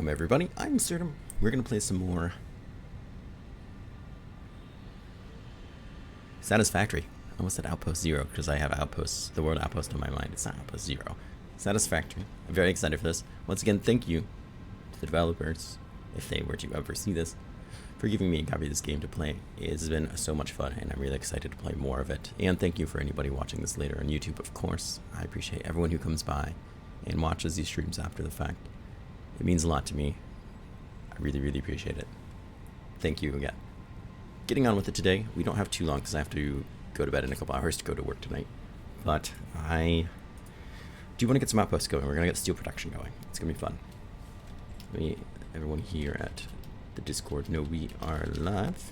Welcome everybody, I'm Certum. We're going to play some more Satisfactory. I almost said Outpost 0 because I have Outposts, the word Outpost on my mind. It's not Outpost 0. Satisfactory. I'm very excited for this. Once again, thank you to the developers, if they were to ever see this, for giving me a copy of this game to play. It has been so much fun and I'm really excited to play more of it. And thank you for anybody watching this later on YouTube, of course. I appreciate everyone who comes by and watches these streams after the fact. It means a lot to me. I really, really appreciate it. Thank you again. Getting on with it today. We don't have too long because I have to go to bed in a couple hours to go to work tonight. But I do want to get some outposts going. We're going to get steel production going. It's going to be fun. Everyone here at the Discord know we are live.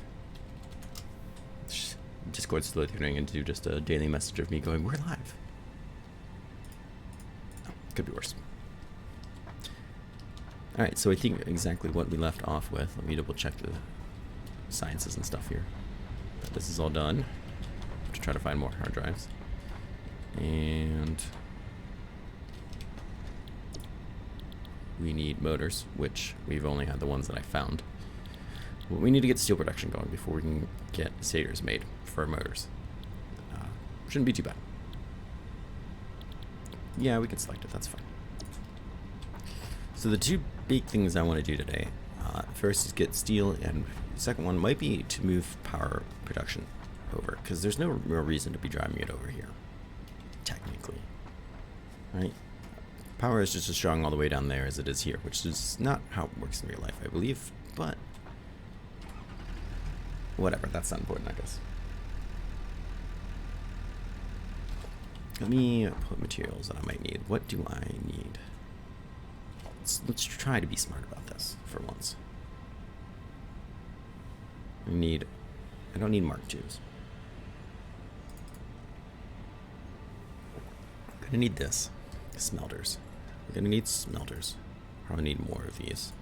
Discord's slowly turning into just a daily message of me going, we're live. Oh, could be worse. Alright, so I think exactly what we left off with. Let me double check the sciences and stuff here. But this is all done. To try to find more hard drives. And we need motors, which we've only had the ones that I found. Well, we need to get steel production going before we can get sators made for motors. Shouldn't be too bad. Yeah, we can select it, that's fine. So the two big things I want to do today, first is get steel, and the second one might be to move power production over, because there's no real reason to be driving it over here, technically, right? Power is just as strong all the way down there as it is here, which is not how it works in real life, I believe, but whatever, that's not important, I guess. Let me put materials that I might need. What do I need? Let's try to be smart about this for once. I don't need Mark IIs. I'm gonna need this. Smelters. We're gonna need smelters. Probably need more of these.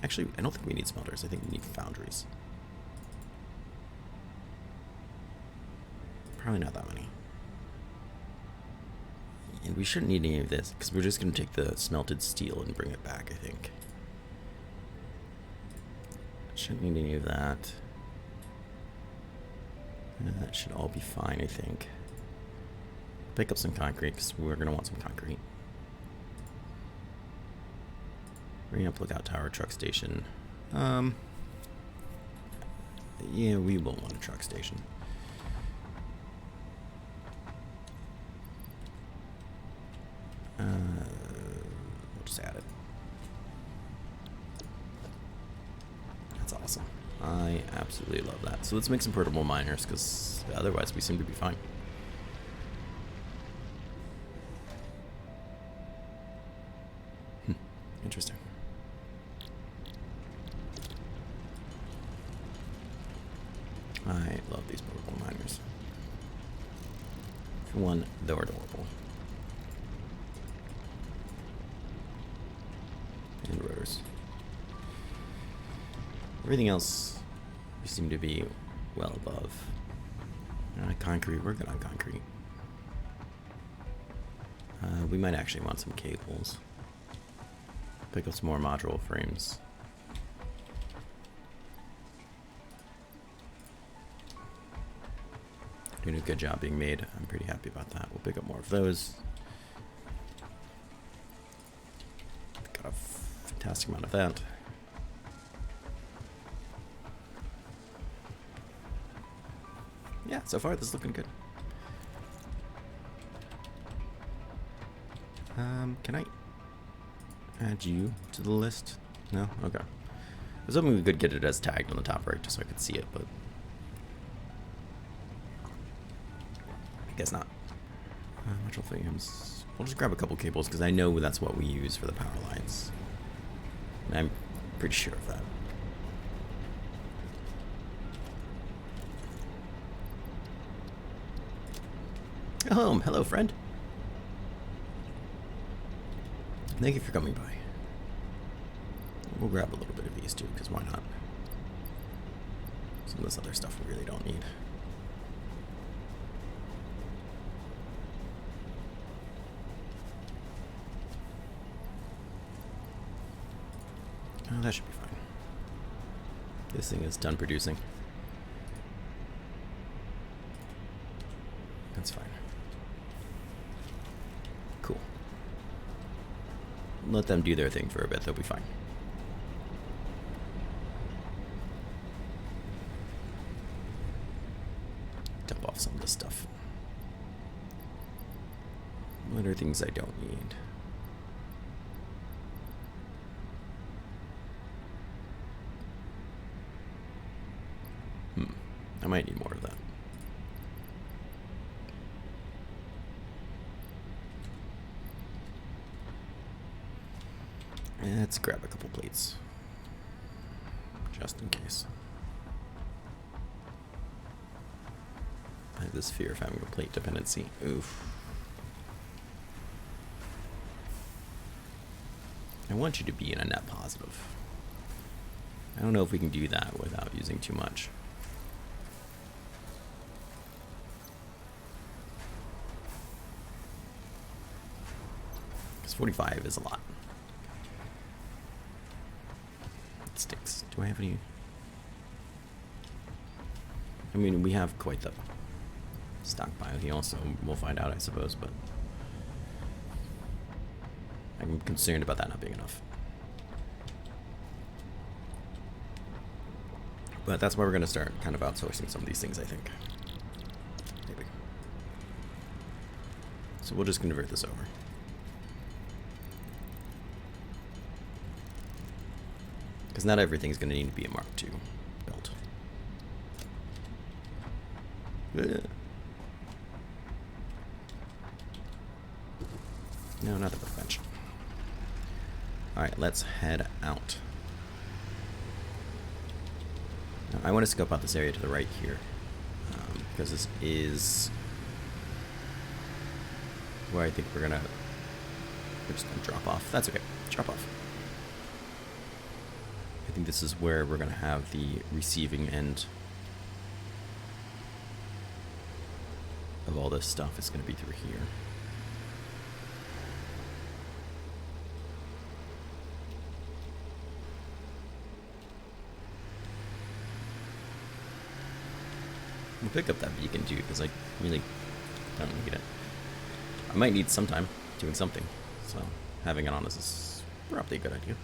Actually, I don't think we need smelters. I think we need foundries. Probably not that many. And we shouldn't need any of this, because we're just going to take the smelted steel and bring it back, I think. Shouldn't need any of that. That should all be fine, I think. Pick up some concrete, because we're going to want some concrete. Bring up Lookout Tower, truck station. Yeah, we will want a truck station. We'll just add it. That's awesome. I absolutely love that. So let's make some portable miners, because otherwise we seem to be fine. Interesting. I love these portable miners. For one, they're adorable. And rotors. Everything else we seem to be well above. Concrete, we're good on concrete. We might actually want some cables. Pick up some more module frames. Doing a good job being made. I'm pretty happy about that. We'll pick up more of those. Got a fantastic amount of that. Yeah, so far this is looking good. Can I add you to the list? No? Okay. I was hoping we could get it as tagged on the top right just so I could see it, but I guess not. Module frames. We'll just grab a couple cables because I know that's what we use for the power lines. And I'm pretty sure of that. Oh, hello, friend. Thank you for coming by. We'll grab a little bit of these too, because why not? Some of this other stuff we really don't need. Oh, that should be fine. This thing is done producing. That's fine. Cool. Let them do their thing for a bit, they'll be fine. Dump off some of this stuff. What are things I don't need? I might need more of that. Let's grab a couple plates. Just in case. I have this fear of having a plate dependency. Oof. I want you to be in a net positive. I don't know if we can do that without using too much. Because 45 is a lot. It stinks. Do I have any? I mean, we have quite the stockpile here, so we'll find out, I suppose, but I'm concerned about that not being enough. But that's why we're going to start kind of outsourcing some of these things, I think. Maybe. So we'll just convert this over. Because not everything's going to need to be a Mark II build. No, not the workbench. Alright, let's head out. Now, I want to scope out this area to the right here. Because this is where I think we're just going to drop off. That's okay. Drop off. I think this is where we're going to have the receiving end of all this stuff. It's going to be through here. We'll pick up that beacon too, because I really don't need it. I might need some time doing something, so having it on us is probably a good idea.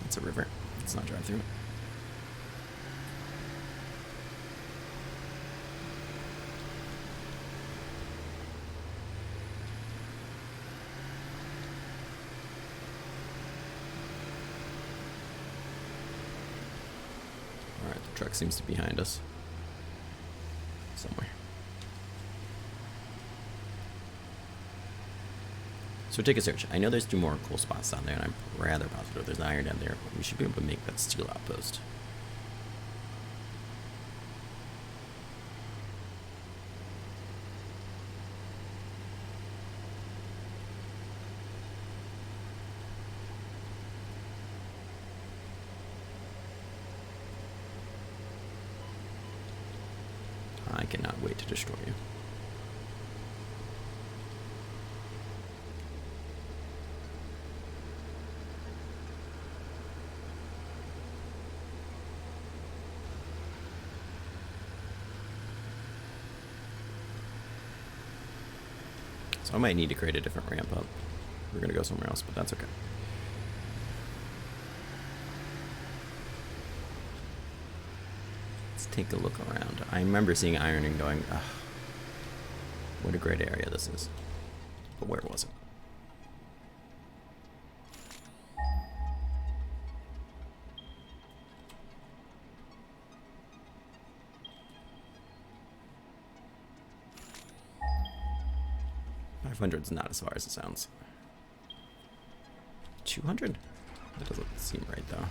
It's a river. Let's not drive through it. Alright, the truck seems to be behind us. Somewhere. So take a search. I know there's 2 more cool spots down there, and I'm rather positive there's iron down there, but we should be able to make that steel outpost. I cannot wait to destroy you. So I might need to create a different ramp up. We're going to go somewhere else, but that's okay. Let's take a look around. I remember seeing iron and going, ugh, what a great area this is. But where was it? $500's not as far as it sounds. 200? That doesn't seem right, though.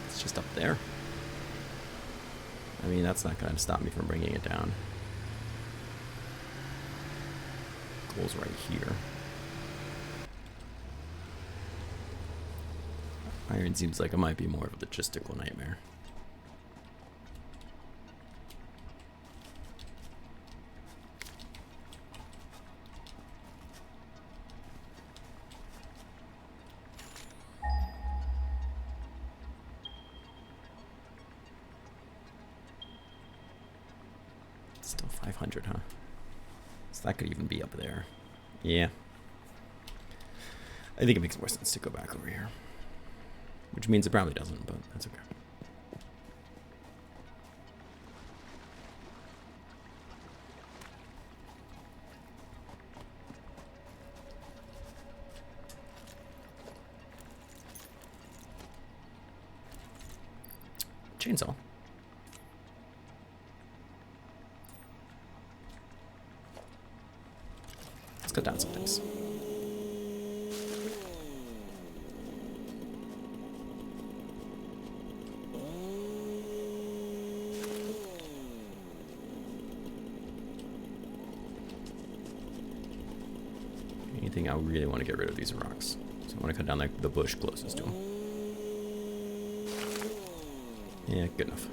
It's just up there. I mean, that's not going to stop me from bringing it down. Goal's right here. Iron seems like it might be more of a logistical nightmare. Still 500, huh? So that could even be up there. Yeah. I think it makes more sense to go back over here. Which means it probably doesn't, but that's okay. Chainsaw. Let's cut down some things. Anything I really want to get rid of these rocks. So I want to cut down the bush closest to them. Yeah, good enough.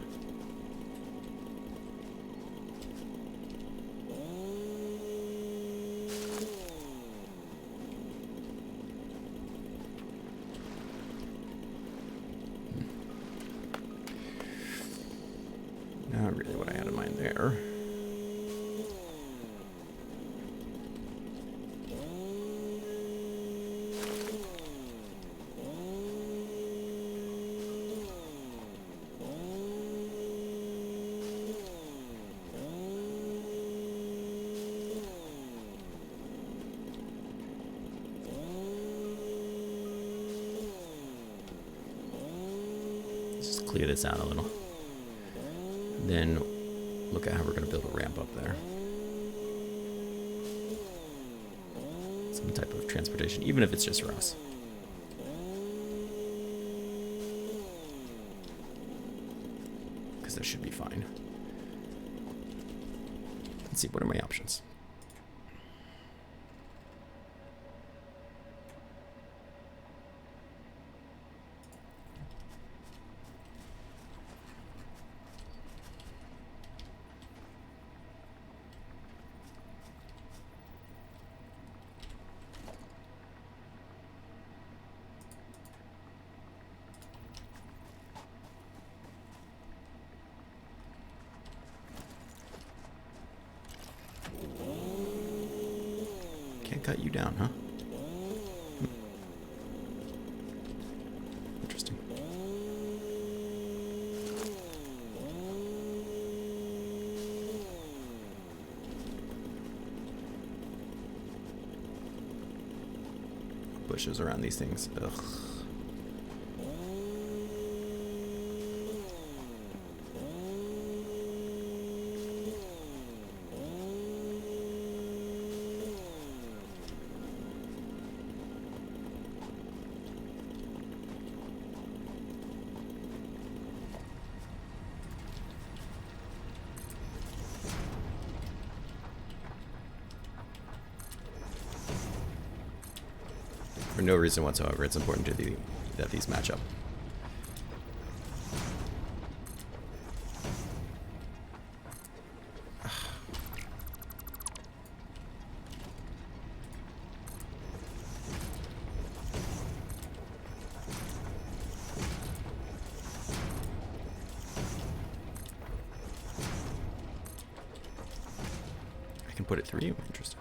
Not really what I had in mind there. Just clear this out a little. Then look at how we're going to build a ramp up there. Some type of transportation, even if it's just for us. Because that should be fine. Let's see, what are my options? Can't cut you down, huh? Interesting. Bushes around these things. Ugh. For no reason whatsoever, it's important to that these match up. I can put it through you. Interesting.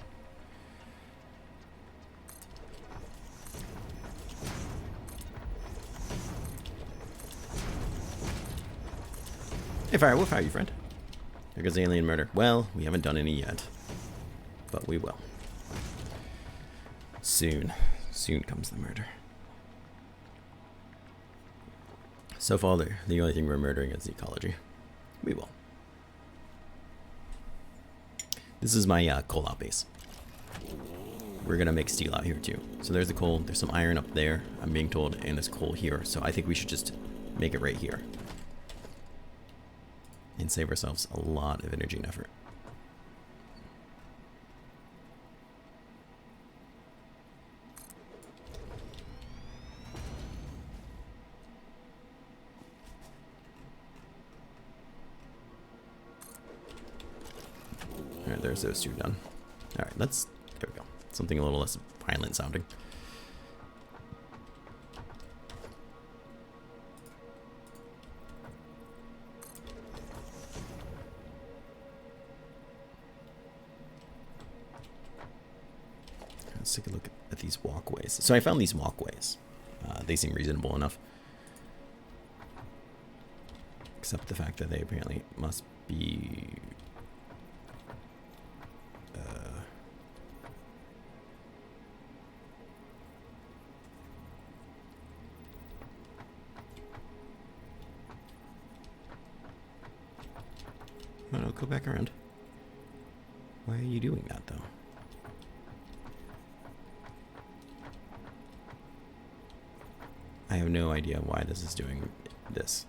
Hey, fire, we'll fire you, friend. There goes alien murder. Well, we haven't done any yet, but we will. Soon. Soon comes the murder. So far, the only thing we're murdering is the ecology. We will. This is my coal out base. We're going to make steel out here, too. So there's the coal. There's some iron up there, I'm being told, and there's coal here. So I think we should just make it right here. And save ourselves a lot of energy and effort. there's those two done. All right, there we go. Something a little less violent sounding. Let's take a look at these walkways. So I found these walkways. They seem reasonable enough. Except the fact that they apparently must be... No, go back around. Why are you doing that, though? I have no idea why this is doing this.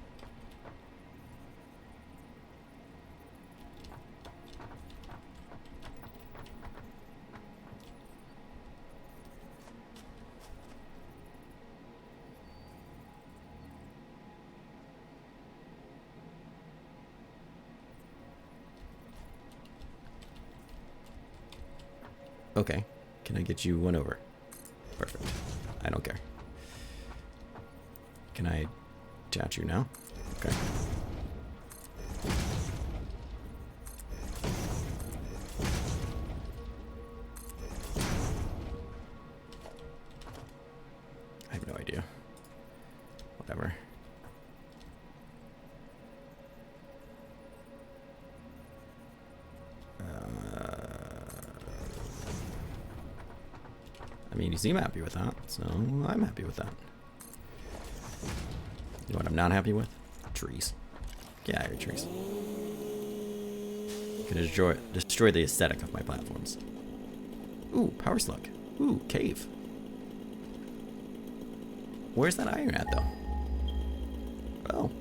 Okay, can I get you one over? Perfect. I don't care. Can I chat you now? Okay. I have no idea. Whatever. I mean, you seem happy with that, so I'm happy with that. You know what I'm not happy with? Trees. Get out of here, trees. You can destroy the aesthetic of my platforms. Ooh, power slug. Ooh, cave. Where's that iron at, though? Oh.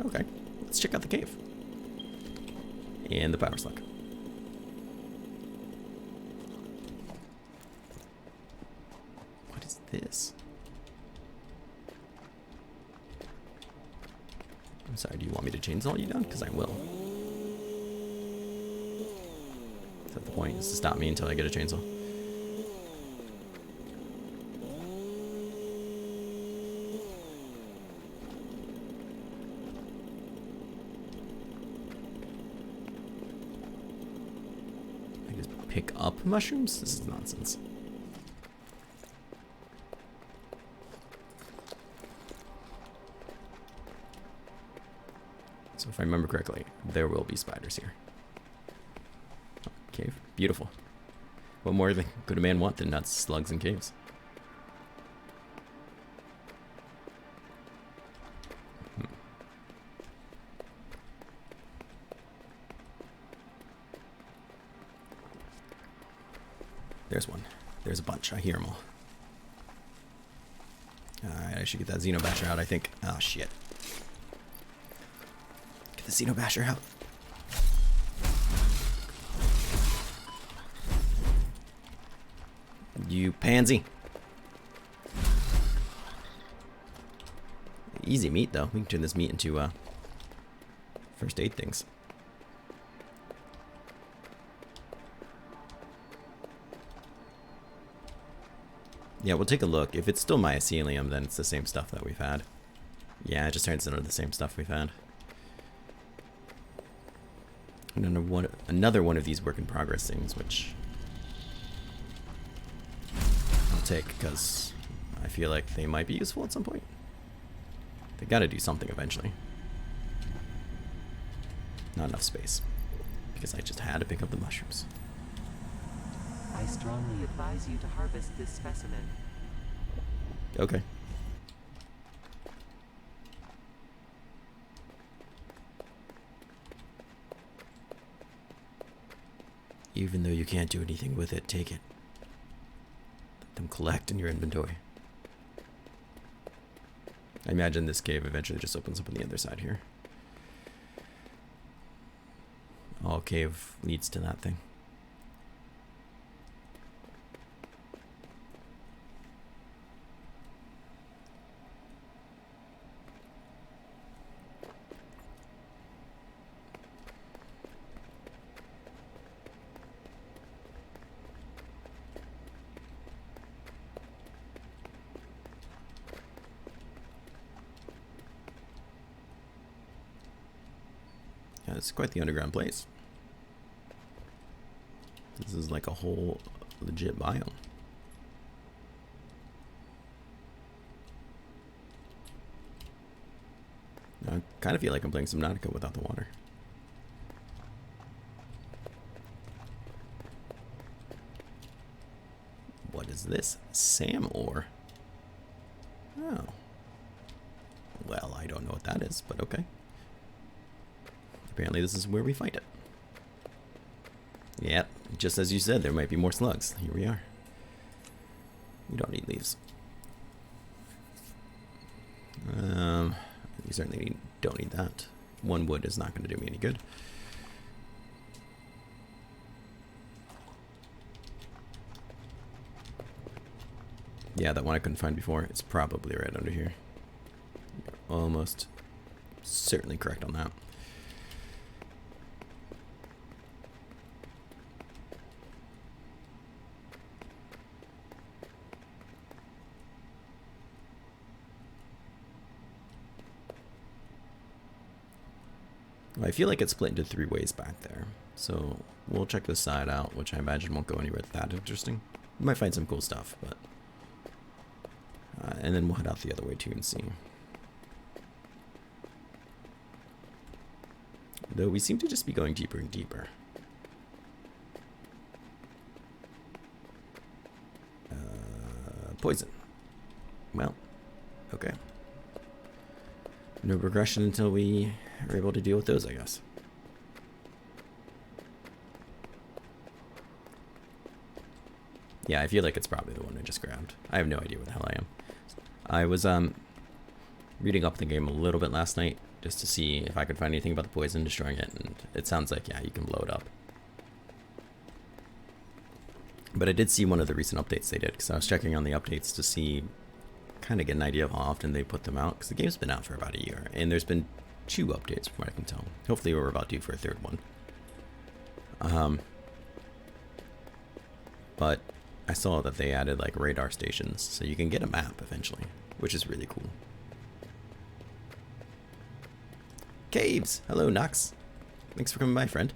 Okay, let's check out the cave. And the power slug. What is this? I'm sorry, do you want me to chainsaw you down? Because I will. Is that the point? Is to stop me until I get a chainsaw? I just pick up mushrooms? This is nonsense. So if I remember correctly, there will be spiders here. Oh, cave. Beautiful. What more could a man want than nuts, slugs, and caves? There's one. There's a bunch. I hear them all. Alright, I should get that Xenobasher out, I think. Oh, shit. Get the Xenobasher out. You pansy. Easy meat, though. We can turn this meat into first aid things. Yeah, we'll take a look. If it's still mycelium, then it's the same stuff that we've had. Yeah, it just turns into the same stuff we've had. And another one of these work in progress things, which I'll take because I feel like they might be useful at some point. They gotta do something eventually. Not enough space because I just had to pick up the mushrooms. I strongly advise you to harvest this specimen. Okay. Even though you can't do anything with it, take it. Let them collect in your inventory. I imagine this cave eventually just opens up on the other side here. All cave leads to that thing. Yeah, it's quite the underground place. This is like a whole legit biome. I kind of feel like I'm playing Subnautica without the water. What is this? Sam ore. Oh. Well, I don't know what that is, but okay. Apparently this is where we fight it. Yep, just as you said, there might be more slugs. Here we are. We don't need leaves. We certainly don't need that. One wood is not going to do me any good. Yeah, that one I couldn't find before. It's probably right under here. Almost certainly correct on that. I feel like it's split into 3 ways back there. So we'll check this side out, which I imagine won't go anywhere that interesting. We might find some cool stuff, but... and then we'll head out the other way too and see. Though we seem to just be going deeper and deeper. Poison. Well, okay. No progression until we are able to deal with those, I guess. Yeah, I feel like it's probably the one I just grabbed. I have no idea where the hell I am. I was reading up the game a little bit last night just to see if I could find anything about the poison destroying it, and it sounds like, yeah, you can blow it up. But I did see one of the recent updates they did, because I was checking on the updates to see, kind of get an idea of how often they put them out, because the game's been out for about a year, and there's been 2 updates from what I can tell. Hopefully we're about due for a 3rd one. But I saw that they added like radar stations, so you can get a map eventually, which is really cool. Caves! Hello, Nox. Thanks for coming by, friend.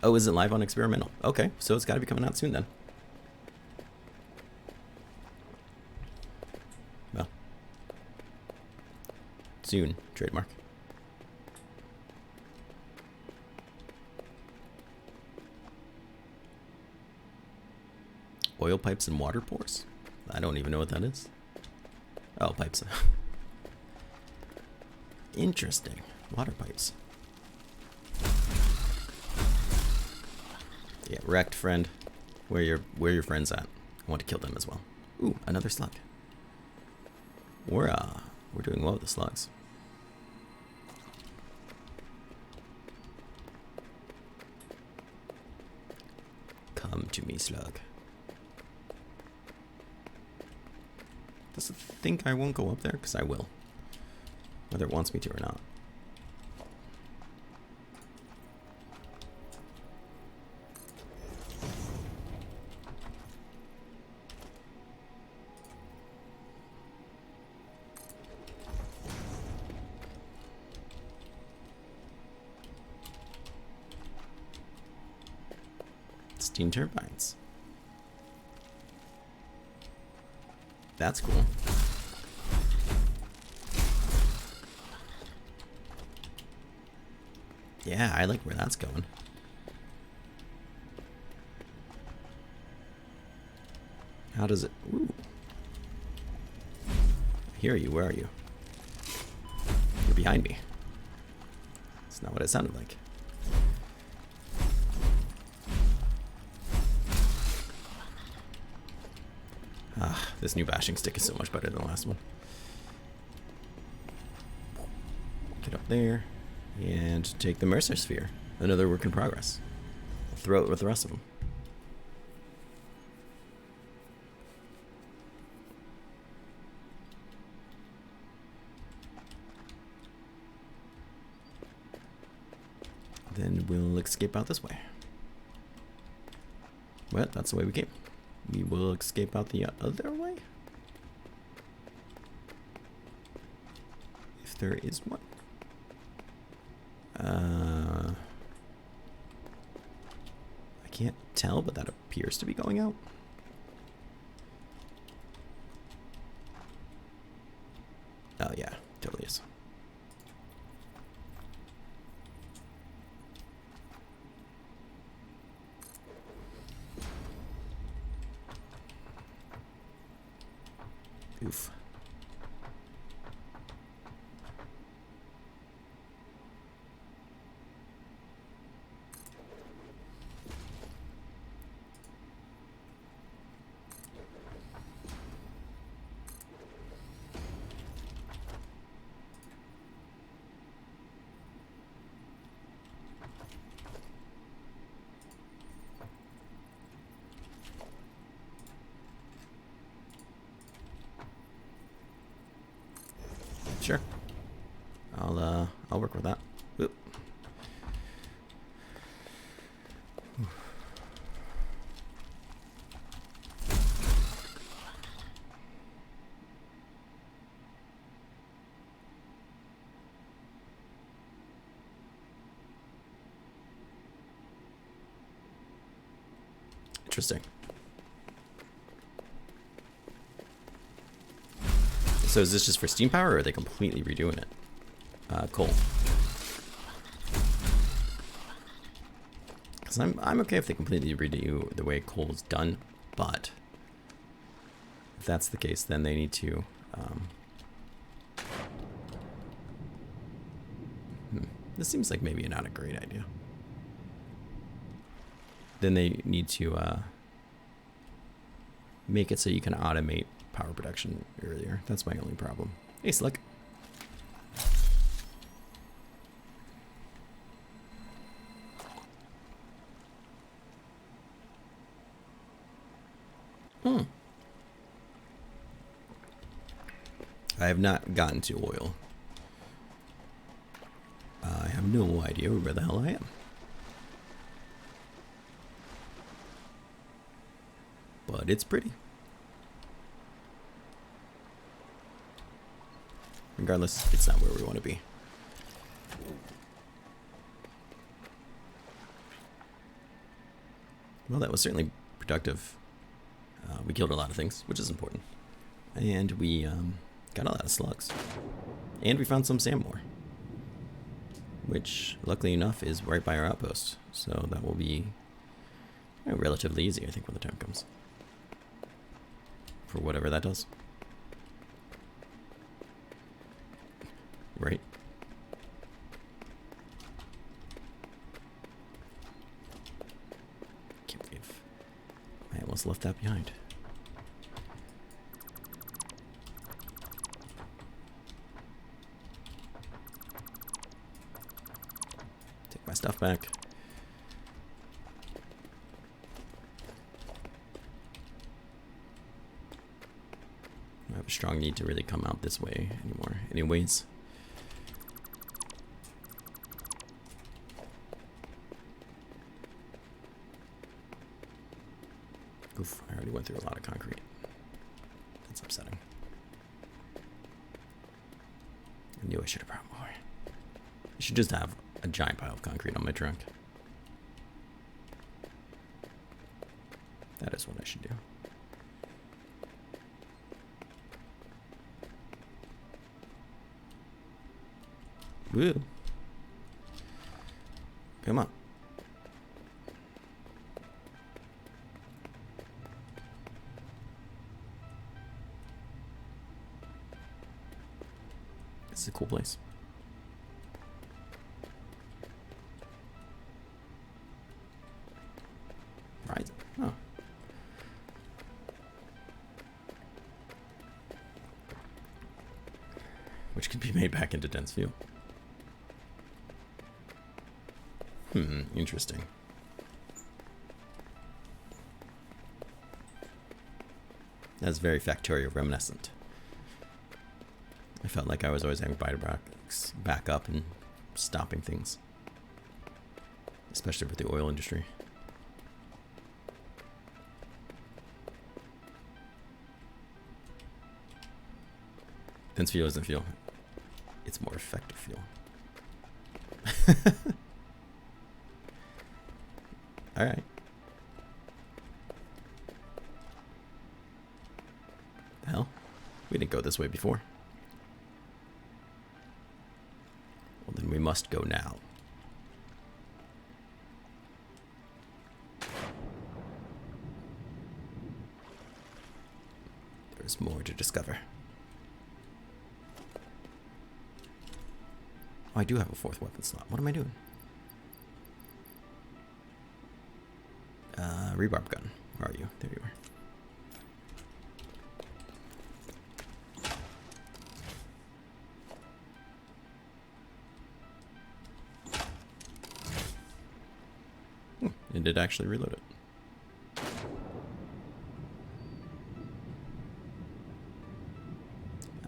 Oh, is it live on Experimental? Okay, so it's got to be coming out soon then. Well, soon, trademark. Oil pipes and water pores? I don't even know what that is. Oh, pipes. Interesting. Water pipes. Yeah, wrecked, friend. Where your friends at? I want to kill them as well. Ooh, another slug. We're doing well with the slugs. Come to me, slug. Does it think I won't go up there? Because I will. Whether it wants me to or not. Steam turbines. That's cool. Yeah, I like where that's going. How does it... Ooh. I hear you. Where are you? You're behind me. That's not what it sounded like. Ah, this new bashing stick is so much better than the last one. Get up there and take the Mercer Sphere. Another work in progress. I'll throw it with the rest of them. Then we'll escape out this way. Well, that's the way we came. We will escape out the other way? If there is one. I can't tell, but that appears to be going out. Oh yeah, totally is. Oof. Sure. I'll work with that. Oop. Interesting. So is this just for steam power, or are they completely redoing it? Coal. Because I'm okay if they completely redo the way coal is done, but if that's the case, then they need to. This seems like maybe not a great idea. Then they need to make it so you can automate power production earlier. That's my only problem. Hey, Slick. I have not gotten to oil. I have no idea where the hell I am. But it's pretty. Regardless, it's not where we want to be. Well, that was certainly productive. We killed a lot of things, which is important. And we got a lot of slugs. And we found some sand ore, which, luckily enough, is right by our outpost. So that will be relatively easy, I think, when the time comes. For whatever that does. Right. Can't believe I almost left that behind. Take my stuff back. I have a strong need to really come out this way anymore. Anyways. Oof, I already went through a lot of concrete. That's upsetting. I knew I should have brought more. I should just have a giant pile of concrete on my trunk. That is what I should do. Woo. Come on. This is a cool place. Right. Oh. Which can be made back into dense fuel. Interesting. That's very Factorio reminiscent. I felt like I was always having buyback back up and stopping things. Especially with the oil industry. Dense fuel isn't fuel. It's more effective fuel. Alright. The hell? We didn't go this way before. Well, then we must go now. There's more to discover. Oh, I do have a 4th weapon slot. What am I doing? Rebarb gun. Where are you? There you are. It did actually reload it.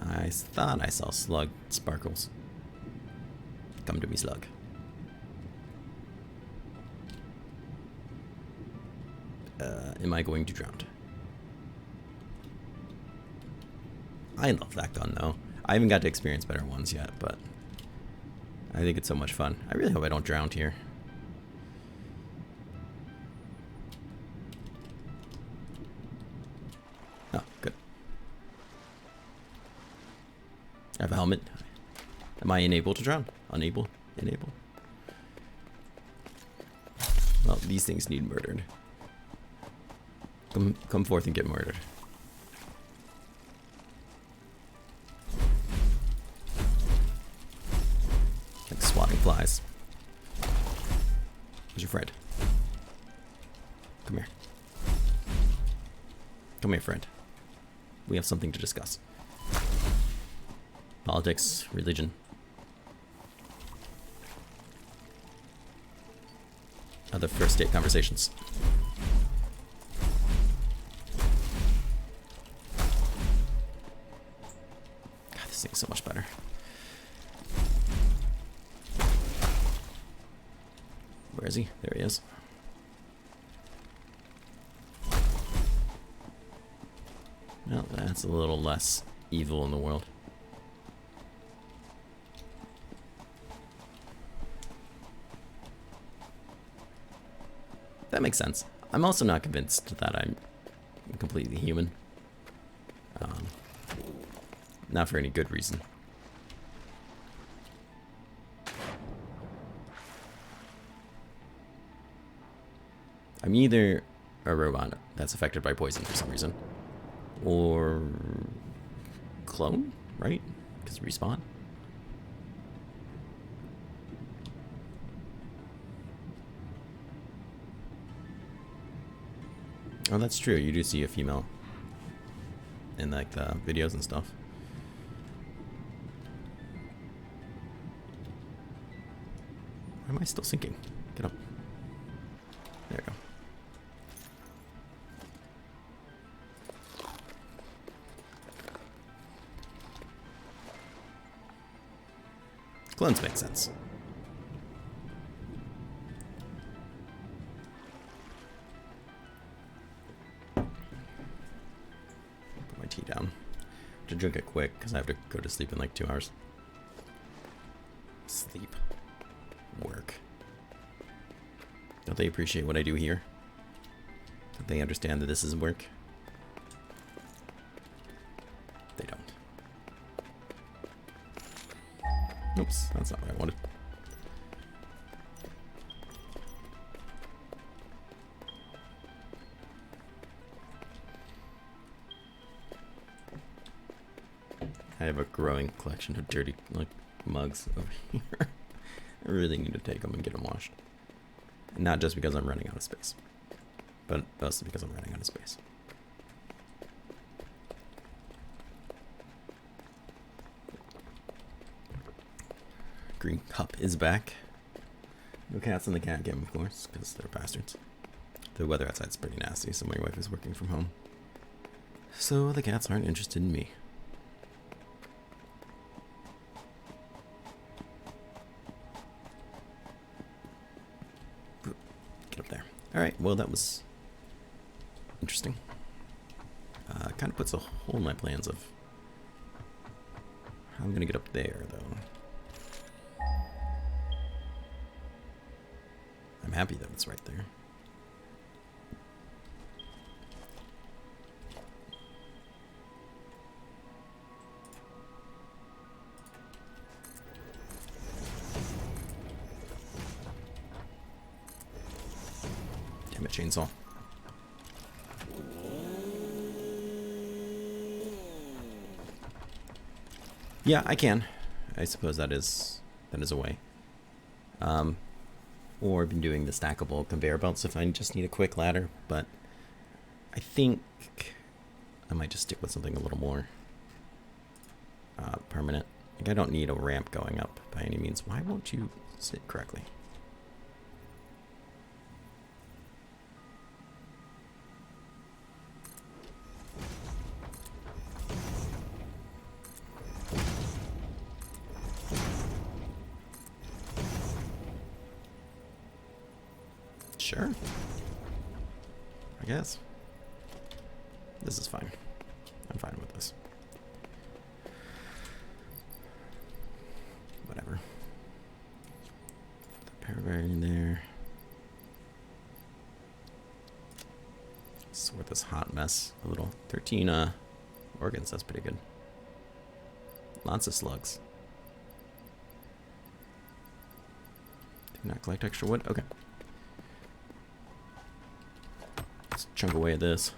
I thought I saw slug sparkles. Come to me, slug. Am I going to drown? I love that gun, though. I haven't got to experience better ones yet, but I think it's so much fun. I really hope I don't drown here. Oh, good. I have a helmet. Am I unable to drown? Unable? Enable? Well, these things need murdered. Come forth and get murdered. Like swatting flies. Where's your friend? Come here. Come here, friend. We have something to discuss. Politics, religion. Other first date conversations. God, this thing's so much better. Where is he? There he is. Well, that's a little less evil in the world. That makes sense. I'm also not convinced that I'm completely human. Not for any good reason. I'm either a robot that's affected by poison for some reason, or clone, right? Because respawn. Oh, that's true. You do see a female in like the videos and stuff. Why am I still sinking? Get up. There we go. Clones make sense. Down to drink it quick because I have to go to sleep in like 2 hours. Sleep. Work. Don't they appreciate what I do here? Don't they understand that this is work? They don't. Oops, that's not what I wanted. I have a growing collection of dirty like mugs over here. I really need to take them and get them washed. And not just because I'm running out of space, but also because I'm running out of space. Green Cup is back. No cats in the cat game, of course, because they're bastards. The weather outside's pretty nasty, so my wife is working from home. So the cats aren't interested in me. Alright, well that was interesting. Kind of puts a hole in my plans of I'm gonna get up there, though. I'm happy that it's right there. Damn it, chainsaw. Yeah, I can. I suppose that is a way. Or I've been doing the stackable conveyor belts if I just need a quick ladder, but I think I might just stick with something a little more permanent. Like I don't need a ramp going up by any means. Why won't you sit correctly? Sure. I guess. This is fine. I'm fine with this. Whatever. The paragraph in there. Sort this hot mess a little. 13 organs, that's pretty good. Lots of slugs. Do not collect extra wood? Okay. Let's chunk away at this.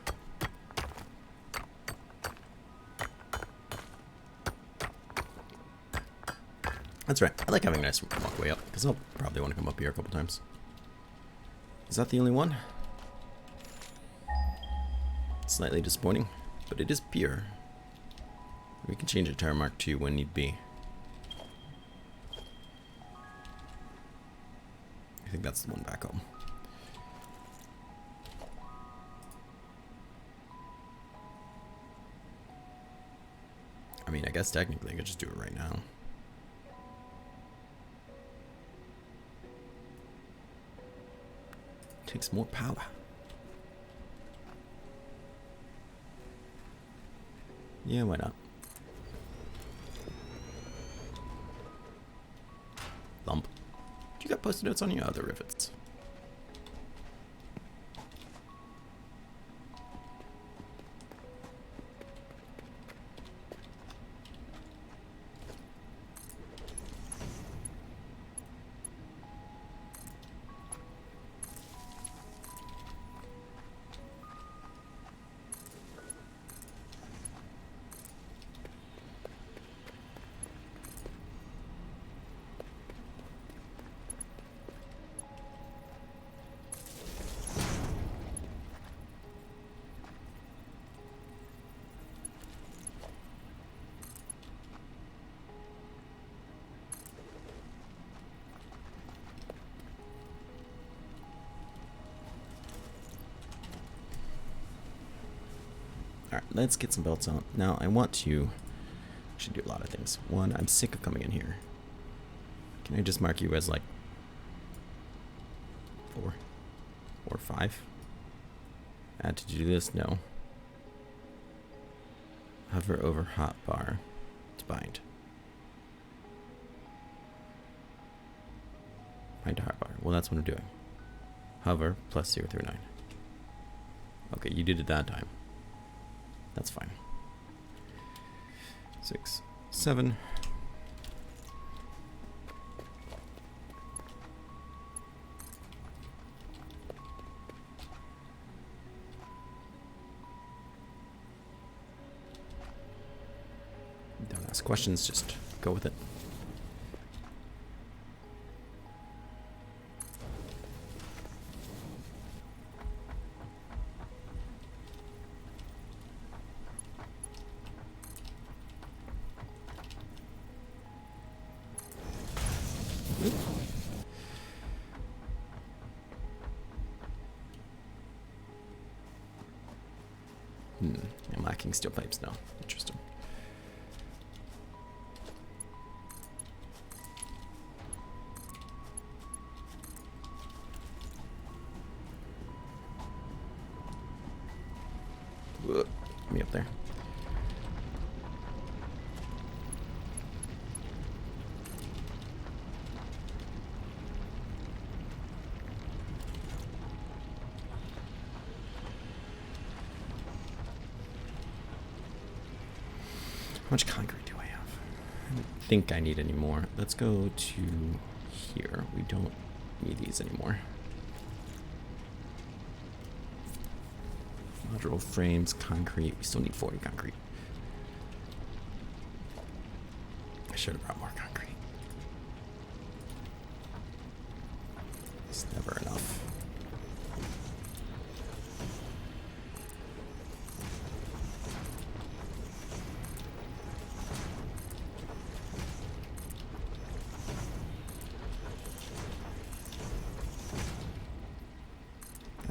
That's right. I like having a nice walkway up, because I'll probably want to come up here a couple times. Is that the only one? Slightly disappointing, but it is pure. We can change it to our Mark II when need be. I think that's the one back home. I mean, I guess technically I could just do it right now. Takes more power. Yeah, why not? Lump. You got post-it notes on your other rivets. Alright, let's get some belts on. Now, I want to actually do a lot of things. One, I'm sick of coming in here. Can I just mark you as like 4 or 5? Add to do this? No. Hover over hotbar to bind. Bind to hotbar. Well, that's what I'm doing. Hover plus 0 through 9. Okay, you did it that time. That's fine. 6, 7. Don't ask questions, just go with it. I'm lacking steel pipes now. Interesting. Whoa, get me up there. much concrete do I have? I don't think I need any more. Let's go to here. We don't need these anymore. Modular frames, concrete. We still need 40 concrete. I should have brought more concrete. It's never enough.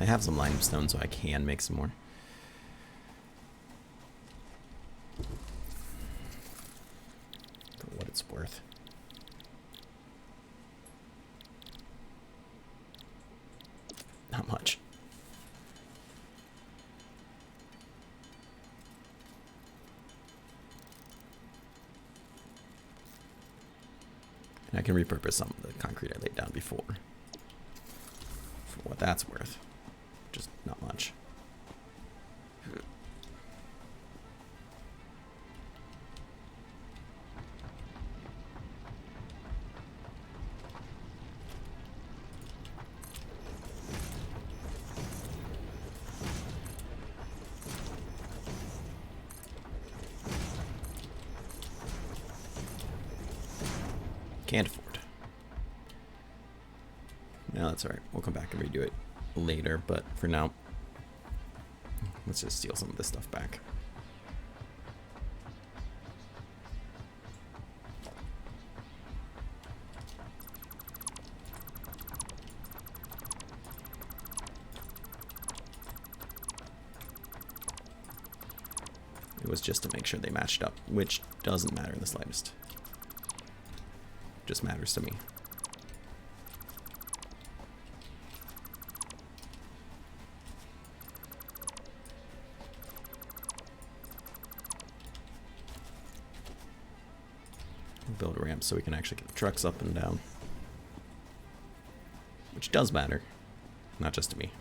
I have some limestone, so I can make some more. For what it's worth. Not much. And I can repurpose some of the concrete I laid down before. For what that's worth. Just not much. Can't afford. No, that's alright. We'll come back and redo it later, but for now, let's just steal some of this stuff back. It was just to make sure they matched up, which doesn't matter in the slightest. Just matters to me. Build a ramp so we can actually get the trucks up and down, which does matter, not just to me.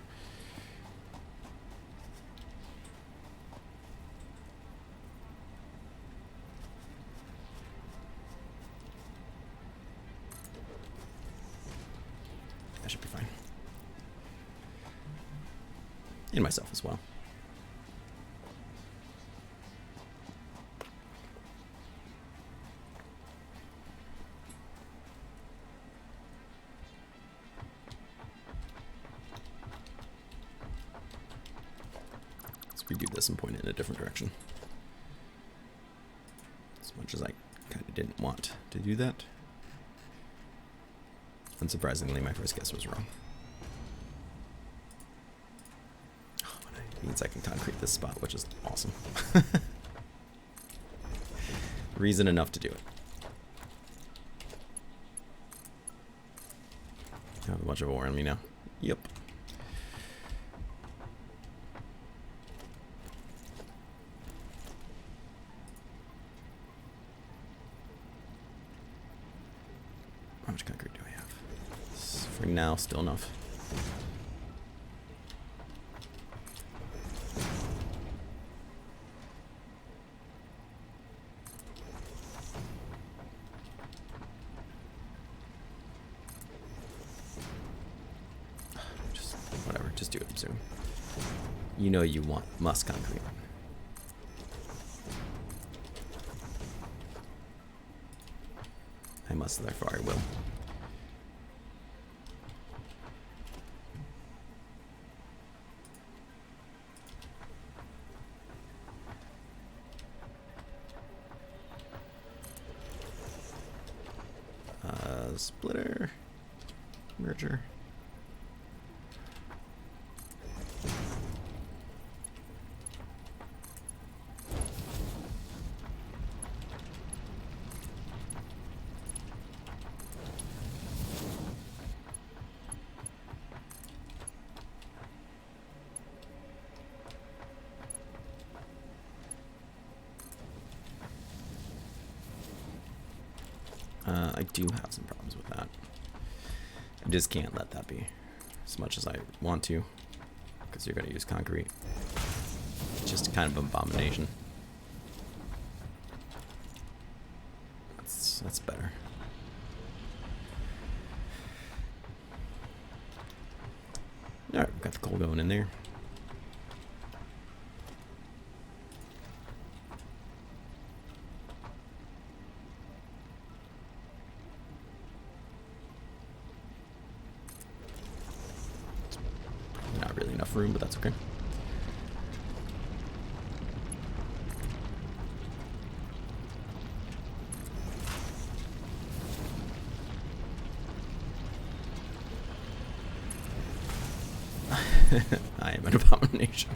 I should be fine. And myself as well. Redo this and point it in a different direction. As much as I kind of didn't want to do that. Unsurprisingly, my first guess was wrong. Oh, it means I can concrete this spot, which is awesome. Reason enough to do it. I have a bunch of ore on me now. Yep. How much concrete do I have? For now, still enough. Just whatever, just do it soon. You know you must concrete. I must, therefore I will. Splitter. Merger. I do have some problems with that. I just can't let that be as much as I want to, because you're going to use concrete. It's just kind of an abomination. Yes, that's better. Alright, we've got the coal going in there. Not really enough room, but that's okay. I am an abomination.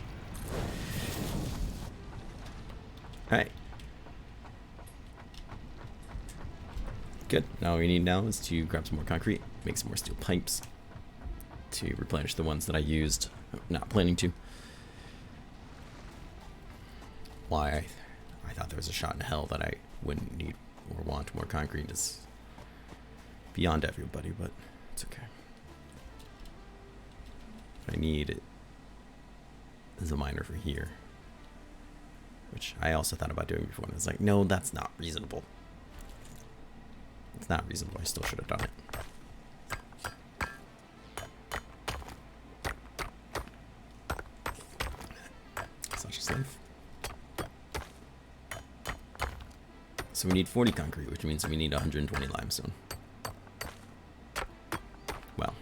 Alright. Good. Now all we need now is to grab some more concrete, make some more steel pipes to replenish the ones that I used. Not planning to. Why I thought there was a shot in hell that I wouldn't need or want more concrete is beyond everybody, but it's okay. What I need is a miner for here, which I also thought about doing before, and I was like, no, that's not reasonable. It's not reasonable. I still should have done it. Such a slave. So we need 40 concrete, which means we need 120 limestone. Well,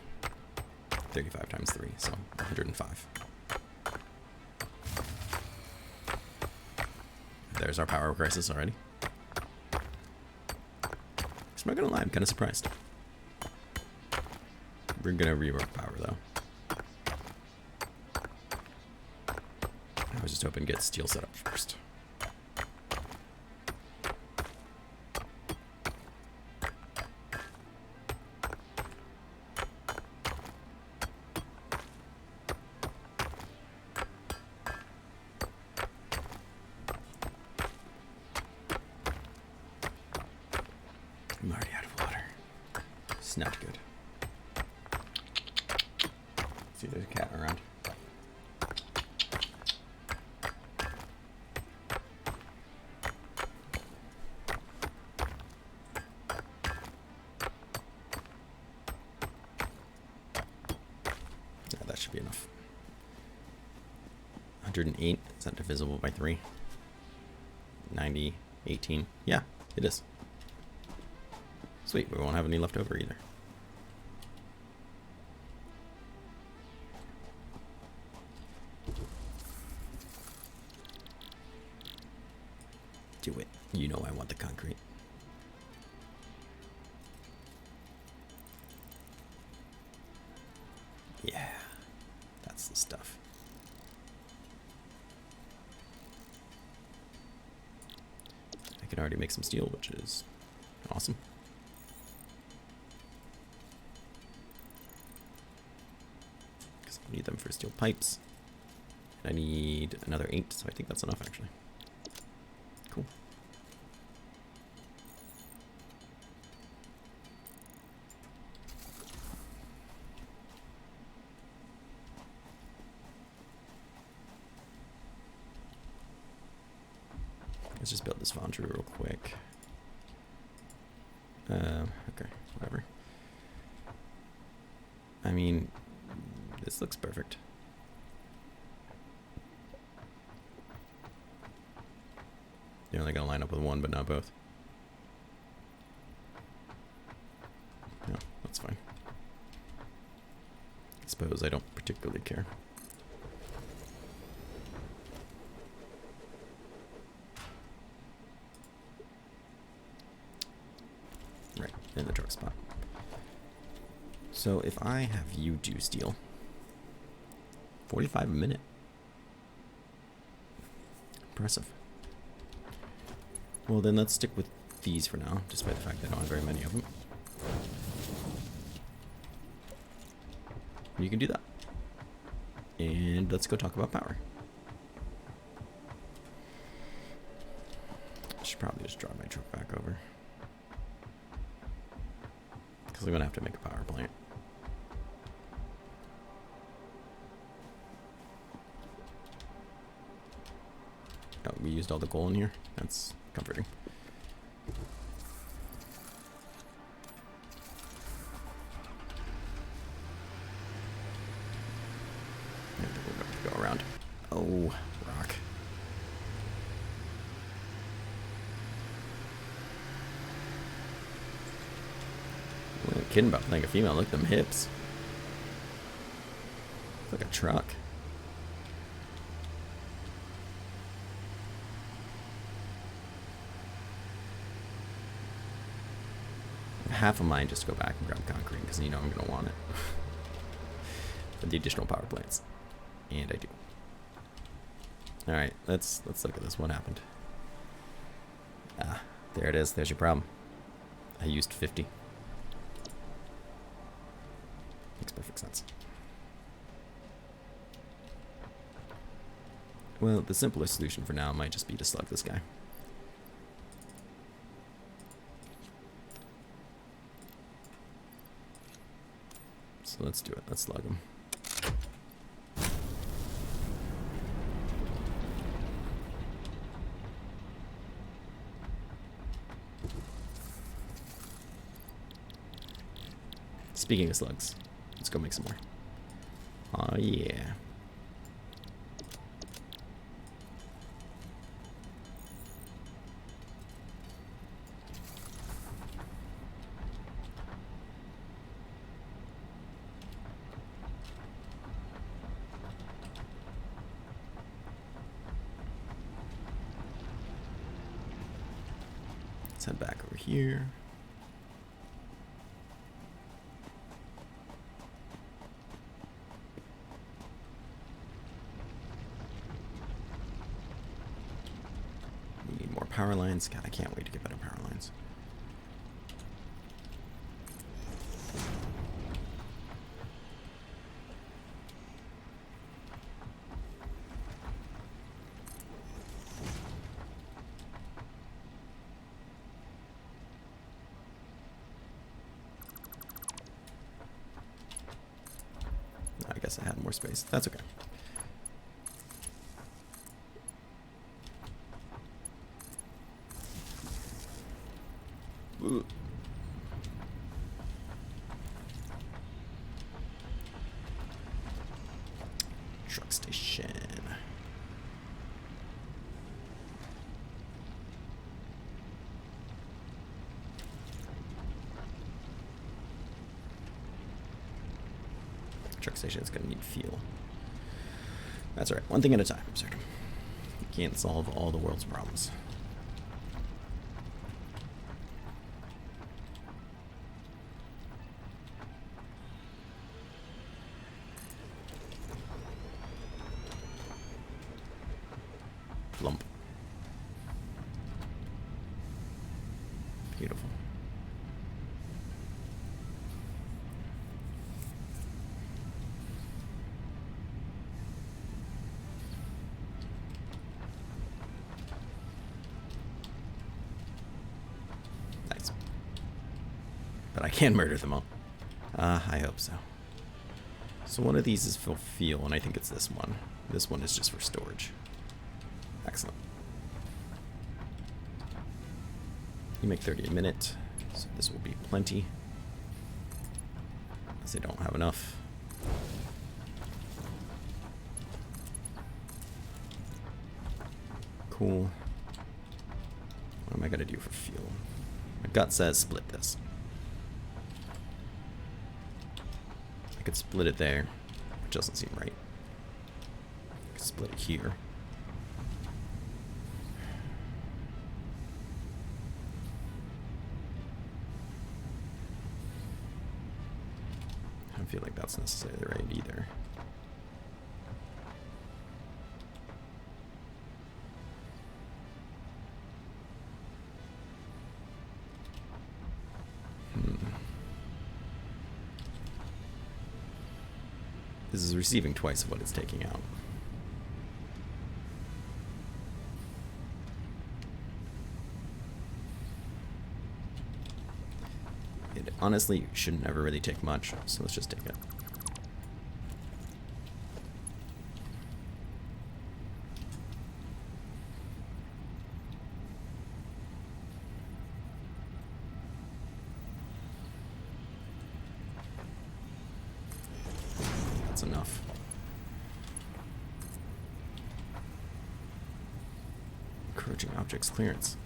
35 times 3, so 105. There's our power crisis already. I'm not gonna lie, I'm kind of surprised. We're gonna rework power though. I was just hoping to get steel set up first. I'm already out of water. It's not good. See, there's a cat around. Yeah, that should be enough. 108, is that divisible by 3? 90, 18. Yeah, it is. Sweet, we won't have any left over either. Do it. You know I want the concrete. Yeah, that's the stuff. I can already make some steel, which is awesome. I need them for steel pipes. And I need another 8, so I think that's enough actually. Cool. Let's just build this foundry real quick. Okay, whatever. I mean, this looks perfect. You're only gonna line up with one, but not both. No, that's fine. I suppose I don't particularly care. Right, in the truck spot. So if I have you do steel, 45 a minute. Impressive. Well, then let's stick with these for now, despite the fact that I don't have very many of them. You can do that. And let's go talk about power. I should probably just drive my truck back over, because I'm going to have to make a power plant. Oh, we used all the coal in here. That's comforting. go around. Oh, rock. I ain't kidding about playing a female. Look at them hips. It's like a truck. Half of mine just go back and grab concrete because you know I'm going to want it for the additional power plants. And I do. Alright, let's look at this. What happened? Ah, there it is. There's your problem. I used 50. Makes perfect sense. Well, the simplest solution for now might just be to slug this guy. So let's do it. Let's slug him. Speaking of slugs, let's go make some more. Oh yeah. Let's head back over here. We need more power lines. God, I can't wait to get better power lines. I guess I had more space. That's okay. Ooh. Truck station. Truck station is going to need fuel. That's alright. One thing at a time, sir. You can't solve all the world's problems. Lump. Beautiful. Nice. But I can murder them all. I hope so. So one of these is for fuel, and I think it's this one. This one is just for storage. Excellent. You make 30 a minute, so this will be plenty. As I don't have enough. Cool. What am I gonna do for fuel? My gut says split this. I could split it there, which doesn't seem right. I could split it here. I don't feel like that's necessarily right either. This is receiving twice of what it's taking out. It honestly should never really take much, so let's just take it. Enough. Approaching objects clearance.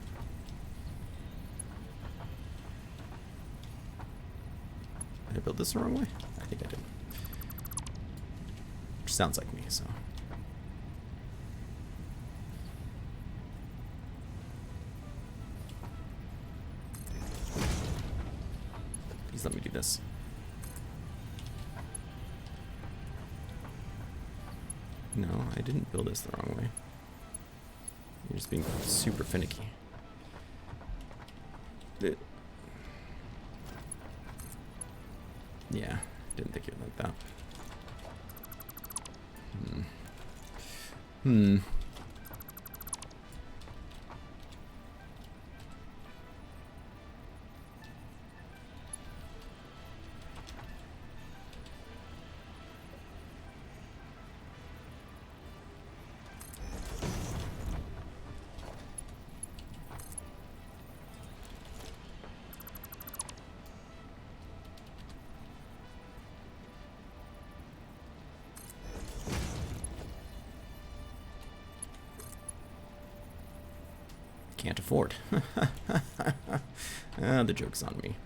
Did I build this the wrong way? I think I did. Which sounds like me, so. Please let me do this. No, I didn't build this the wrong way. You're just being super finicky. Yeah, didn't think you'd like that. Can't afford. The joke's on me.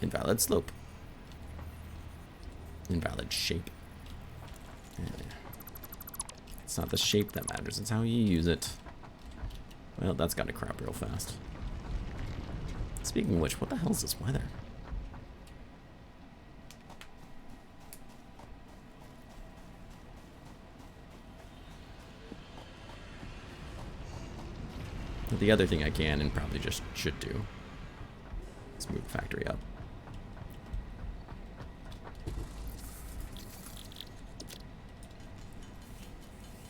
Invalid slope. Invalid shape. It's not the shape that matters, it's how you use it. Well, that's gotta crap real fast. Speaking of which, what the hell is this weather? The other thing I can and probably just should do is move the factory up.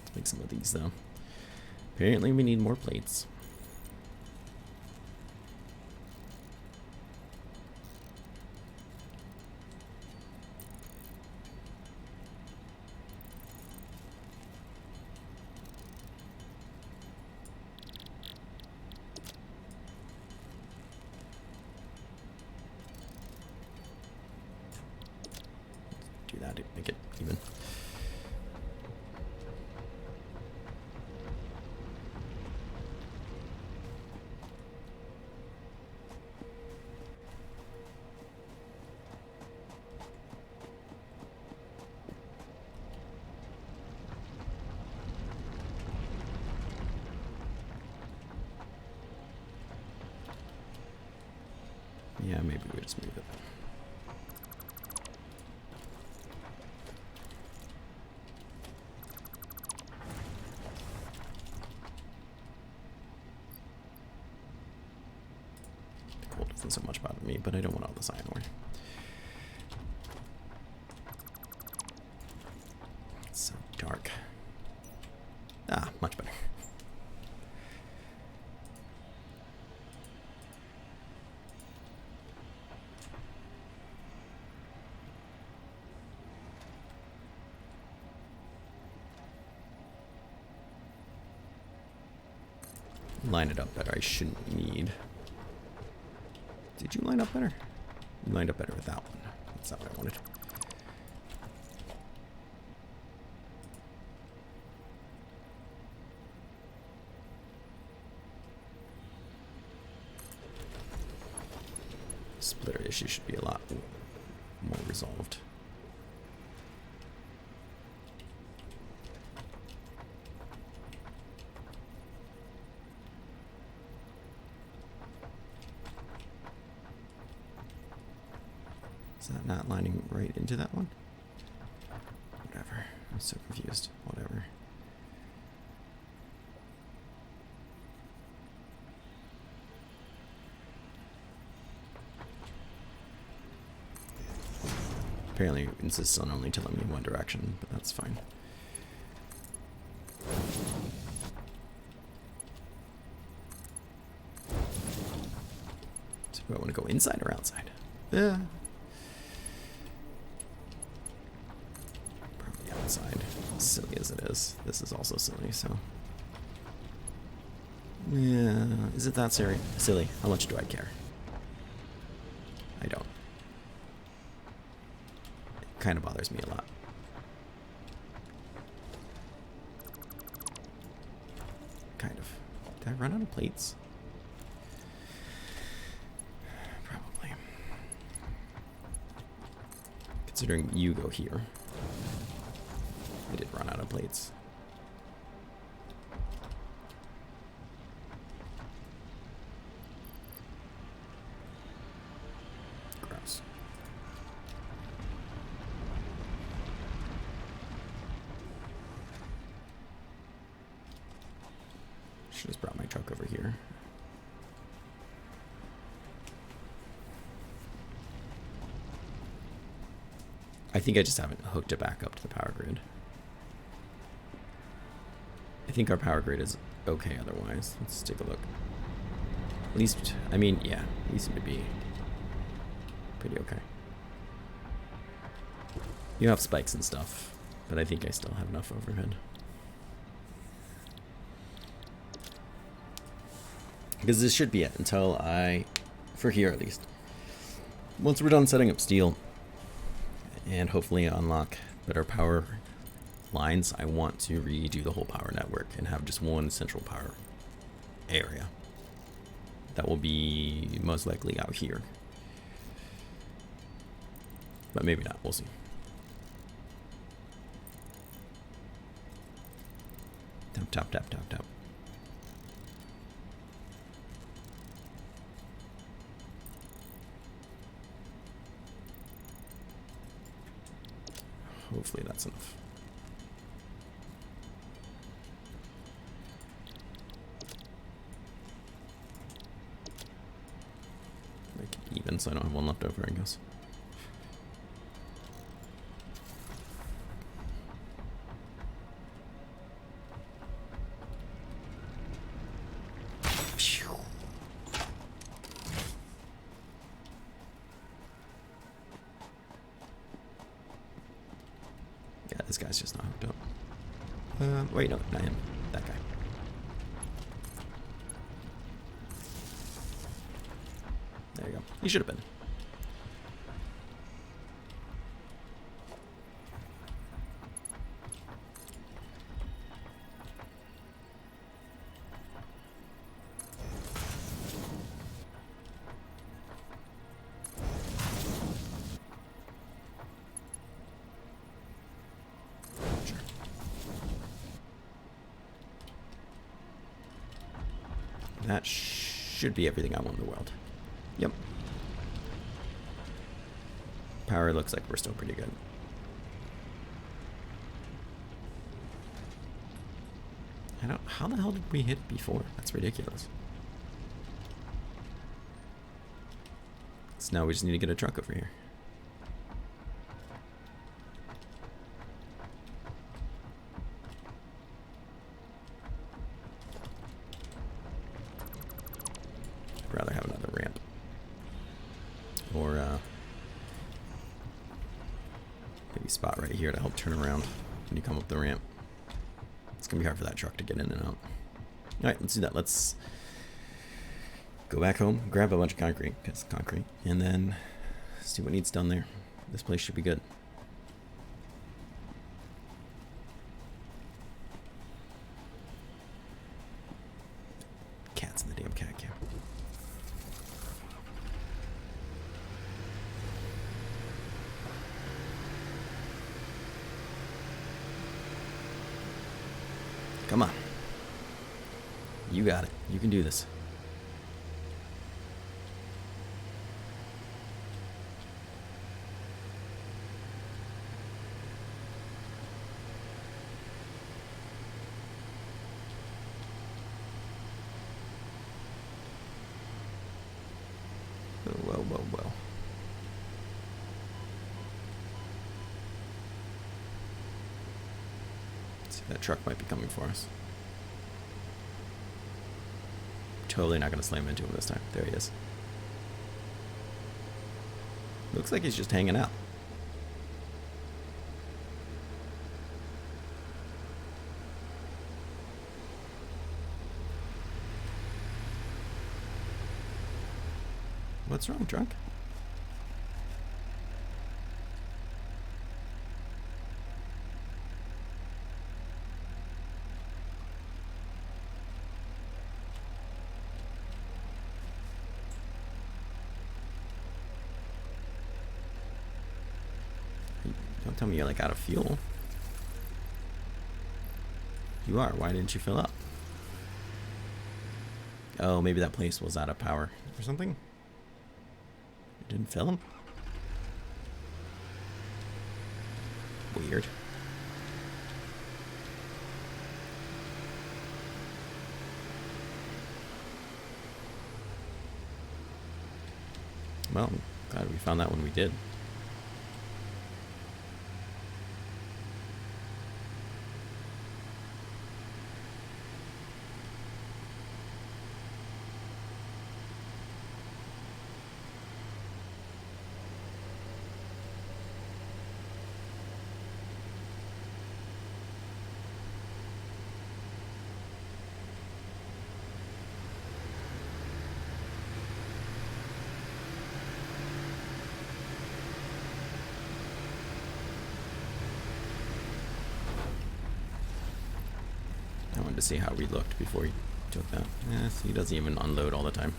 Let's make some of these though. Apparently we need more plates. Do that to make it even. Yeah, maybe we just move it. Doesn't so much bother me, but I don't want all this iron ore. It's so dark. Ah, much better. Line it up better. I shouldn't need. Did you line up better? You lined up better with that one. That's not what I wanted. Splitter issue should be a lot more resolved. Is that not lining right into that one? Whatever. I'm so confused. Whatever. Apparently it insists on only telling me one direction, but that's fine. So do I want to go inside or outside? Yeah. Outside. Silly as it is. This is also silly, so. Yeah. Is it that silly? How much do I care? I don't. It kind of bothers me a lot. Kind of. Did I run out of plates? Probably. Considering you go here. I did run out of plates. Gross. Should have brought my truck over here. I think I just haven't hooked it back up to the power grid. I think our power grid is okay otherwise. Let's take a look. At least, I mean, yeah, we seem to be pretty okay. You have spikes and stuff, but I think I still have enough overhead. Because this should be it until for here at least. Once we're done setting up steel and hopefully unlock better power lines, I want to redo the whole power network and have just one central power area. That will be most likely out here. But maybe not, we'll see. Tap, tap, tap, tap, tap. Hopefully that's enough. Make it even so I don't have one left over, I guess. This guy's just not hooked up. Wait, no, not him. That guy. There you go. He should have been. That should be everything I want in the world. Yep. Power looks like we're still pretty good. How the hell did we hit before? That's ridiculous. So now we just need to get a truck over here. I'd rather have another ramp. Or maybe spot right here to help turn around when you come up the ramp. It's gonna be hard for that truck to get in and out. Alright, let's do that. Let's go back home, grab a bunch of concrete, because it's concrete, and then see what needs done there. This place should be good. Cat's in the damn cat cam. Come on. You got it. You can do this. Whoa, whoa, whoa. See, that truck might be coming for us. Totally not going to slam into him this time. There he is. Looks like he's just hanging out. What's wrong, drunk? Don't tell me you're like out of fuel. You are. Why didn't you fill up? Oh, maybe that place was out of power or something? It didn't fill them? Weird. Well, glad we found that when we did. I wanted to see how we looked before he took that. Yes, he doesn't even unload all the time.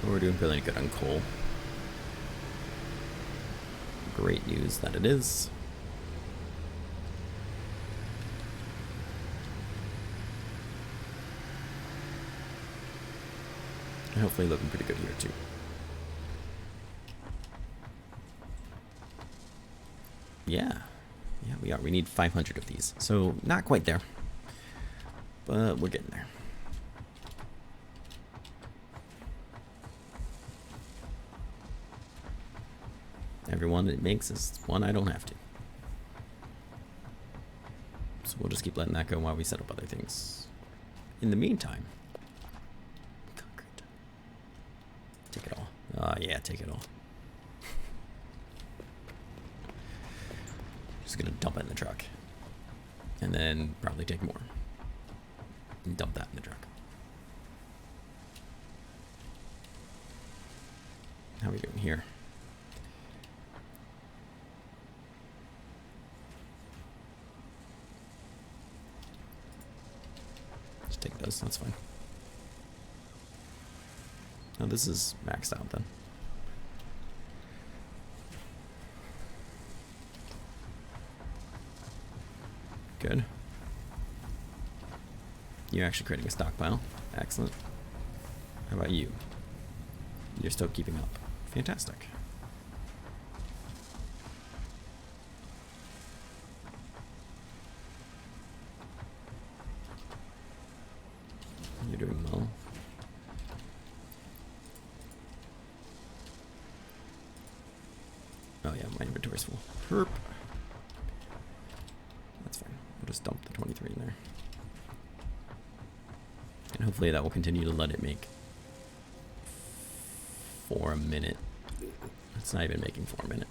We're doing really good on coal. Great news that it is. And hopefully looking pretty good here too. Yeah, we are. We need 500 of these. So not quite there, but we're getting there. Every one it makes is one I don't have to. So we'll just keep letting that go while we set up other things. In the meantime, concrete. Take it all. Yeah, take it all. Just gonna dump it in the truck. And then probably take more. And dump that in the truck. How are we doing here? Just take those, that's fine. Oh, this is maxed out then. Good. You're actually creating a stockpile. Excellent. How about you? You're still keeping up. Fantastic. You're doing well. Oh yeah, my inventory's full. Herp. That's fine. We'll just dump the 23 in there. And hopefully that will continue to let it make 4 a minute. It's not even making 4 a minute.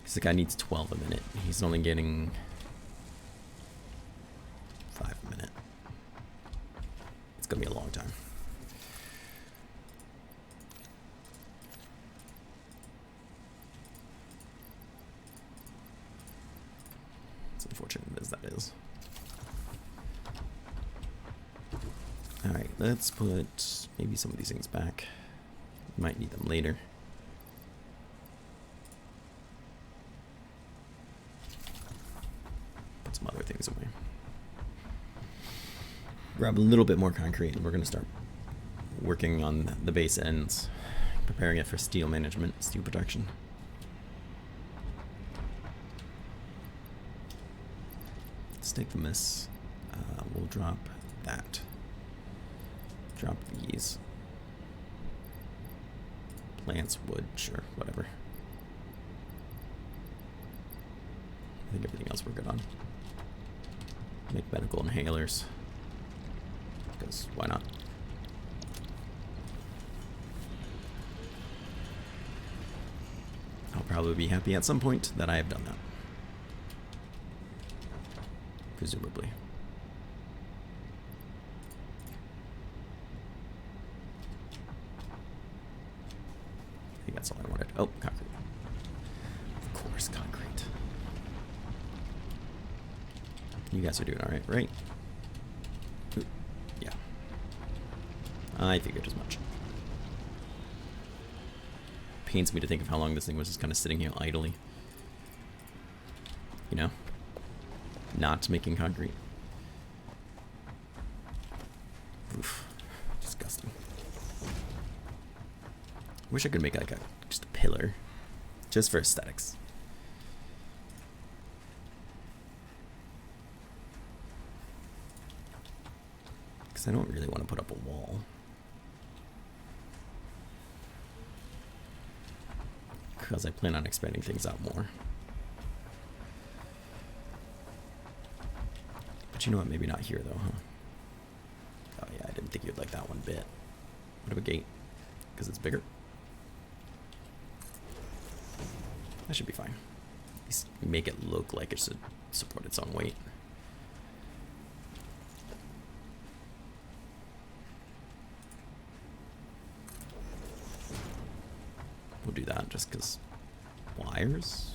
Because the guy needs 12 a minute. He's only getting 5 a minute. It's going to be a long time. It's unfortunate as that is. Alright, let's put maybe some of these things back. Might need them later. Put some other things away. Grab a little bit more concrete and we're going to start working on the base ends. Preparing it for steel management, steel production. Let's take the miss. We'll drop that. Drop these. Plants, wood, sure, whatever. I think everything else we're good on. Make medical inhalers. Because why not? I'll probably be happy at some point that I have done that. Presumably. I think that's all I wanted. Oh, concrete. Of course, concrete. You guys are doing alright, right? Ooh. I figured as much. Pains me to think of how long this thing was just kind of sitting here idly. You know? Not making concrete. Oof. Disgusting. Wish I could make like just a pillar. Just for aesthetics. Because I don't really want to put up a wall. Because I plan on expanding things out more. But you know what? Maybe not here though, huh? Oh yeah, I didn't think you'd like that one bit. What of a gate? Because it's bigger? That should be fine. At least make it look like it should support its own weight. We'll do that just because wires.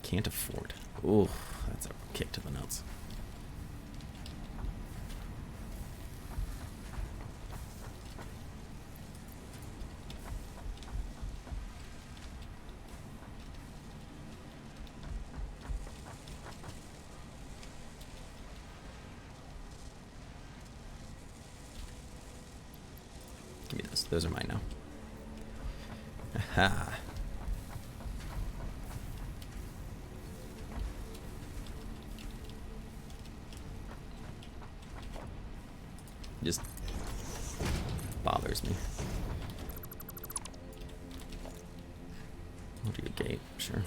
Can't afford. Ooh, that's a kick to the nuts. Give me those. Those are mine now. Aha. Just bothers me. I'll do a gate, sure.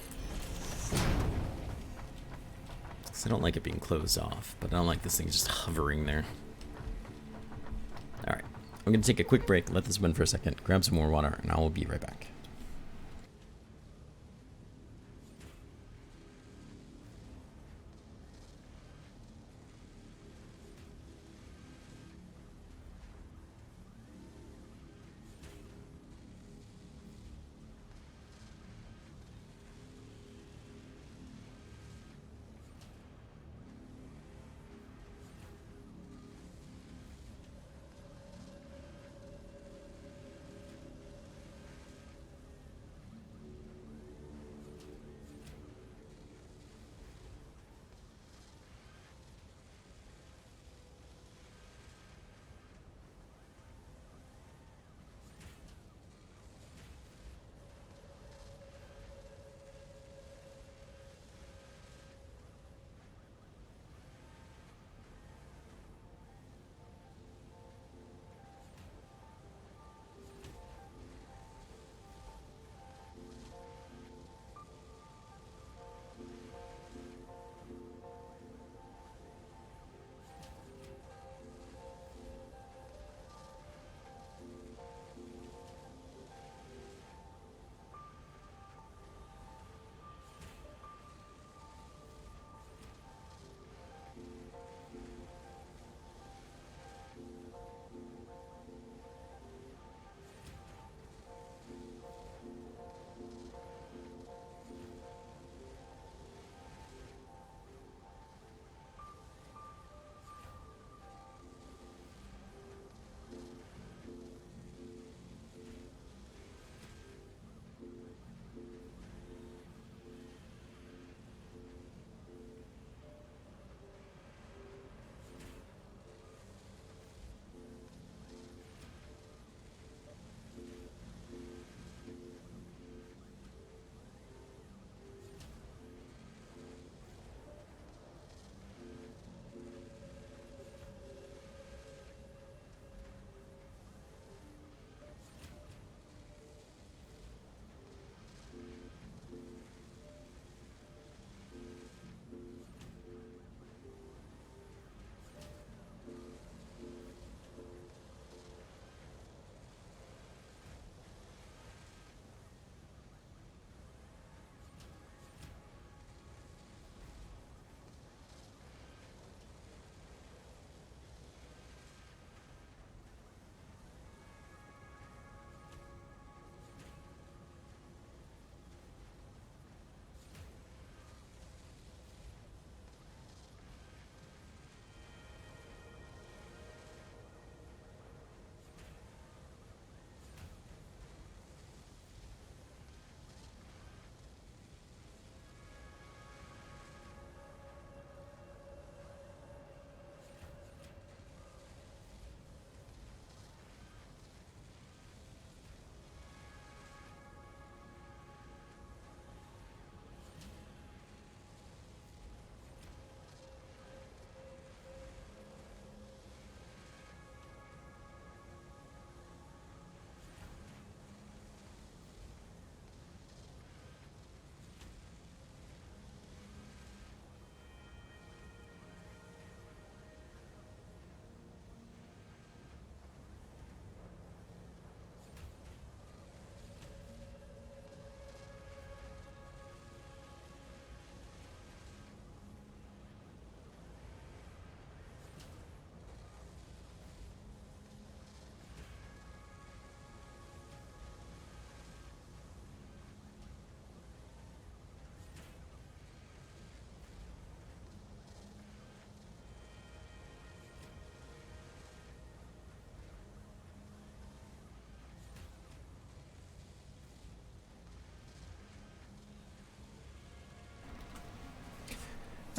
Because I don't like it being closed off, but I don't like this thing just hovering there. Alright, I'm going to take a quick break, let this run for a second, grab some more water, and I will be right back.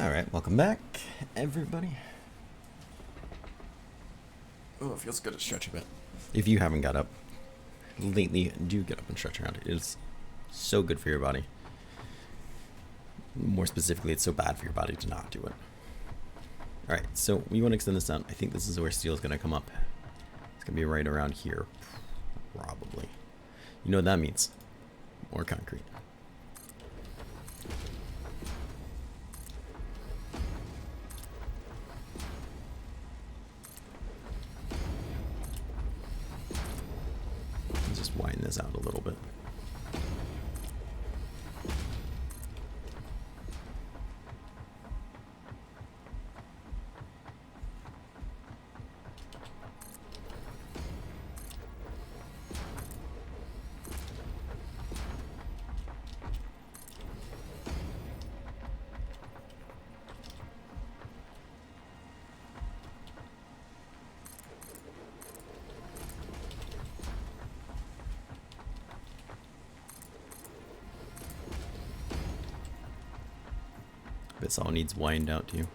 Alright, welcome back, everybody. Oh, it feels good to stretch a bit. If you haven't got up lately, do get up and stretch around. It is so good for your body. More specifically, it's so bad for your body to not do it. Alright, so we want to extend this down. I think this is where steel is going to come up. It's going to be right around here. Probably. You know what that means? More concrete. Let's just widen this out a little bit. This all needs widened out too.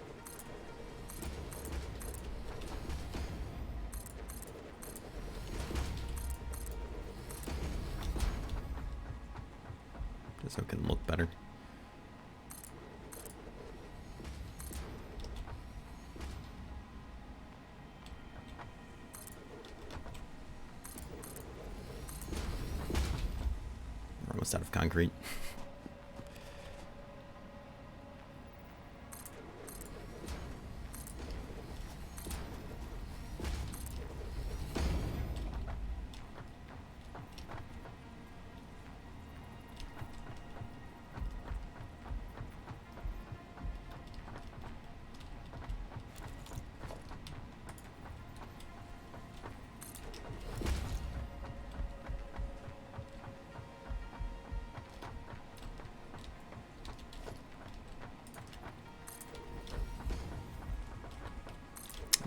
Just so it can look better. We're almost out of concrete.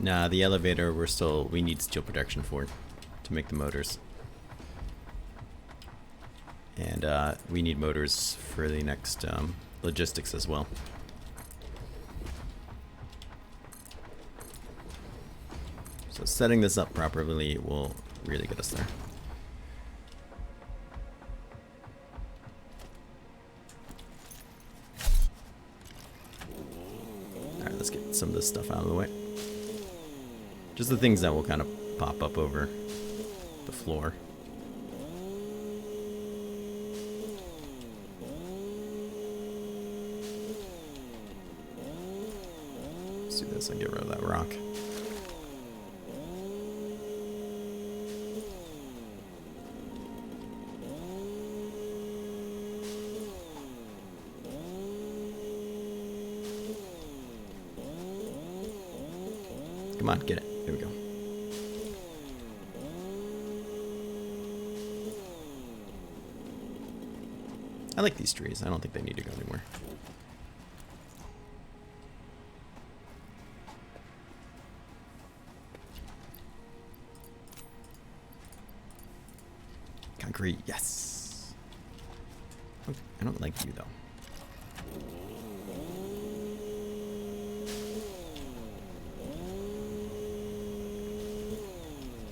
Nah, the elevator we need steel protection for to make the motors. And we need motors for the next logistics as well. So setting this up properly will really get us there. Alright, let's get some of this stuff out of the way. Just the things that will kind of pop up over the floor. Let's do this and get rid of that rock. Come on, get it. Here we go. I like these trees. I don't think they need to go anywhere. Concrete, yes. Oh, I don't like you though.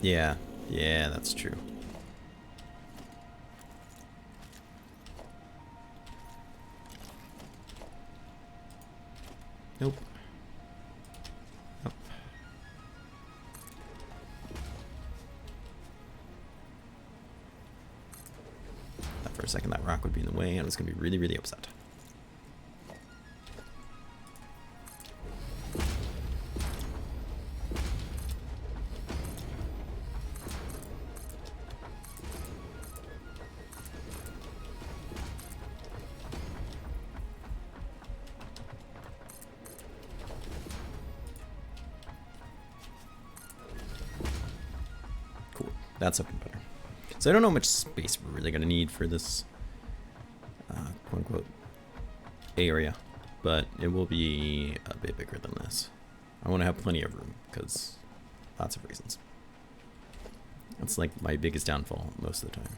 Yeah, that's true. Nope. Nope. Thought for a second that rock would be in the way and I was going to be really, really upset. That's looking better. So I don't know how much space we're really going to need for this quote-unquote area, but it will be a bit bigger than this. I want to have plenty of room because lots of reasons. That's like my biggest downfall most of the time.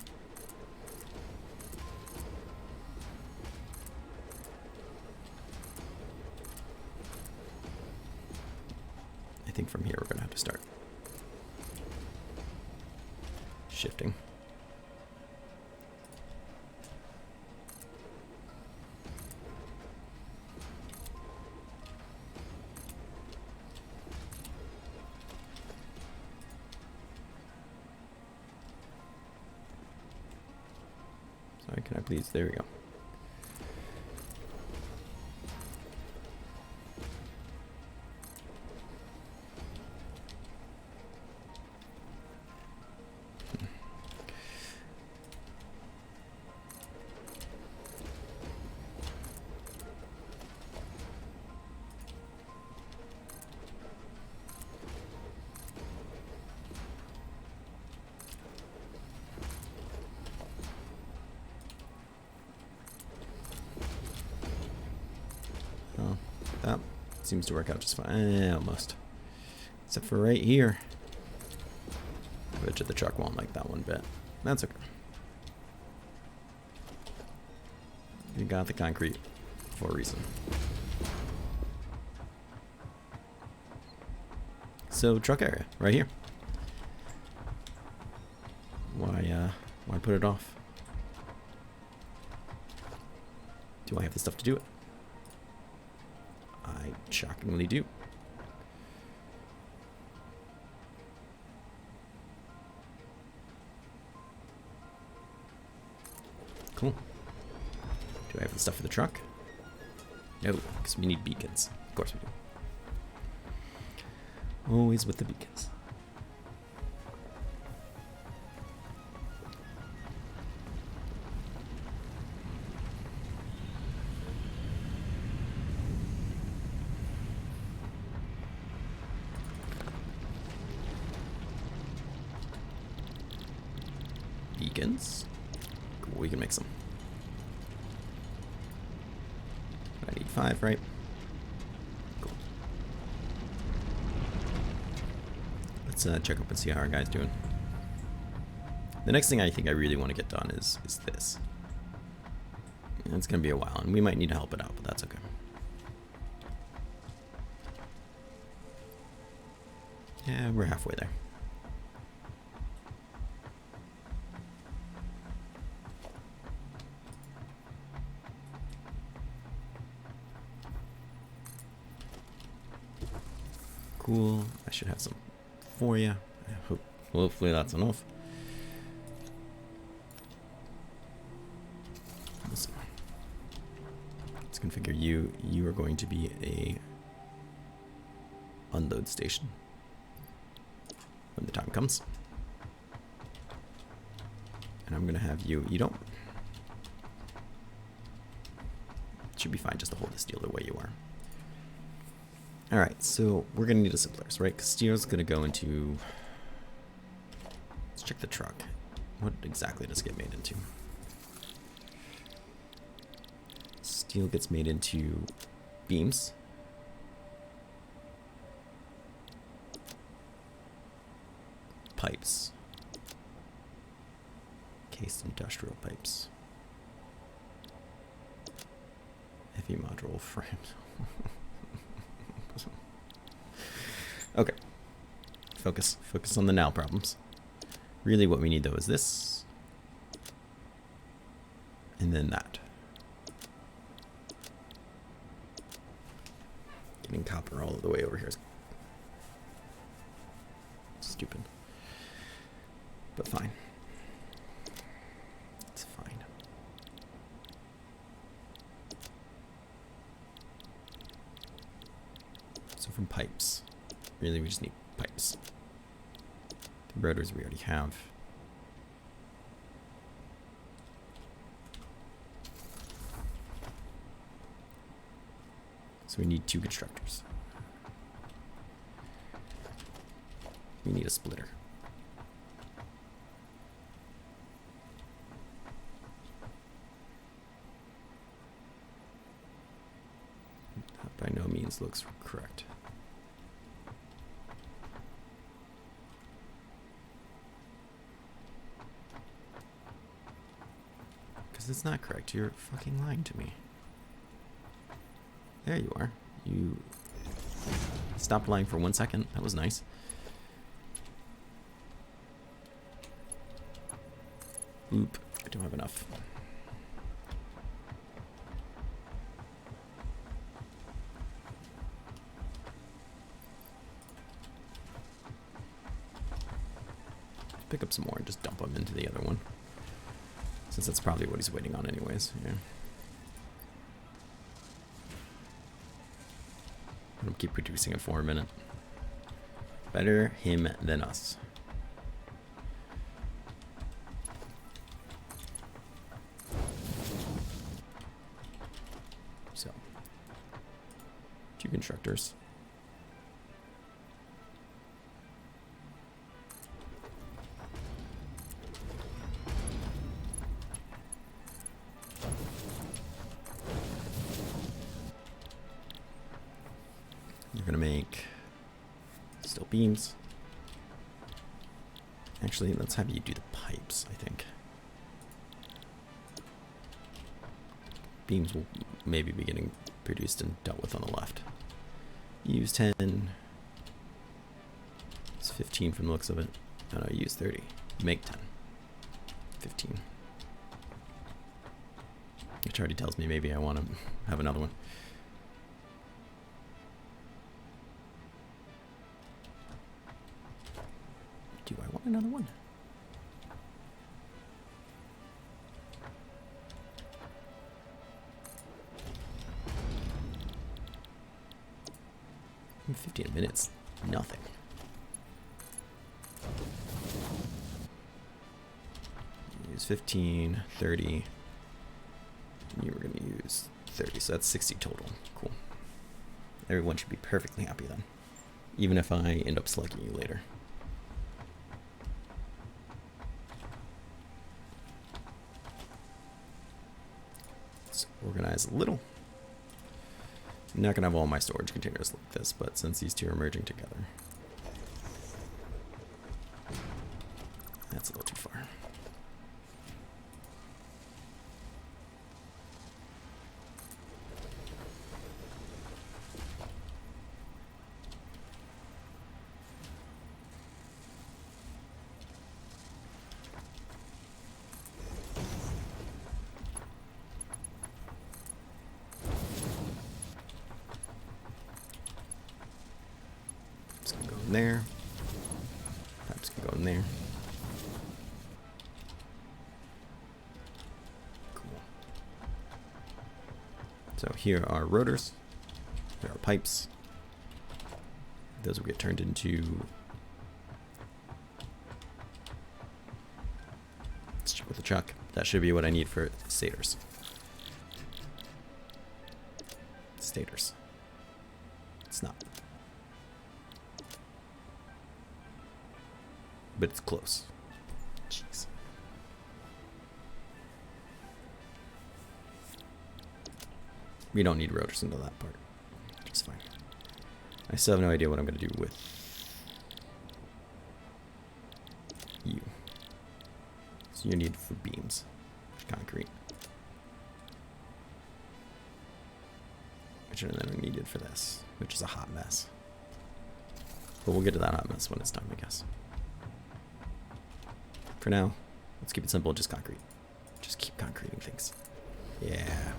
think from here we're gonna have to start shifting. Sorry, can I please? There we go. Oh, that seems to work out just fine. Almost. Except for right here. I bet you the truck won't like that one bit. That's okay. You got the concrete for a reason. So, truck area, right here. Why put it off? Do I have the stuff to do it? I shockingly do. Cool. Do I have the stuff for the truck? No, because we need beacons. Of course we do. Always with the beacons. Beacons? Cool, we can make some. I need 5, right? Cool. Let's check up and see how our guy's doing. The next thing I think I really want to get done is this. It's going to be a while, and we might need to help it out, but that's okay. Yeah, we're halfway there. Cool. I should have some for you. Hopefully that's enough. Let's configure you. You are going to be a unload station when the time comes. And I'm going to have you. You don't. It should be fine just to hold the steel the way you are. Alright, so we're going to need a simplers, right? Because steel's going to go into... Let's check the truck. What exactly does it get made into? Steel gets made into beams. Pipes. Cased industrial pipes. Heavy module frames. Okay. Focus on the now problems. Really what we need though is this. And then that. Getting copper all the way over here is stupid. But fine. It's fine. So from pipes. Really, we just need pipes. The rotors we already have. So we need 2 constructors. We need a splitter. That by no means looks correct. It's not correct. You're fucking lying to me. There you are. You Stopped lying for 1 second. That was nice. Oop, I don't have enough. Pick up some more and just dump them into the other one. Since that's probably what he's waiting on anyways. Yeah. Let him keep producing it for a minute. Better him than us. So, 2 constructors. You're gonna make steel beams. Actually, let's have you do the pipes, I think. Beams will maybe be getting produced and dealt with on the left. Use 10. It's 15 from the looks of it. No, use 30. Make 10. 15. Which already tells me maybe I want to have another one. Do I want another one? In 15 minutes, nothing. Use 15, 30. You were going to use 30, so that's 60 total. Cool. Everyone should be perfectly happy then. Even if I end up slugging you later. Let's organize a little. I'm not going to have all my storage containers like this, but since these two are merging together, that's a little too far. There. Pipes can go in there. Cool. So here are rotors. Here are pipes. Those will get turned into. Let's check with the chuck. That should be what I need for stators. Stators. It's not. But it's close. Jeez. We don't need rotors into that part. It's fine. I still have no idea what I'm going to do with you. So you need for beams. Concrete. Which are then needed for this, which is a hot mess. But we'll get to that hot mess when it's time, I guess. For now, let's keep it simple, just concrete. Just keep concreting things. Yeah.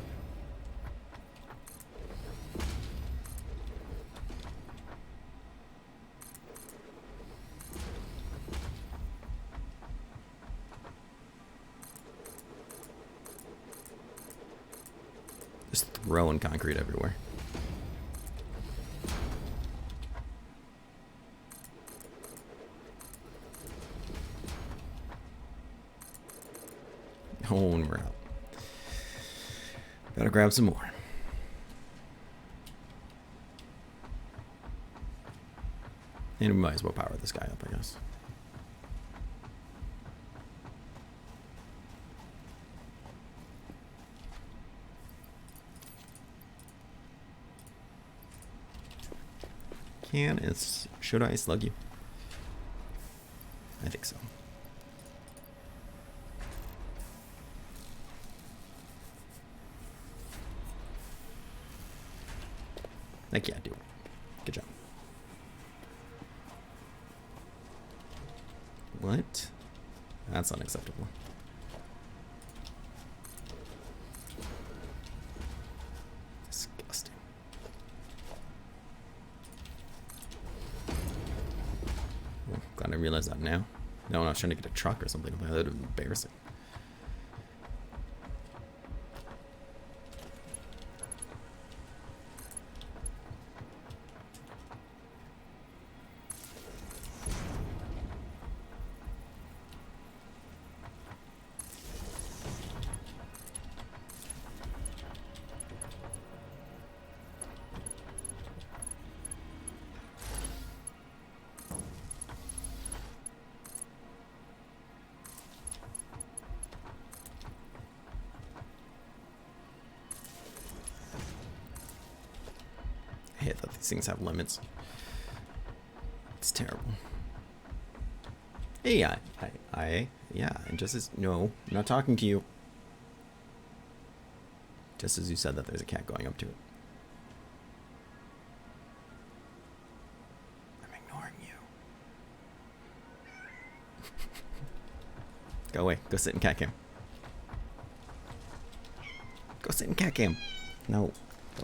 Just throwing concrete everywhere. Oh, and we're out. Gotta grab some more. And we might as well power this guy up, I guess. Should I slug you? I think so. Heck yeah, do it. Good job. What? That's unacceptable. Disgusting. Oh, glad I realized that now. No, when I was trying to get a truck or something, that would have been embarrassing. I hate that these things have limits. It's terrible. Hey, yeah, and just as, no, I'm not talking to you. Just as you said that there's a cat going up to it. I'm ignoring you. Go away, go sit in cat cam. Go sit in cat cam. No,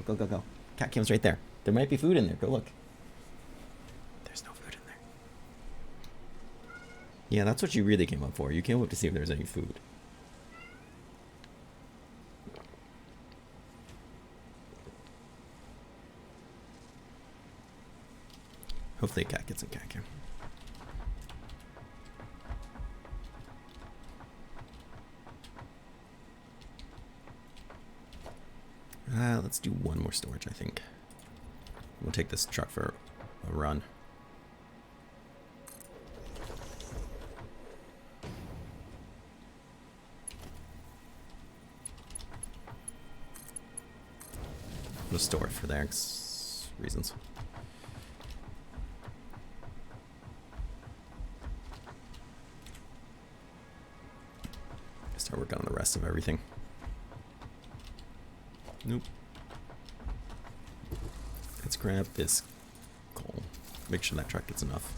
go. Cat cam's right there. There might be food in there. Go look. There's no food in there. Yeah, that's what you really came up for. You came up to see if there's any food. Hopefully a cat gets in cat cam. Let's do one more storage, I think. We'll take this truck for a run. We'll store it for their reasons. Start working on the rest of everything. Nope. Let's grab this coal. Make sure that truck gets enough.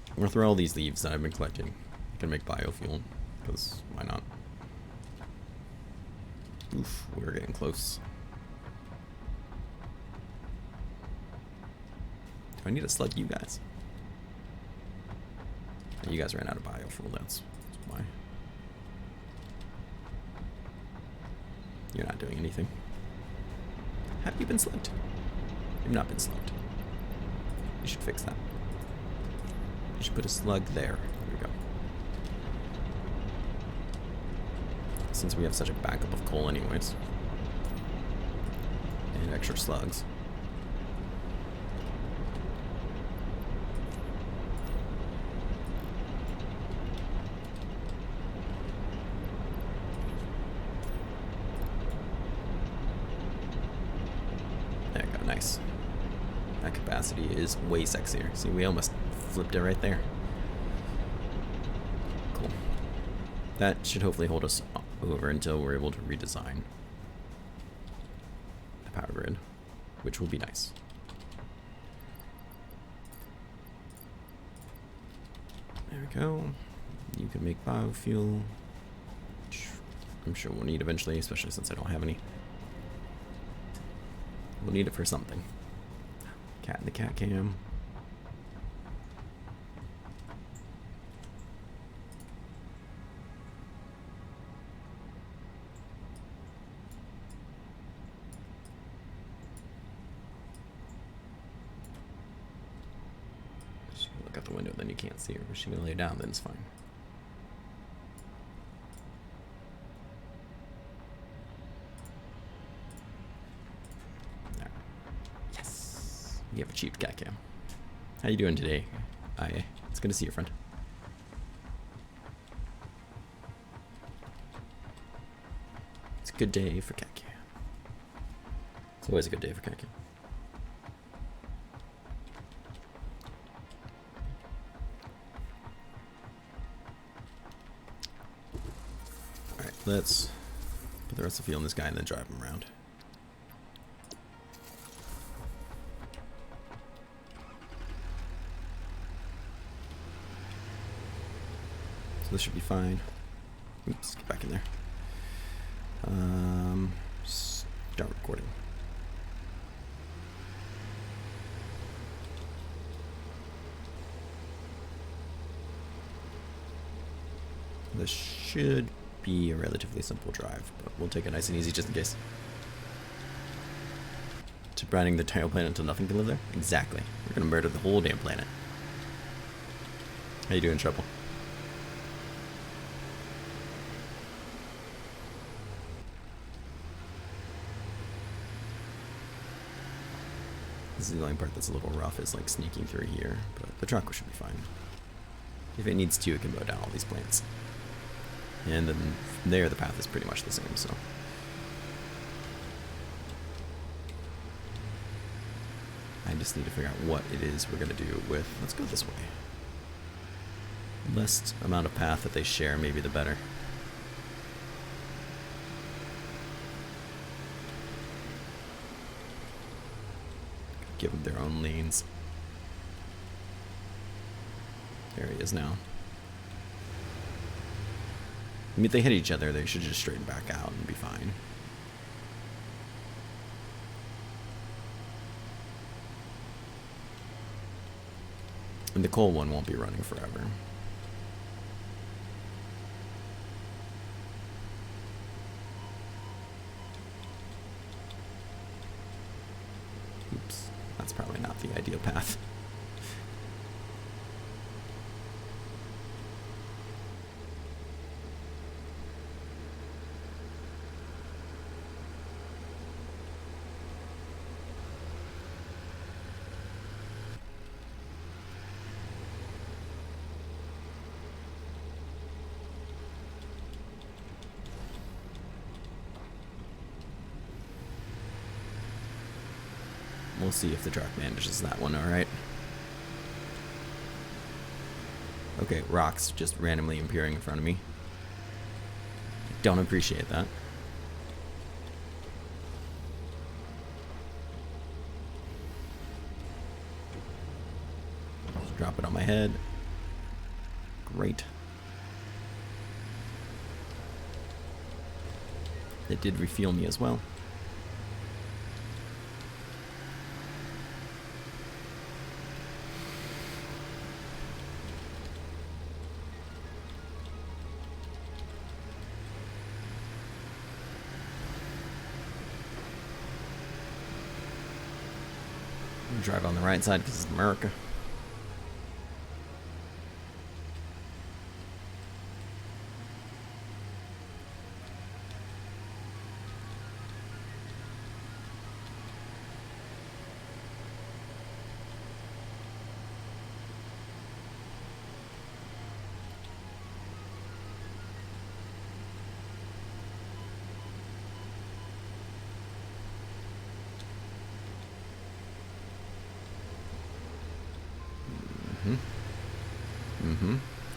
I'm gonna throw all these leaves that I've been collecting. I can make biofuel, because why not? Oof, we're getting close. Do I need to slug you guys? You guys ran out of biofuel, that's why. You're not doing anything. Have you been slugged? You've not been slugged. You should fix that. You should put a slug there. There we go. Since we have such a backup of coal anyways. And extra slugs. Nice. That capacity is way sexier. See, we almost flipped it right there. Cool. That should hopefully hold us over until we're able to redesign the power grid, which will be nice. There we go. You can make biofuel, which I'm sure we'll need eventually, especially since I don't have any. We'll need it for something. Cat in the cat cam. She can look out the window, then you can't see her. If she can lay down, then it's fine. You have a cheap cat cam. How you doing today? It's good to see you, friend. It's a good day for cat cam. It's always a good day for cat cam. Alright, let's put the rest of the fuel in this guy and then drive him around. So this should be fine. Oops, get back in there. Start recording. This should be a relatively simple drive, but we'll take it nice and easy just in case. To branding the entire planet until nothing can live there? Exactly. We're gonna murder the whole damn planet. How you doing, Trouble? This is the only part that's a little rough, is like sneaking through here, but the truck should be fine. If it needs to, it can mow down all these plants. And then from there, the path is pretty much the same, so. I just need to figure out what it is we're gonna do with, let's go this way. Less amount of path that they share, maybe the better. Give them their own lanes. There he is now. I mean, if they hit each other, they should just straighten back out and be fine. And the coal one won't be running forever. Oops, that's probably not the ideal path. We'll see if the truck manages that one, alright? Okay, rocks just randomly appearing in front of me. Don't appreciate that. Just drop it on my head. Great. It did refuel me as well. Drive on the right side because it's America.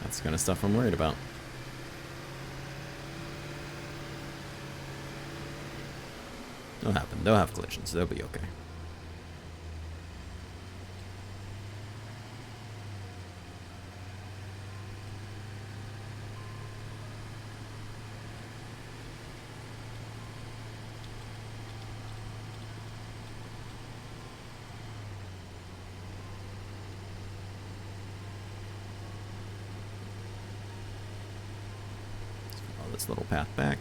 That's the kind of stuff I'm worried about. It'll happen. They'll have collisions. They'll be okay. This little path back.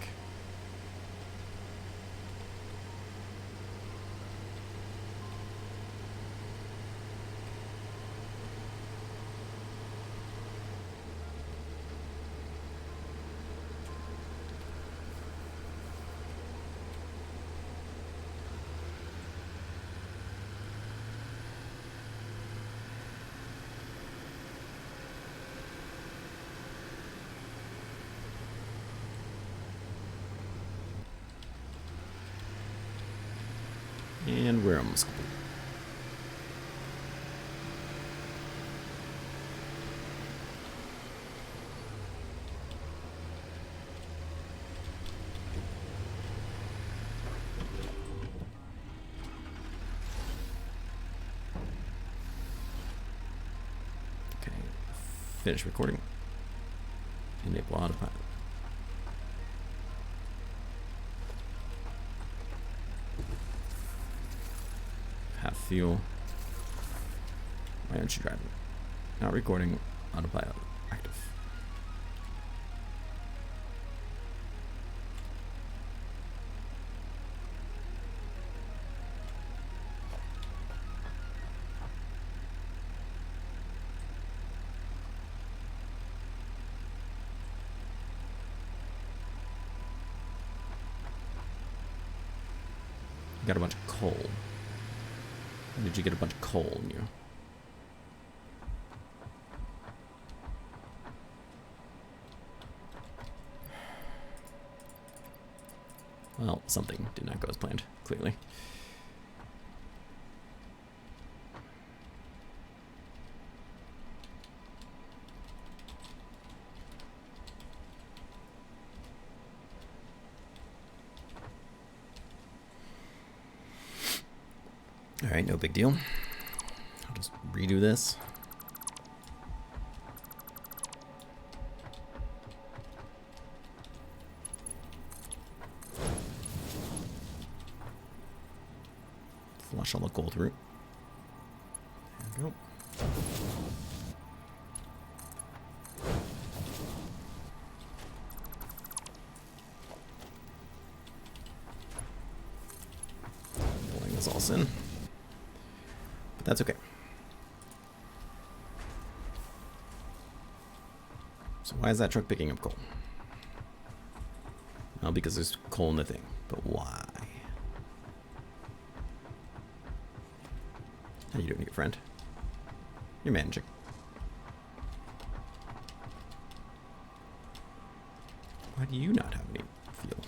And we're almost complete. Okay, finish recording. Enable autopilot. Have fuel. Why aren't you driving? Not recording. Autopilot active. You got a bunch of coal. When did you get a bunch of coal in you? Well, something did not go as planned, clearly. Alright, no big deal. I'll just redo this. Flush all the gold through. There we go. Pulling this all in. But that's okay. So why is that truck picking up coal? Well, because there's coal in the thing. But why? How you doing, your friend? You're managing. Why do you not have any fuel?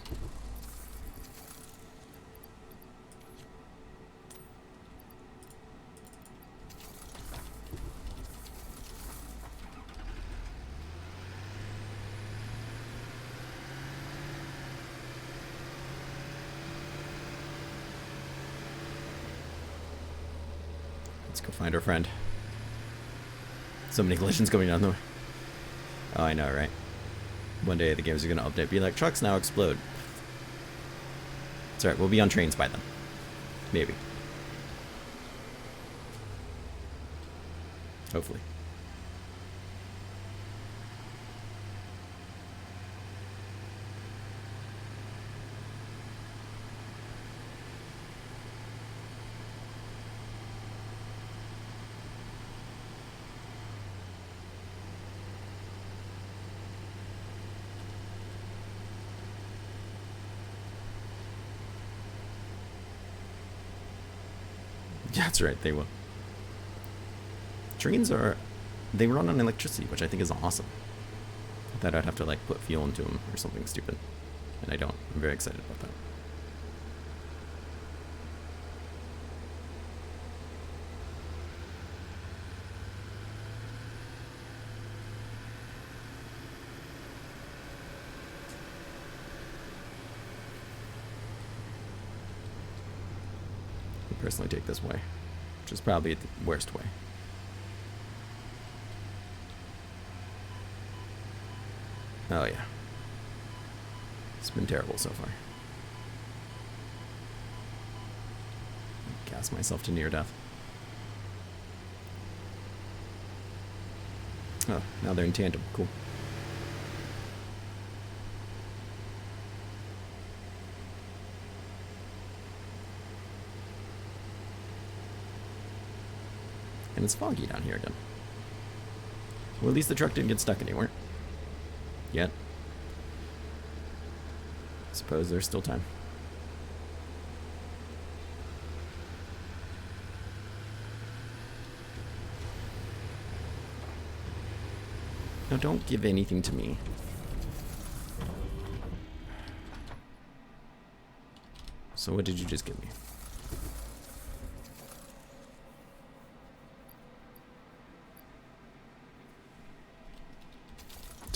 Let's go find our friend. So many collisions coming down the way. Oh, I know, right? One day the games are gonna update, be like, trucks now explode. It's alright, we'll be on trains by then. Maybe. Hopefully. That's right, they will. Trains they run on electricity, which I think is awesome. I thought I'd have to like put fuel into them or something stupid, and I don't. I'm very excited about that. I personally take this way, which is probably the worst way. Oh yeah. It's been terrible so far. Gas myself to near death. Oh, now they're in tandem. Cool. And it's foggy down here again. Well, at least the truck didn't get stuck anywhere. Yet. Suppose there's still time. No, don't give anything to me. So what did you just give me?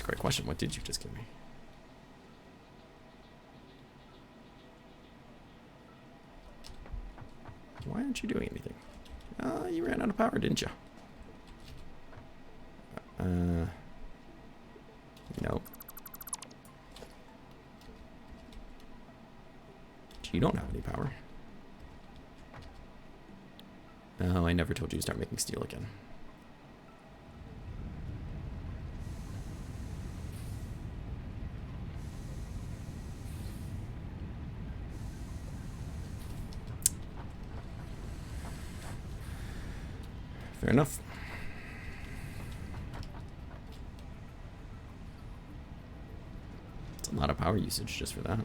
Great question. What did you just give me? Why aren't you doing anything? You ran out of power, didn't you? No. You don't have any power. Oh, I never told you to start making steel again. Fair enough. It's a lot of power usage just for that.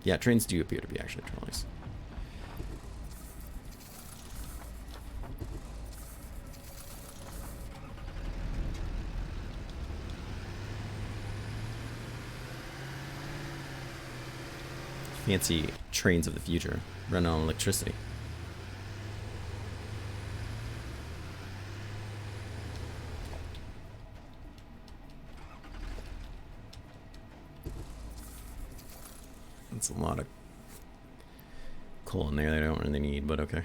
Yeah, trains do appear to be actually trolleys. Fancy trains of the future run on electricity. That's a lot of coal in there that I don't really need, but okay.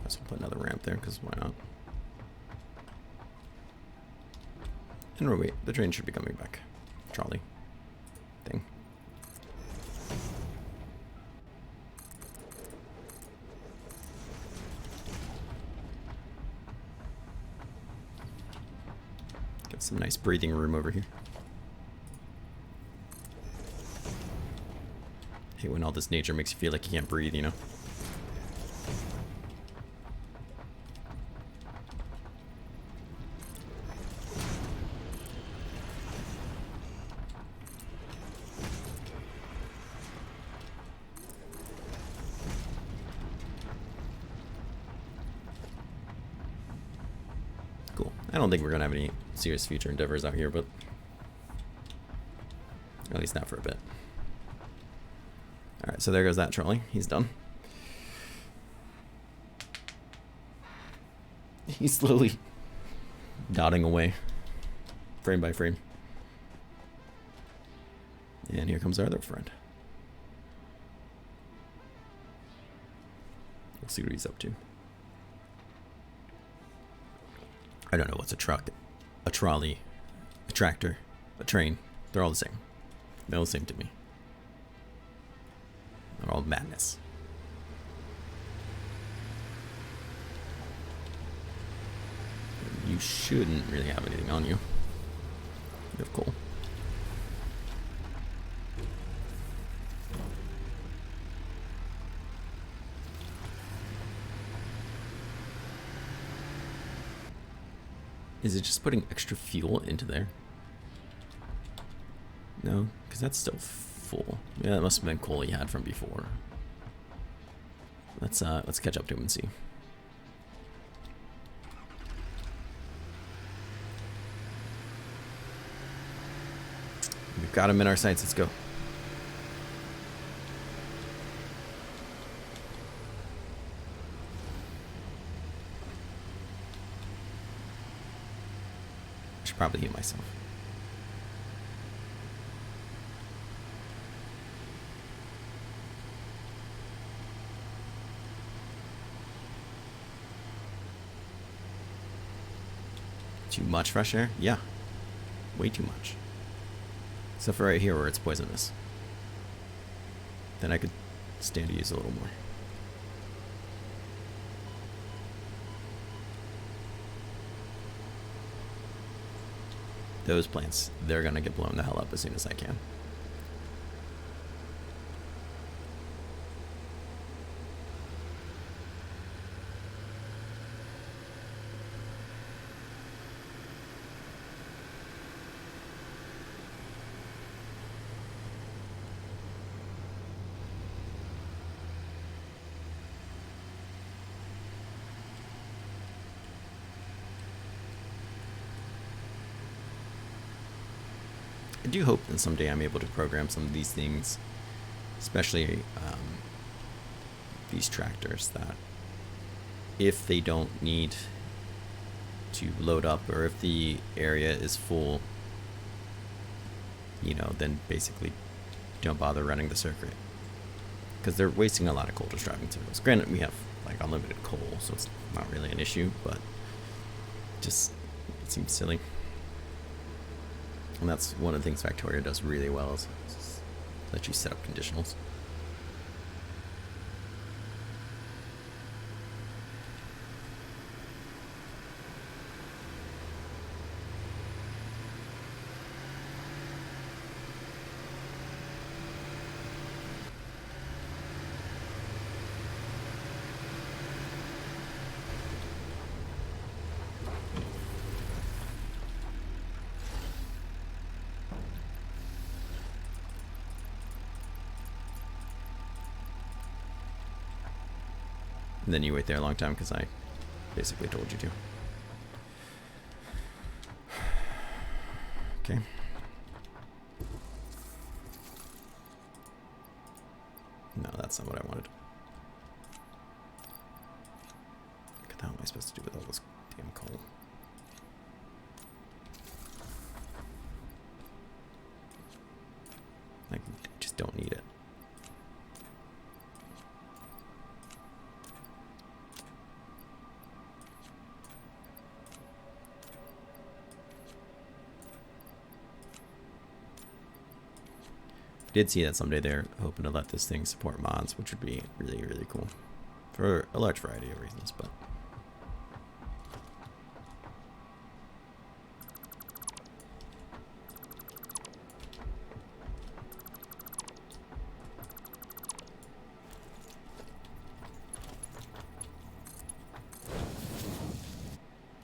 So put another ramp there, because why not? And wait, the train should be coming back. Trolley thing. Get some nice breathing room over here. Hey, when all this nature makes you feel like you can't breathe, you know? Cool. I don't think we're gonna have any serious future endeavors out here, but at least not for a bit. Alright, so there goes that trolley. He's done. He's slowly dotting away, frame by frame. And here comes our other friend. We'll see what he's up to. I don't know what's a truck, a trolley, a tractor, a train. They're all the same. They're all the same to me. They're all madness. You shouldn't really have anything on you. You have coal. Is it just putting extra fuel into there? No, because that's still full. Yeah, that must have been coal he had from before. Let's catch up to him and see. We've got him in our sights. Let's go. I should probably heal myself. Too much fresh air? Yeah. Way too much. Except for right here where it's poisonous. Then I could stand to use a little more. Those plants, they're gonna get blown the hell up as soon as I can. I do hope that someday I'm able to program some of these things, especially these tractors, that if they don't need to load up, or if the area is full, you know, then basically don't bother running the circuit, because they're wasting a lot of coal just driving circles. Granted, we have like unlimited coal, so it's not really an issue, but just it seems silly. And that's one of the things Factorio does really well, is let you set up conditionals. And then you wait there a long time because I basically told you to. Okay. No, that's not what I wanted. What the hell am I supposed to do with all this damn coal? Like, I just don't need it. Did see that someday they're hoping to let this thing support mods, which would be really, really cool for a large variety of reasons, but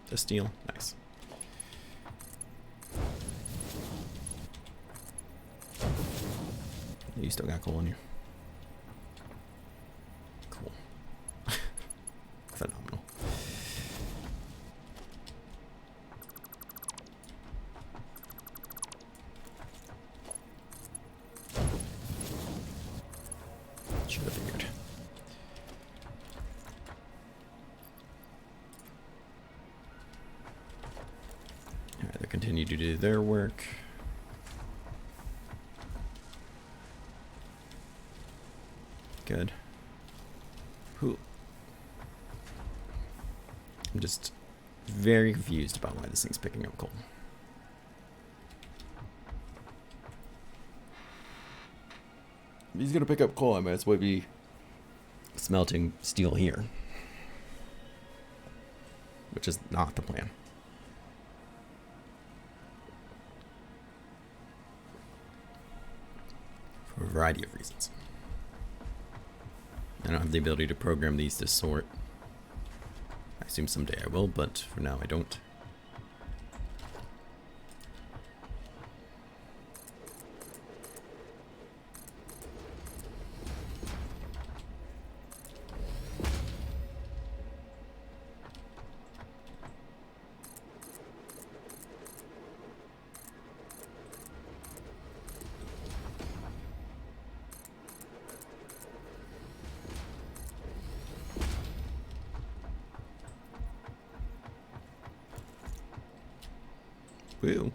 the steel, nice. You still got coal in you. Cool. Phenomenal. Should have figured. Alright, they continue to do their work. Good. Who? I'm just very confused about why this thing's picking up coal. If he's gonna pick up coal, I might as well be smelting steel here, which is not the plan. For a variety of reasons. I don't have the ability to program these to sort. I assume someday I will, but for now I don't. Woo.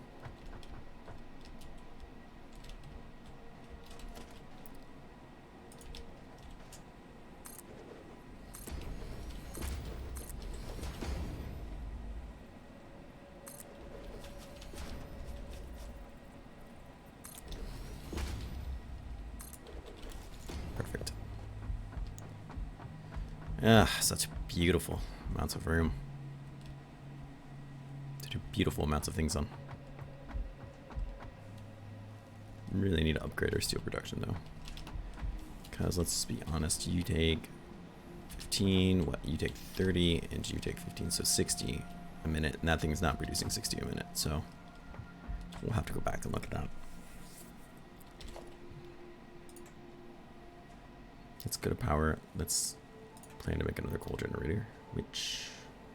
Perfect. Ah, such beautiful amounts of room to do beautiful amounts of things on. Really need to upgrade our steel production though, because let's be honest, you take 15, what, you take 30, and you take 15, so 60 a minute, and that thing's not producing 60 a minute, so we'll have to go back and look at that. Let's go to power. Let's plan to make another coal generator, which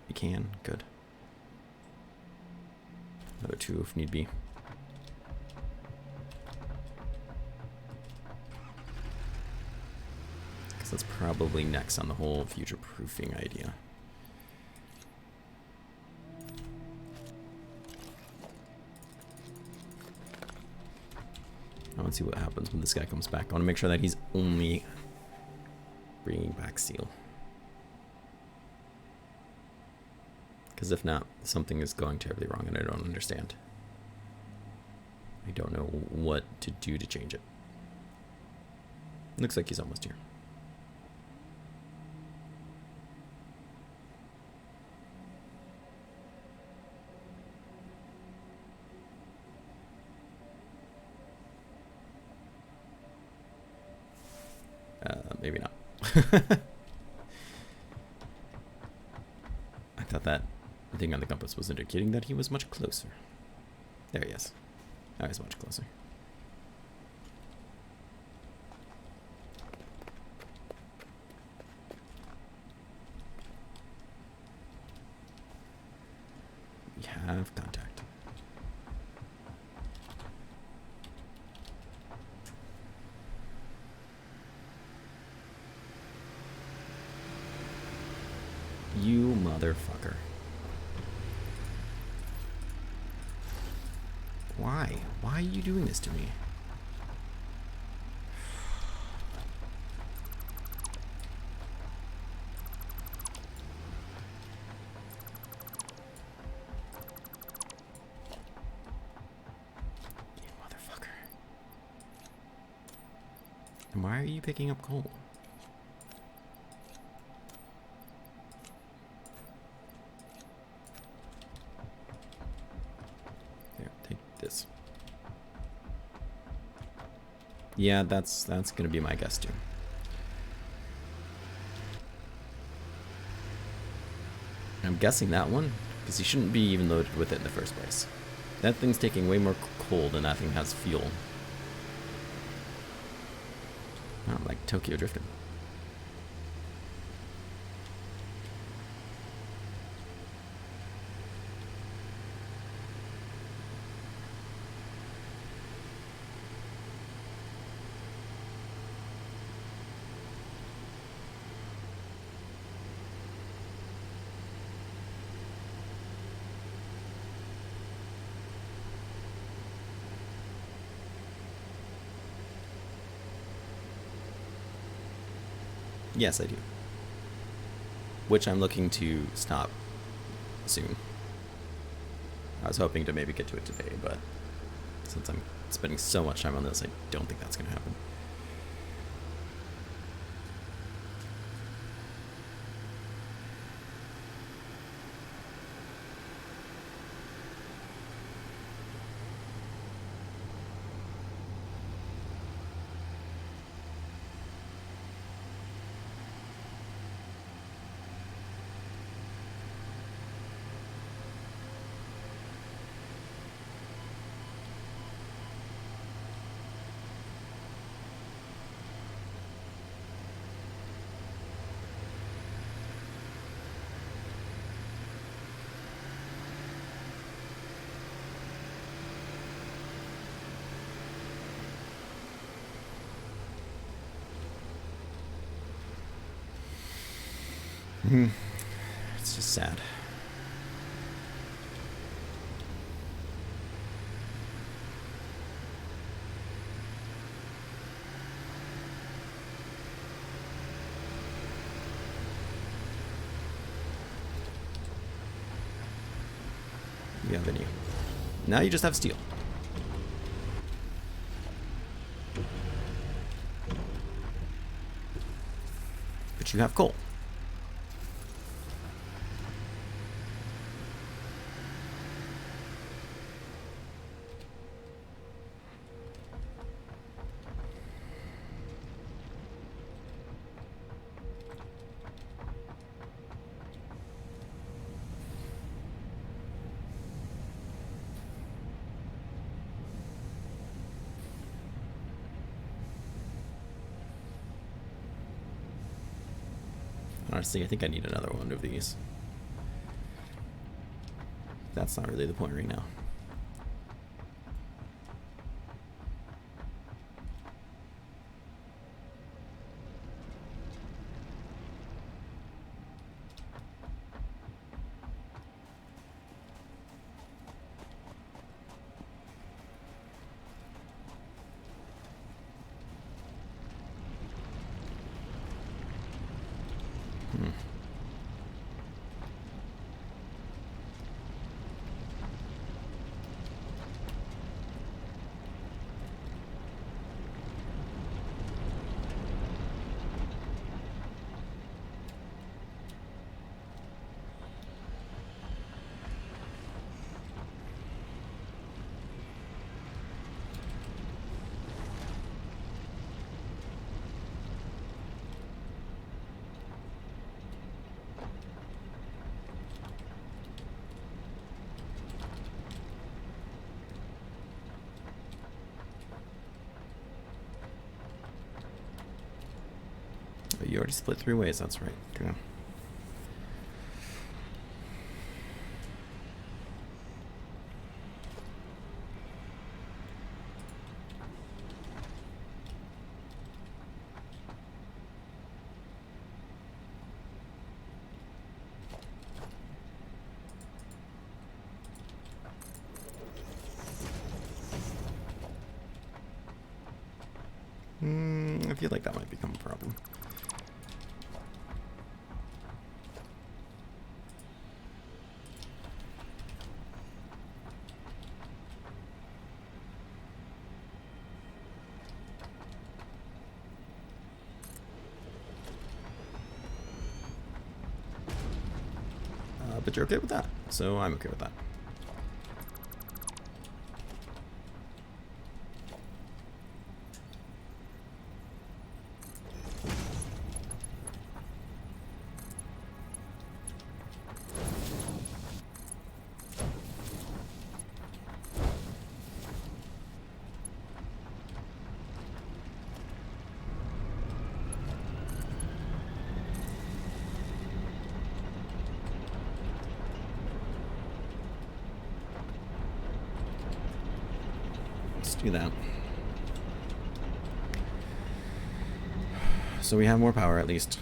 we can. Good. Another 2 if need be. So that's probably next on the whole future-proofing idea. I want to see what happens when this guy comes back. I want to make sure that he's only bringing back steel. Because if not, something is going terribly wrong and I don't understand. I don't know what to do to change it. Looks like he's almost here. Maybe not. I thought that thing on the compass was indicating that he was much closer. There he is. Now he's much closer. We have contact. You motherfucker. Why? Why are you doing this to me? You motherfucker. And why are you picking up coal? This. Yeah, that's gonna be my guess too. I'm guessing that one because he shouldn't be even loaded with it in the first place. That thing's taking way more coal than that thing has fuel. Not like Tokyo drifting. Yes, I do. Which I'm looking to stop soon. I was hoping to maybe get to it today, but since I'm spending so much time on this, I don't think that's going to happen. It's just sad. You have any? Now you just have steel. But you have coal. Honestly, I think I need another one of these. That's not really the point right now. You already split 3 ways, that's right. Yeah. I feel like that might become a problem. But you're okay with that, so I'm okay with that. Let's do that. So we have more power at least.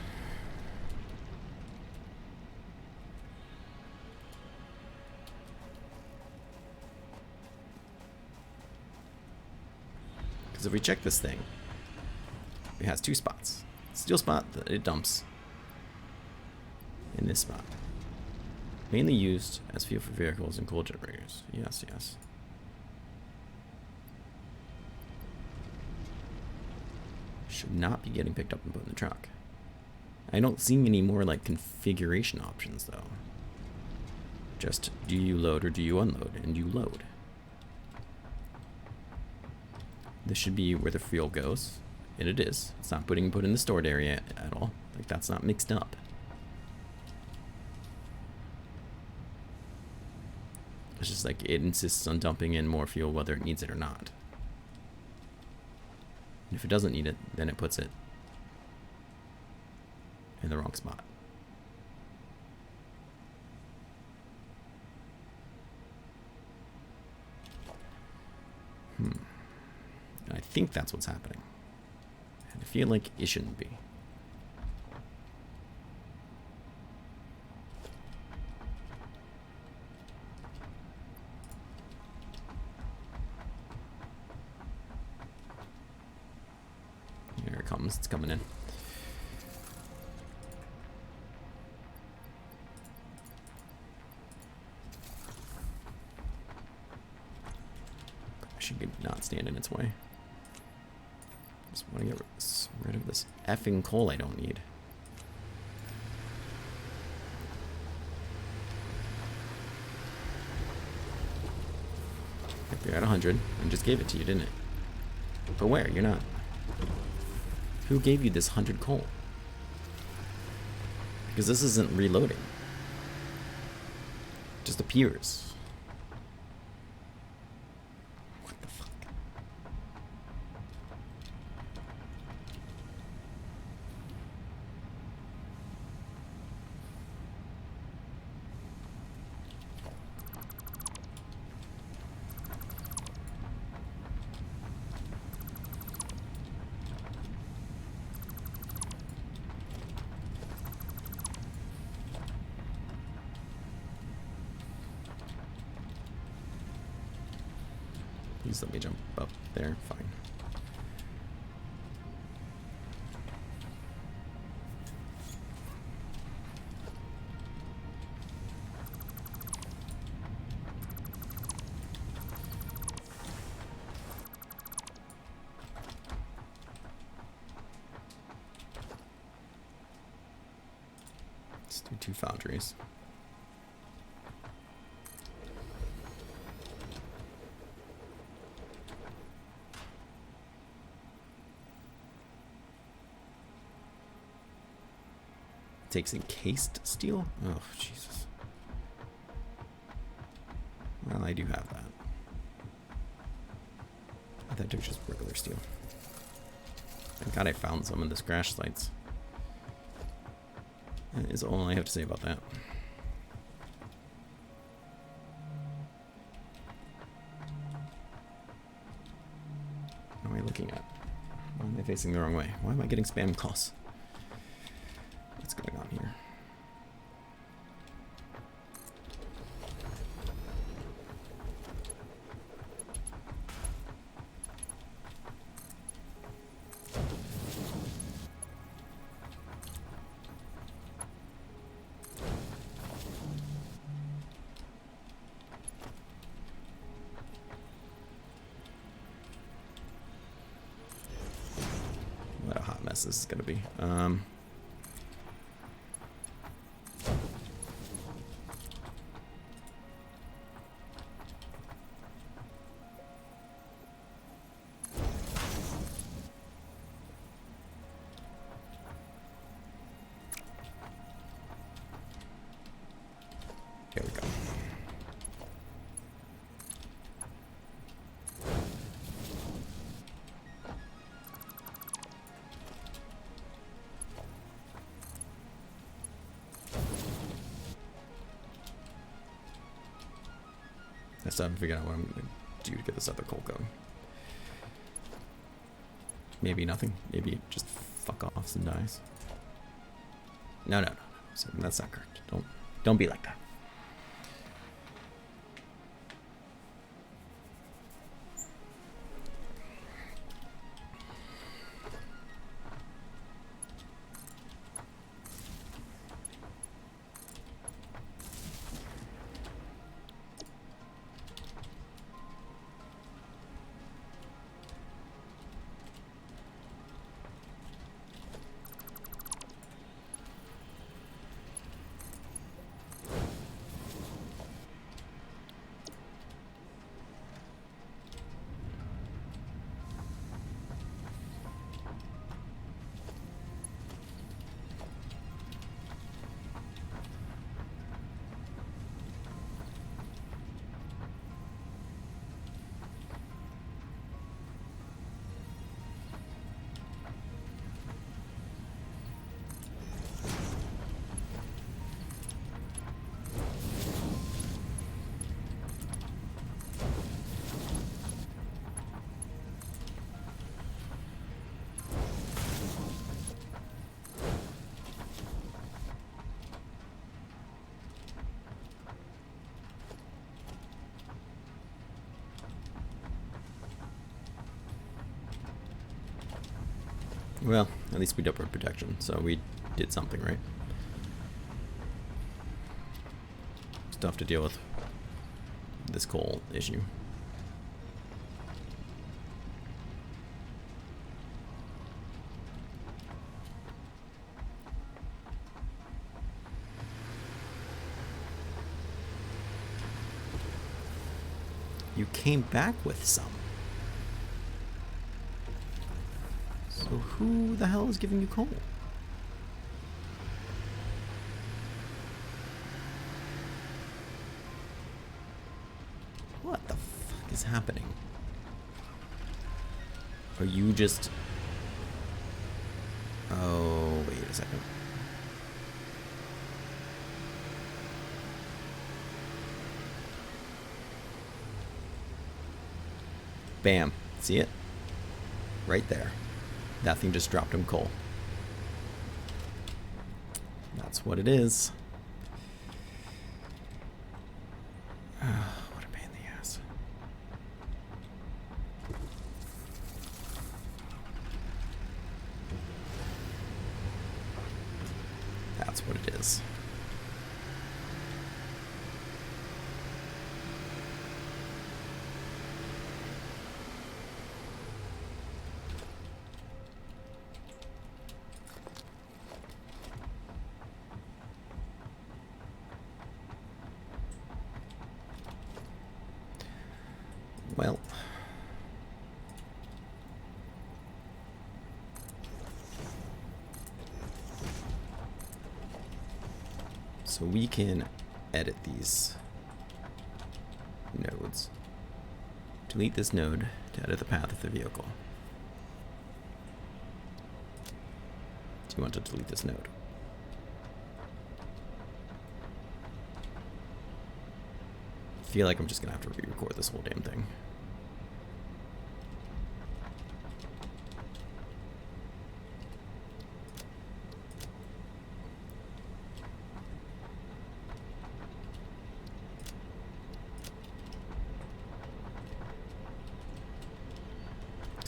Because if we check this thing, it has 2 spots. Steel spot that it dumps in this spot. Mainly used as fuel for vehicles and coal generators. Yes, yes. Should not be getting picked up and put in the truck. I don't see any more like configuration options though. Just do you load or do you unload? And you load. This should be where the fuel goes, and it is. It's not put in the stored area at all. Like that's not mixed up. It's just like it insists on dumping in more fuel whether it needs it or not. And if it doesn't need it, then it puts it in the wrong spot. And I think that's what's happening. And I feel like it shouldn't be. Here it comes. It's coming in. I should not stand in its way. Just want to get rid of this effing coal I don't need. If you're at 100, I just gave it to you, didn't it? But where? You're not. Who gave you this 100 coal? Because this isn't reloading. It just appears. What the fuck? Please let me jump up there. Fine. Let's do 2 foundries. Takes encased steel? Oh, Jesus. Well, I do have that. I thought it took just regular steel. Thank God I found some of the crash sites. That is all I have to say about that. What am I looking at? Why am I facing the wrong way? Why am I getting spam calls? What's going on here? What a hot mess this is gonna be. Here we go. I still haven't figured out what I'm going to do to get this other coal going. Maybe nothing. Maybe just fuck off and dies. No. So that's not correct. Don't be like that. Well, at least we doubled protection, so we did something, right? Stuff to deal with this coal issue. You came back with some. So who the hell is giving you coal? What the fuck is happening? Are you just... Oh, wait a second. Bam. See it? Right there. That thing just dropped him coal. That's what it is. What a pain in the ass. That's what it is. So we can edit these nodes. Delete this node to edit the path of the vehicle. Do you want to delete this node? I feel like I'm just gonna have to re-record this whole damn thing.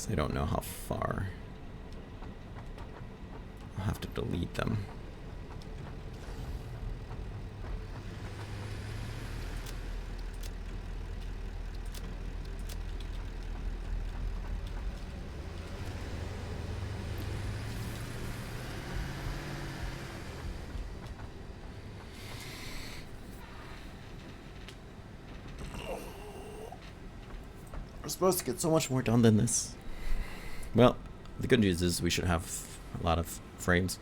I don't know how far I'll have to delete them. We're supposed to get so much more done than this. Well, the good news is we should have a lot of frames.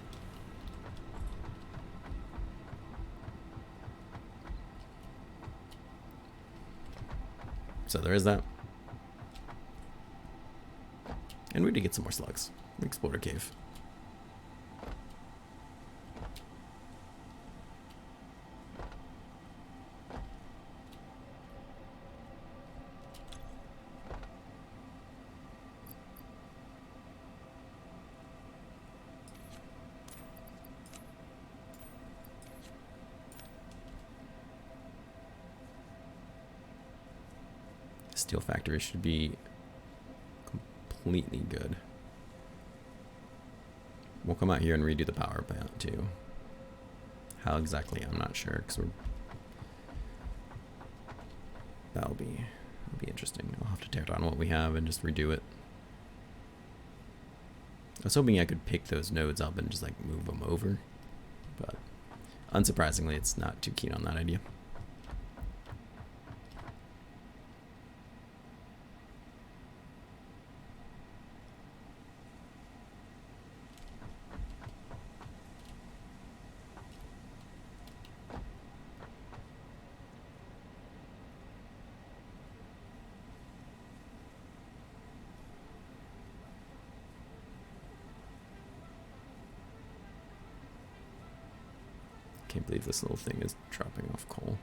So there is that. And we did get some more slugs. We explored a cave. Steel factory should be completely good. We'll come out here and redo the power plant too. How exactly, I'm not sure, because that'll be interesting. I'll have to tear down what we have and just redo it. I was hoping I could pick those nodes up and just like move them over, but unsurprisingly, it's not too keen on that idea. Can't believe this little thing is dropping off coal.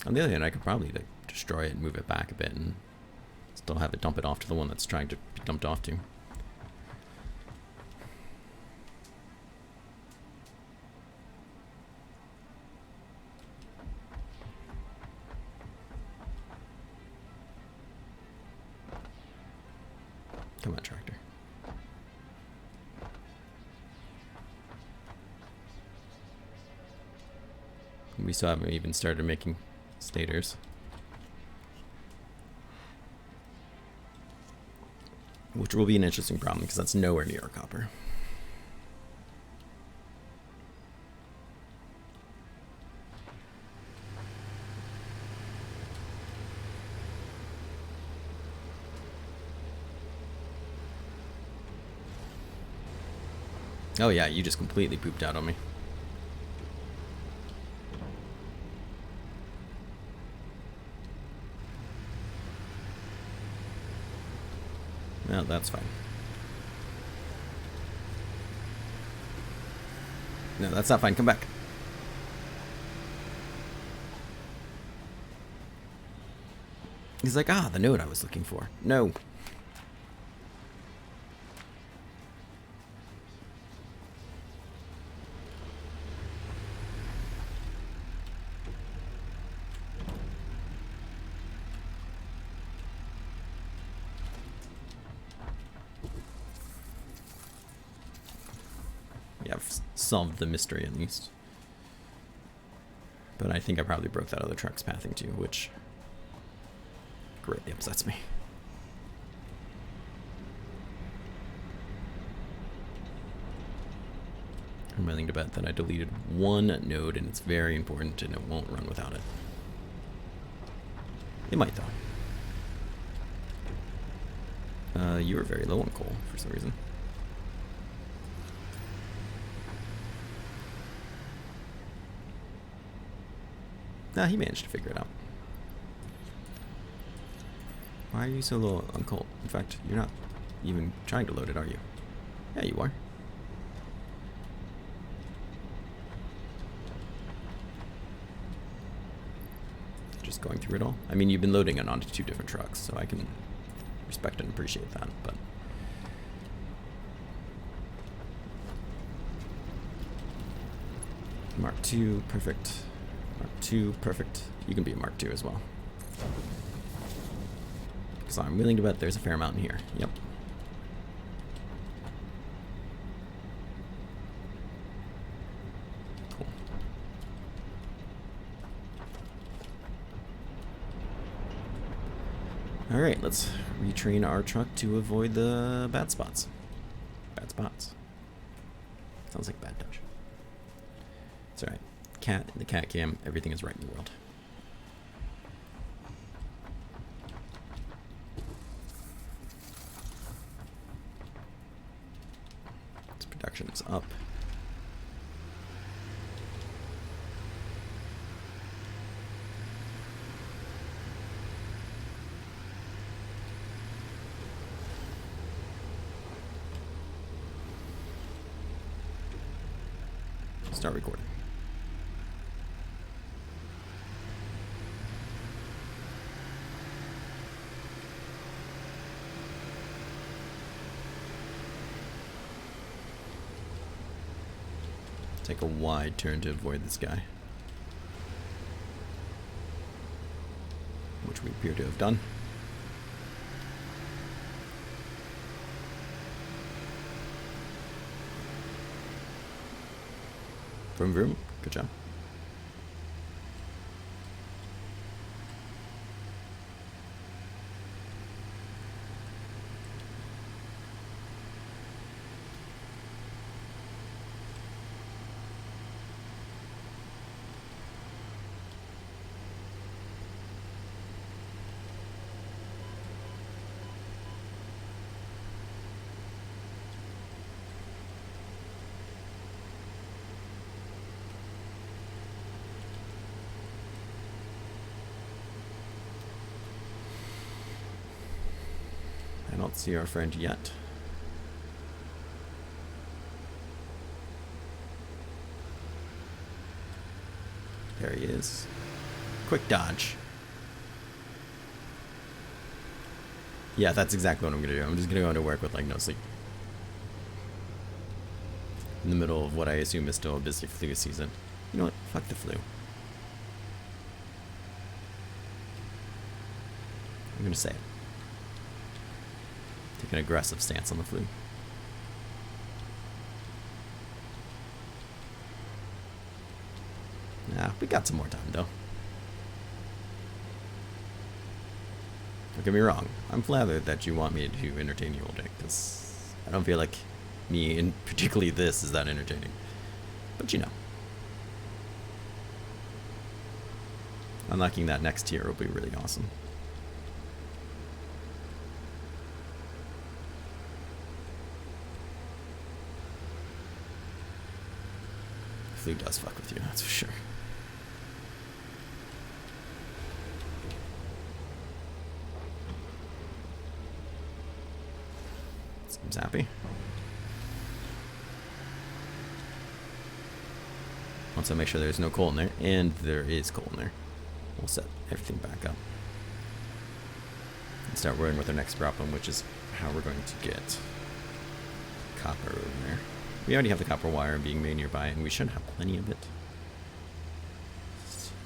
On the other hand, I could probably like destroy it and move it back a bit and still have it dump it off to the one that's trying to be dumped off to. Come on, tractor. We still haven't even started making stators. Which will be an interesting problem because that's nowhere near our copper. Oh yeah, you just completely pooped out on me. No, that's fine. No, that's not fine. Come back. He's like, ah, the node I was looking for. No. Yeah, I've solved the mystery at least. But I think I probably broke that other truck's pathing too, which greatly upsets me. I'm willing to bet that I deleted one node and it's very important and it won't run without it. It might though. You were very low on coal for some reason. Nah, he managed to figure it out. Why are you so low on coal? In fact, you're not even trying to load it, are you? Yeah, you are. Just going through it all. I mean, you've been loading it onto 2 different trucks, so I can respect and appreciate that, but... Mark II, perfect. Mark II, perfect. You can be a Mark II as well. Because I'm willing to bet there's a fair amount in here. Yep. Cool. Alright, let's retrain our truck to avoid the bad spots. Bad spots. Sounds like bad Dutch. It's alright. Cat in the cat cam, everything is right in the world. This production is up. Start recording. Take a wide turn to avoid this guy, which we appear to have done. Vroom vroom. Good job. I don't see our friend yet. There he is. Quick dodge. Yeah, that's exactly what I'm gonna do. I'm just gonna go into work with like no sleep. In the middle of what I assume is still a busy flu season. You know what? Fuck the flu. I'm gonna say it. Take an aggressive stance on the flu. Nah, we got some more time though. Don't get me wrong. I'm flattered that you want me to entertain you all day, because I don't feel like me, and particularly this, is that entertaining. But you know. Unlocking that next tier will be really awesome. Flu does fuck with you, that's for sure. Seems happy. Once I make sure there's no coal in there, and there is coal in there, we'll set everything back up and start working with our next problem, which is how we're going to get copper in there. We already have the copper wire being made nearby, and we should have plenty of it.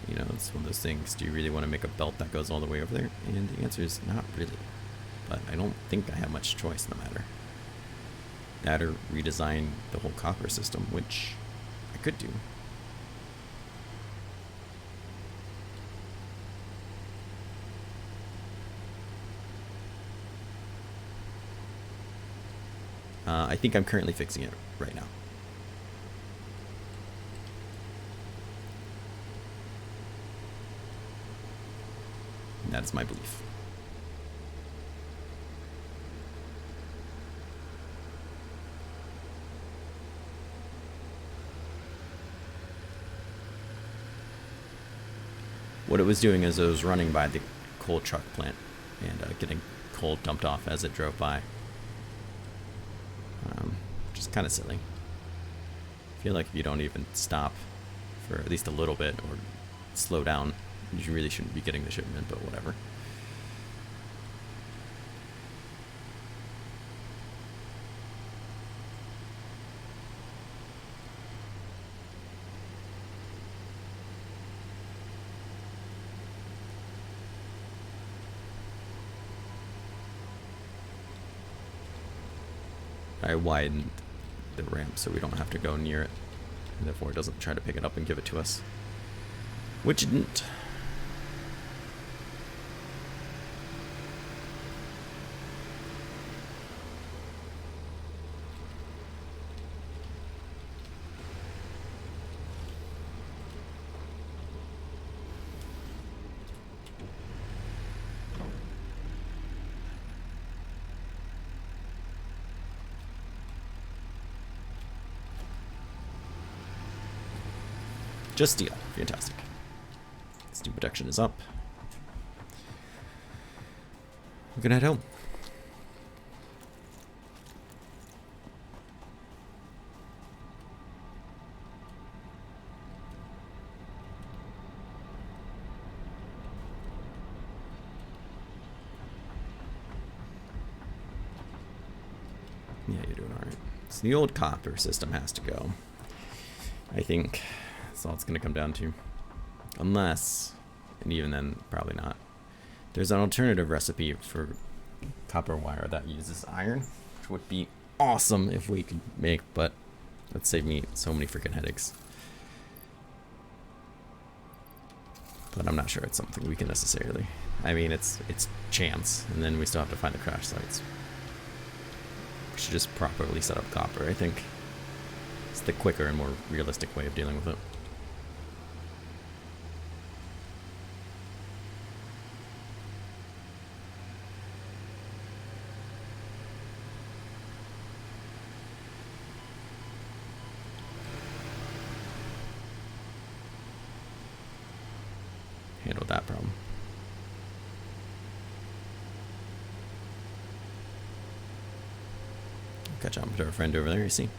You know, it's one of those things. Do you really want to make a belt that goes all the way over there? And the answer is not really. But I don't think I have much choice in the matter. That or redesign the whole copper system, which I could do. I think I'm currently fixing it right now. And that is my belief. what it was doing is it was running by the coal truck plant and getting coal dumped off as it drove by. Which is kind of silly. I feel like if you don't even stop for at least a little bit or slow down, you really shouldn't be getting the shipment, but whatever. I widened the ramp so we don't have to go near it, and therefore it doesn't try to pick it up and give it to us. Which it didn't. Just steel. Fantastic. Steel protection is up. We're gonna head home. Yeah, you're doing alright. So the old copper system has to go. I think that's all it's going to come down to. Unless, and even then, probably not. There's an alternative recipe for copper wire that uses iron, which would be awesome if we could make, but that'd save me so many freaking headaches. But I'm not sure it's something we can necessarily. I mean, it's chance, and then we still have to find the crash sites. We should just properly set up copper, I think. It's the quicker and more realistic way of dealing with it. Handle that problem. Catch up to our friend over there, you see?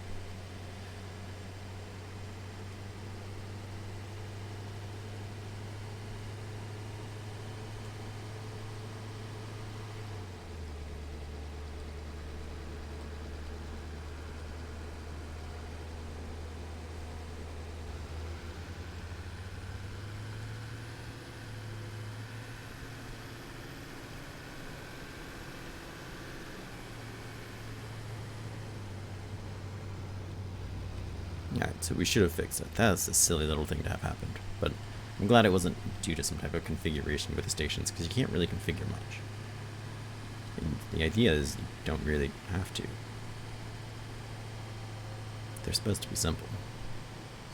Alright, so we should have fixed it. That's a silly little thing to have happened. But I'm glad it wasn't due to some type of configuration with the stations, because you can't really configure much. And the idea is you don't really have to. They're supposed to be simple.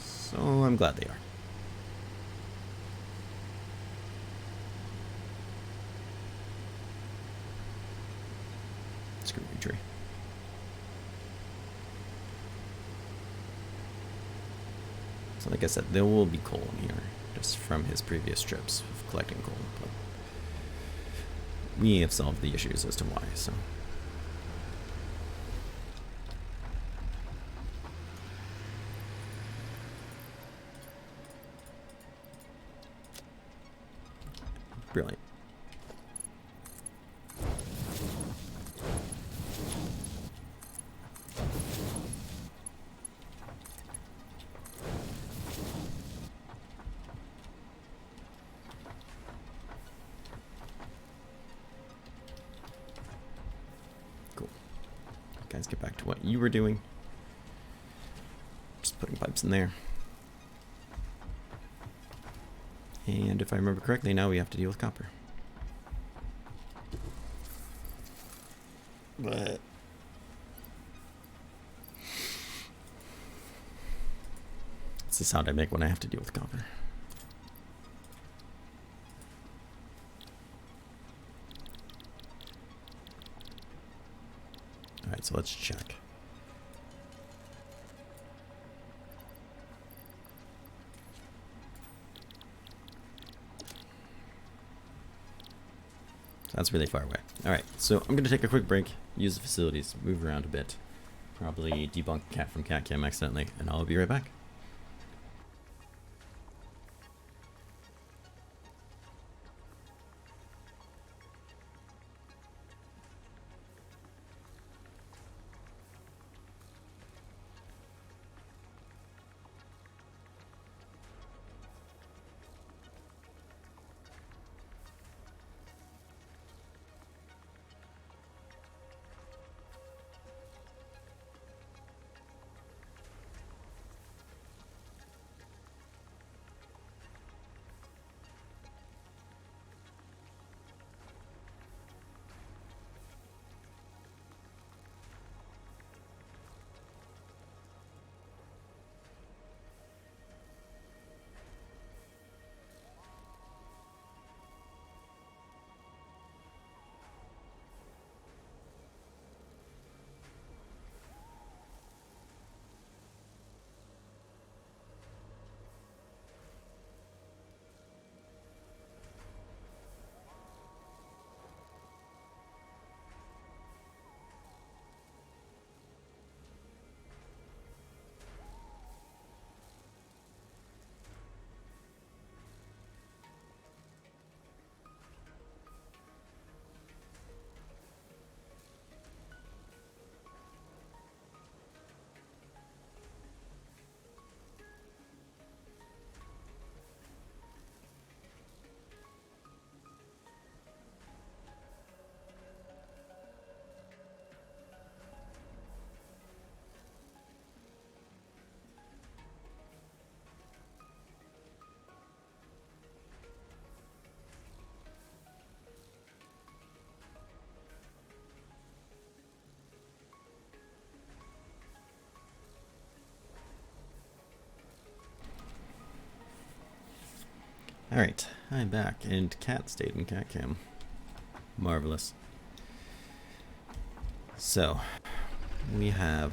So I'm glad they are. Screw you, tree. So like I said, there will be coal in here, just from his previous trips of collecting coal. But we have solved the issues as to why, so. Brilliant. Guys, get back to what you were doing. Just putting pipes in there. And if I remember correctly, now we have to deal with copper. But it's the sound I make when I have to deal with copper. Alright, so let's check. So that's really far away. Alright, so I'm going to take a quick break, use the facilities, move around a bit. Probably debunk Cat from CatCam accidentally, and I'll be right back. Alright, I'm back, and Cat stayed in CatCam. Marvelous. So, we have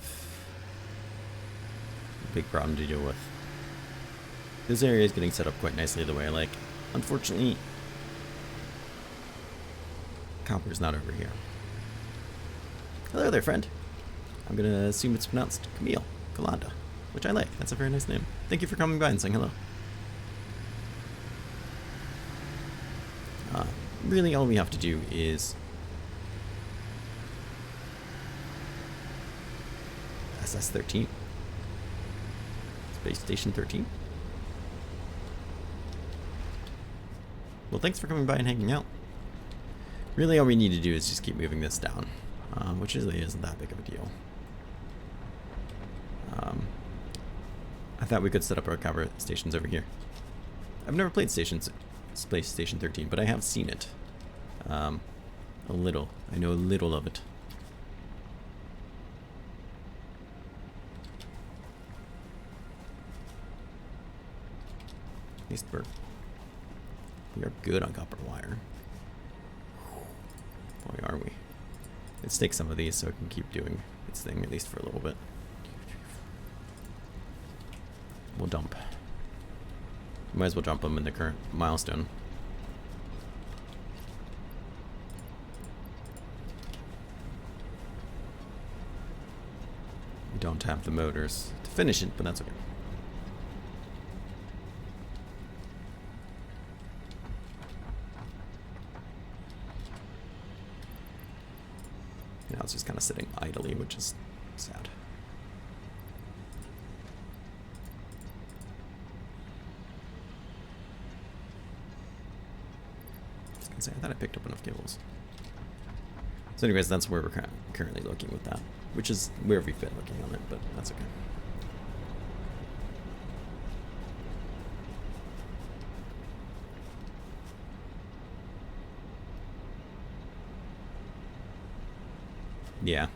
a big problem to deal with. This area is getting set up quite nicely the way I like. Unfortunately, Copper's not over here. Hello there, friend. I'm gonna assume it's pronounced Camille, Kalanda, which I like. That's a very nice name. Thank you for coming by and saying hello. Really, all we have to do is SS-13. Space Station 13. Well, thanks for coming by and hanging out. Really, all we need to do is just keep moving this down, which really isn't that big of a deal. I thought we could set up our cover stations over here. I've never played Space Station 13, but I have seen it. A little. I know a little of it. At least we are good on copper wire. Boy, are we. Let's take some of these so it can keep doing its thing, at least for a little bit. We'll dump. Might as well dump them in the current milestone. We don't have the motors to finish it, but that's okay. Now it's just kind of sitting idly, which is sad. I thought I picked up enough cables. So anyways, that's where we're currently looking with that, which is where we fit looking on it, but that's okay. Yeah.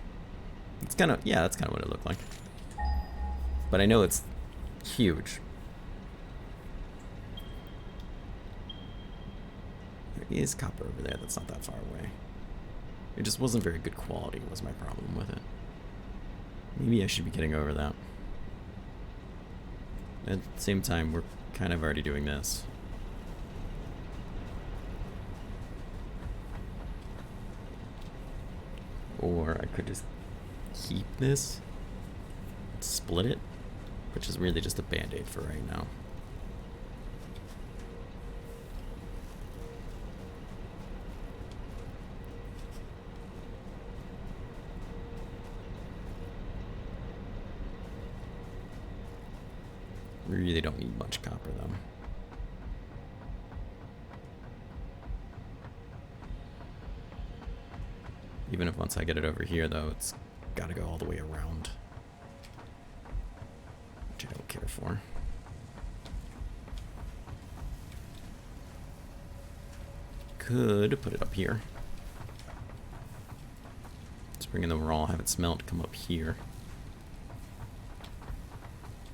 It's kind of, yeah, that's kind of what it looked like. But I know it's huge. There is copper over there that's not that far away. It just wasn't very good quality was my problem with it. Maybe I should be getting over that. At the same time, we're kind of already doing this. Or I could just keep this, split it, which is really just a band-aid for right now. We really don't need much copper though. Even if once I get it over here though, it's gotta go all the way around, which I don't care for. Could put it up here. Let's bring in the raw, have it smelt, come up here.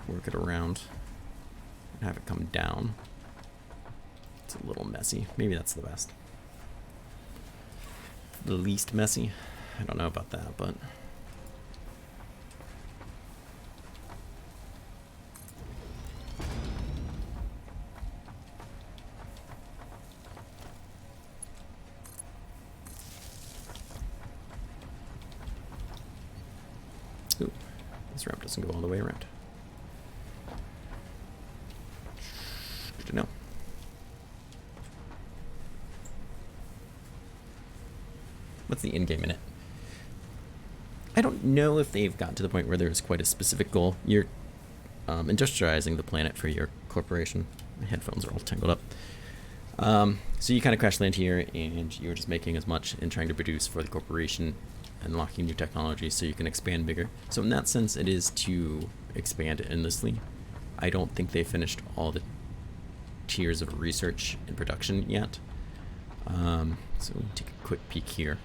Work it around. And have it come down. It's a little messy. Maybe that's the best. The least messy. I don't know about that, but ooh, this ramp doesn't go all the way around. Good to know. What's the end game in it? I don't know if they've gotten to the point where there's quite a specific goal. You're industrializing the planet for your corporation. My headphones are all tangled up. So you kind of crash land here, and you're just making as much and trying to produce for the corporation, unlocking new technology so you can expand bigger. So in that sense, it is to expand endlessly. I don't think they finished all the tiers of research and production yet. So we'll take a quick peek here.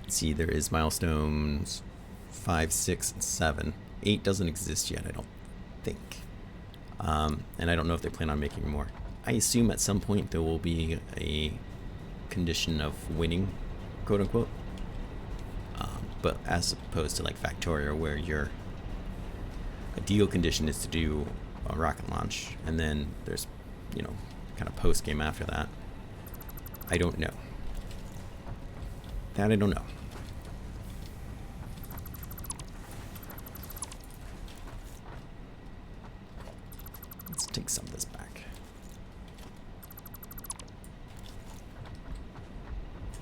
See, there is milestones 5, 6, and 7. 8 doesn't exist yet, I don't think. And I don't know if they plan on making more. I assume at some point there will be a condition of winning, quote unquote. But as opposed to like Factoria, where your ideal condition is to do a rocket launch, and then there's, you know, kind of post game after that. I don't know. That I don't know. Let's take some of this back.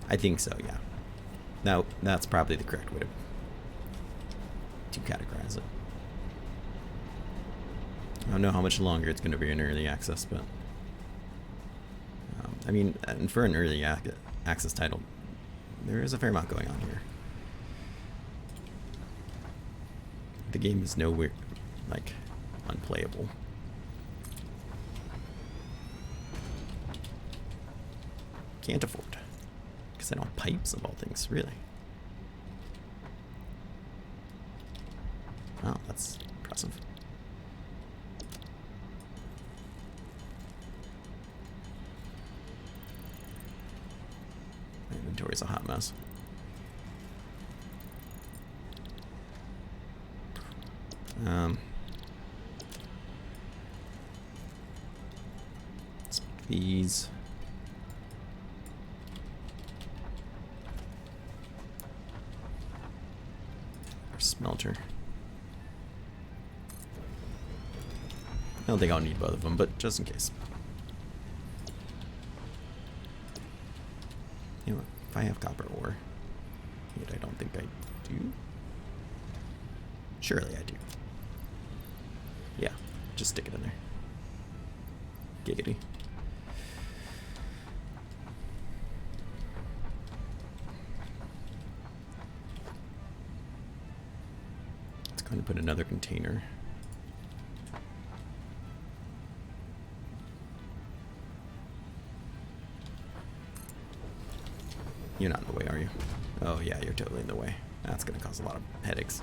I think so, yeah. Now, that's probably the correct way to categorize it. I don't know how much longer it's going to be in early access, but I mean, and for an early access title, there is a fair amount going on here. The game is nowhere, like, unplayable. Can't afford. Because I don't have pipes of all things, really. Wow, that's impressive. My inventory's a hot mess. Let's make these. Our smelter. I don't think I'll need both of them, but just in case. You know what? If I have copper ore, yet I don't think I do. Surely I do. Yeah, just stick it in there. Giggity. Let's go ahead and put another container. You're not in the way, are you? Oh yeah, you're totally in the way. That's gonna cause a lot of headaches.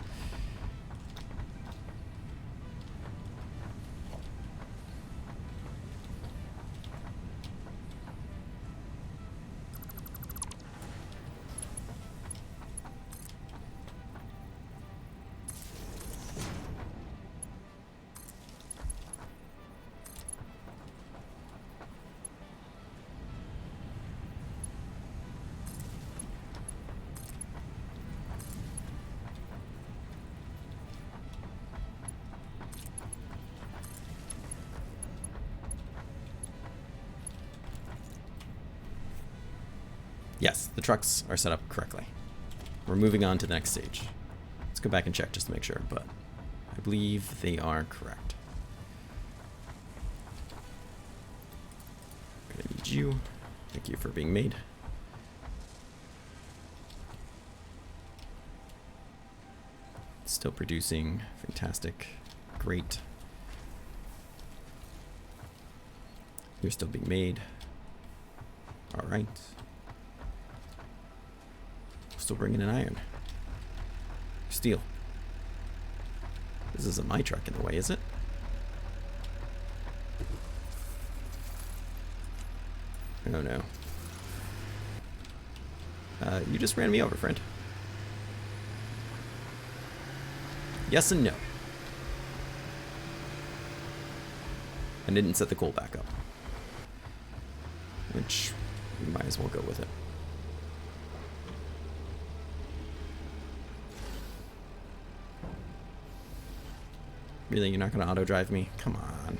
Yes, the trucks are set up correctly. We're moving on to the next stage. Let's go back and check just to make sure, but I believe they are correct. I'm gonna need you. Thank you for being made. Still producing. Fantastic. Great. You're still being made. All right. Still bringing in iron. Steel. This isn't my truck in the way, is it? Oh no. You just ran me over, friend. Yes and no. I didn't set the coal back up. Which, we might as well go with it. Really, you're not going to auto-drive me? Come on.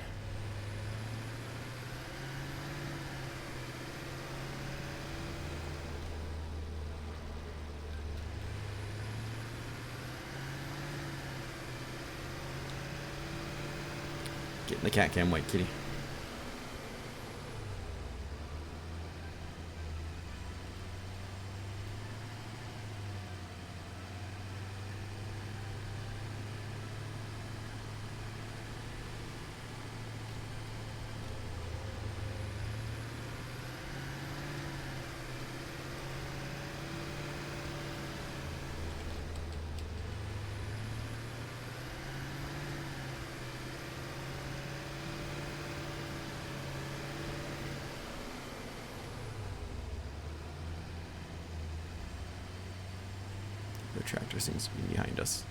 Get in the cat cam, white kitty. The tractor seems to be behind us.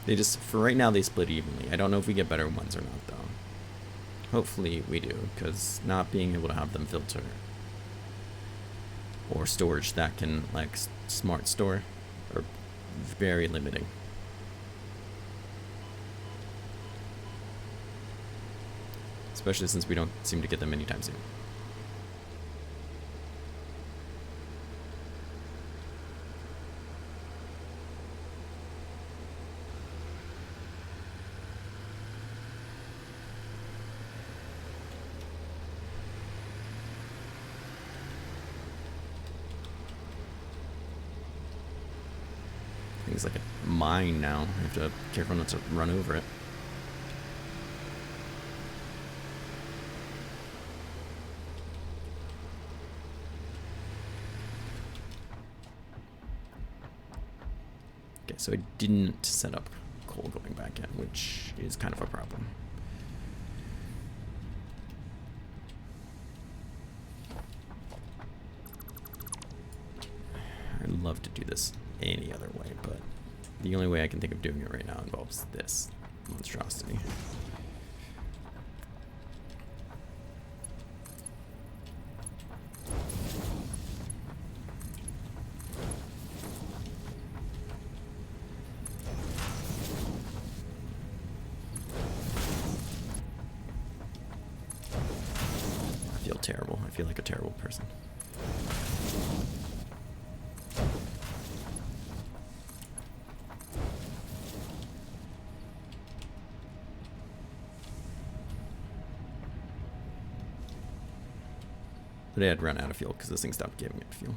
They just, for right now, they split evenly. I don't know if we get better ones or not, though. Hopefully we do, because not being able to have them filter or storage that can, like, smart store are very limiting. Especially since we don't seem to get them anytime soon. Things like a mine now. You have to be careful not to run over it. Okay, so I didn't set up coal going back in, which is kind of a problem. I'd love to do this any other way, but the only way I can think of doing it right now involves this monstrosity. I feel terrible. I feel like a terrible person. But I had run out of fuel because this thing stopped giving it fuel.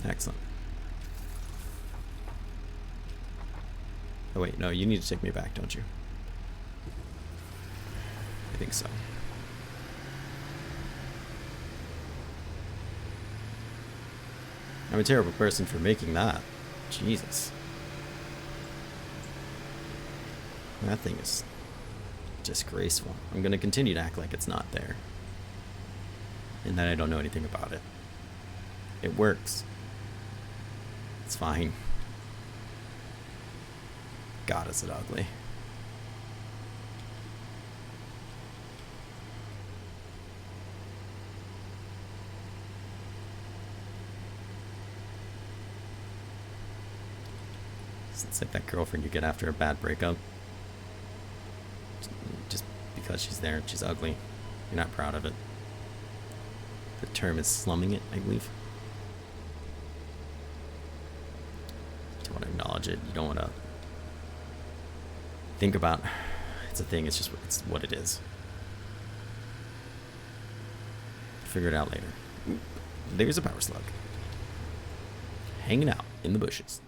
Excellent. Oh wait, no, you need to take me back, don't you? I think so. I'm a terrible person for making that. Jesus. That thing is disgraceful. I'm gonna continue to act like it's not there. and that I don't know anything about it. It works. It's fine. God, is it ugly. It's like that girlfriend you get after a bad breakup. Just because she's there, she's ugly. You're not proud of it. The term is slumming it, I believe. You don't want to acknowledge it. You don't want to think about it's a thing. It's just it's what it is. Figure it out later. Ooh, there's a power slug. Hanging out in the bushes.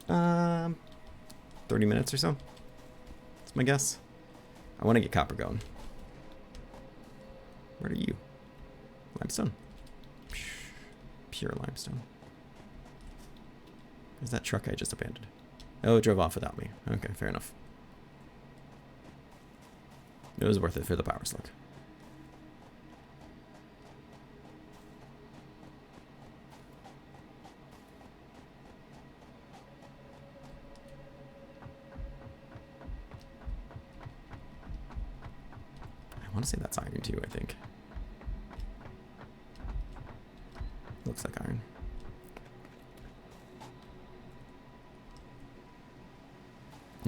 Um, 30 minutes or so. That's my guess. I want to get copper going. Where are you? Limestone. Pure limestone. Where's that truck I just abandoned? Oh, it drove off without me. Okay, fair enough. It was worth it for the power slug. I want to say that's iron too, I think. Looks like iron.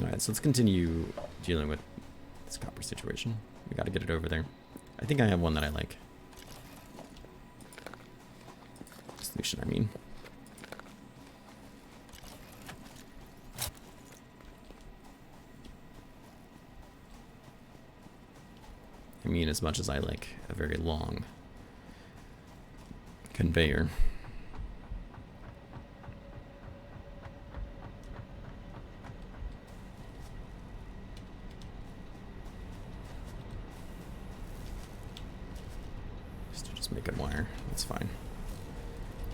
Alright, so let's continue dealing with this copper situation. We gotta get it over there. I think I have one that I like. Solution, I mean. As much as I like a very long conveyor. Just make it wire. That's fine.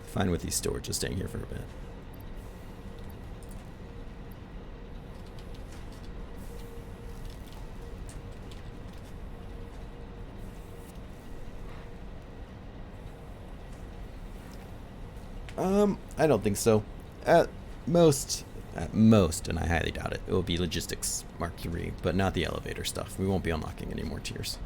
Fine with these storages staying here for a bit. I don't think so. At most, and I highly doubt it, it will be Logistics Mark III, but not the elevator stuff. We won't be unlocking any more tiers.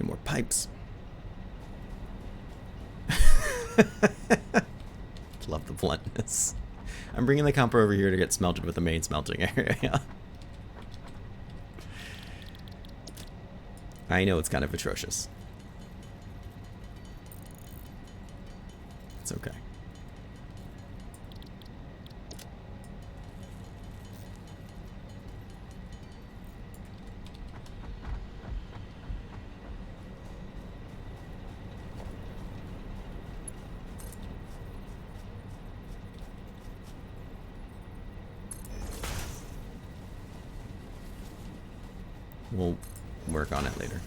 More pipes. Love the bluntness. I'm bringing the copper over here to get smelted with the main smelting area. I know it's kind of atrocious. It's okay. We'll work on it later.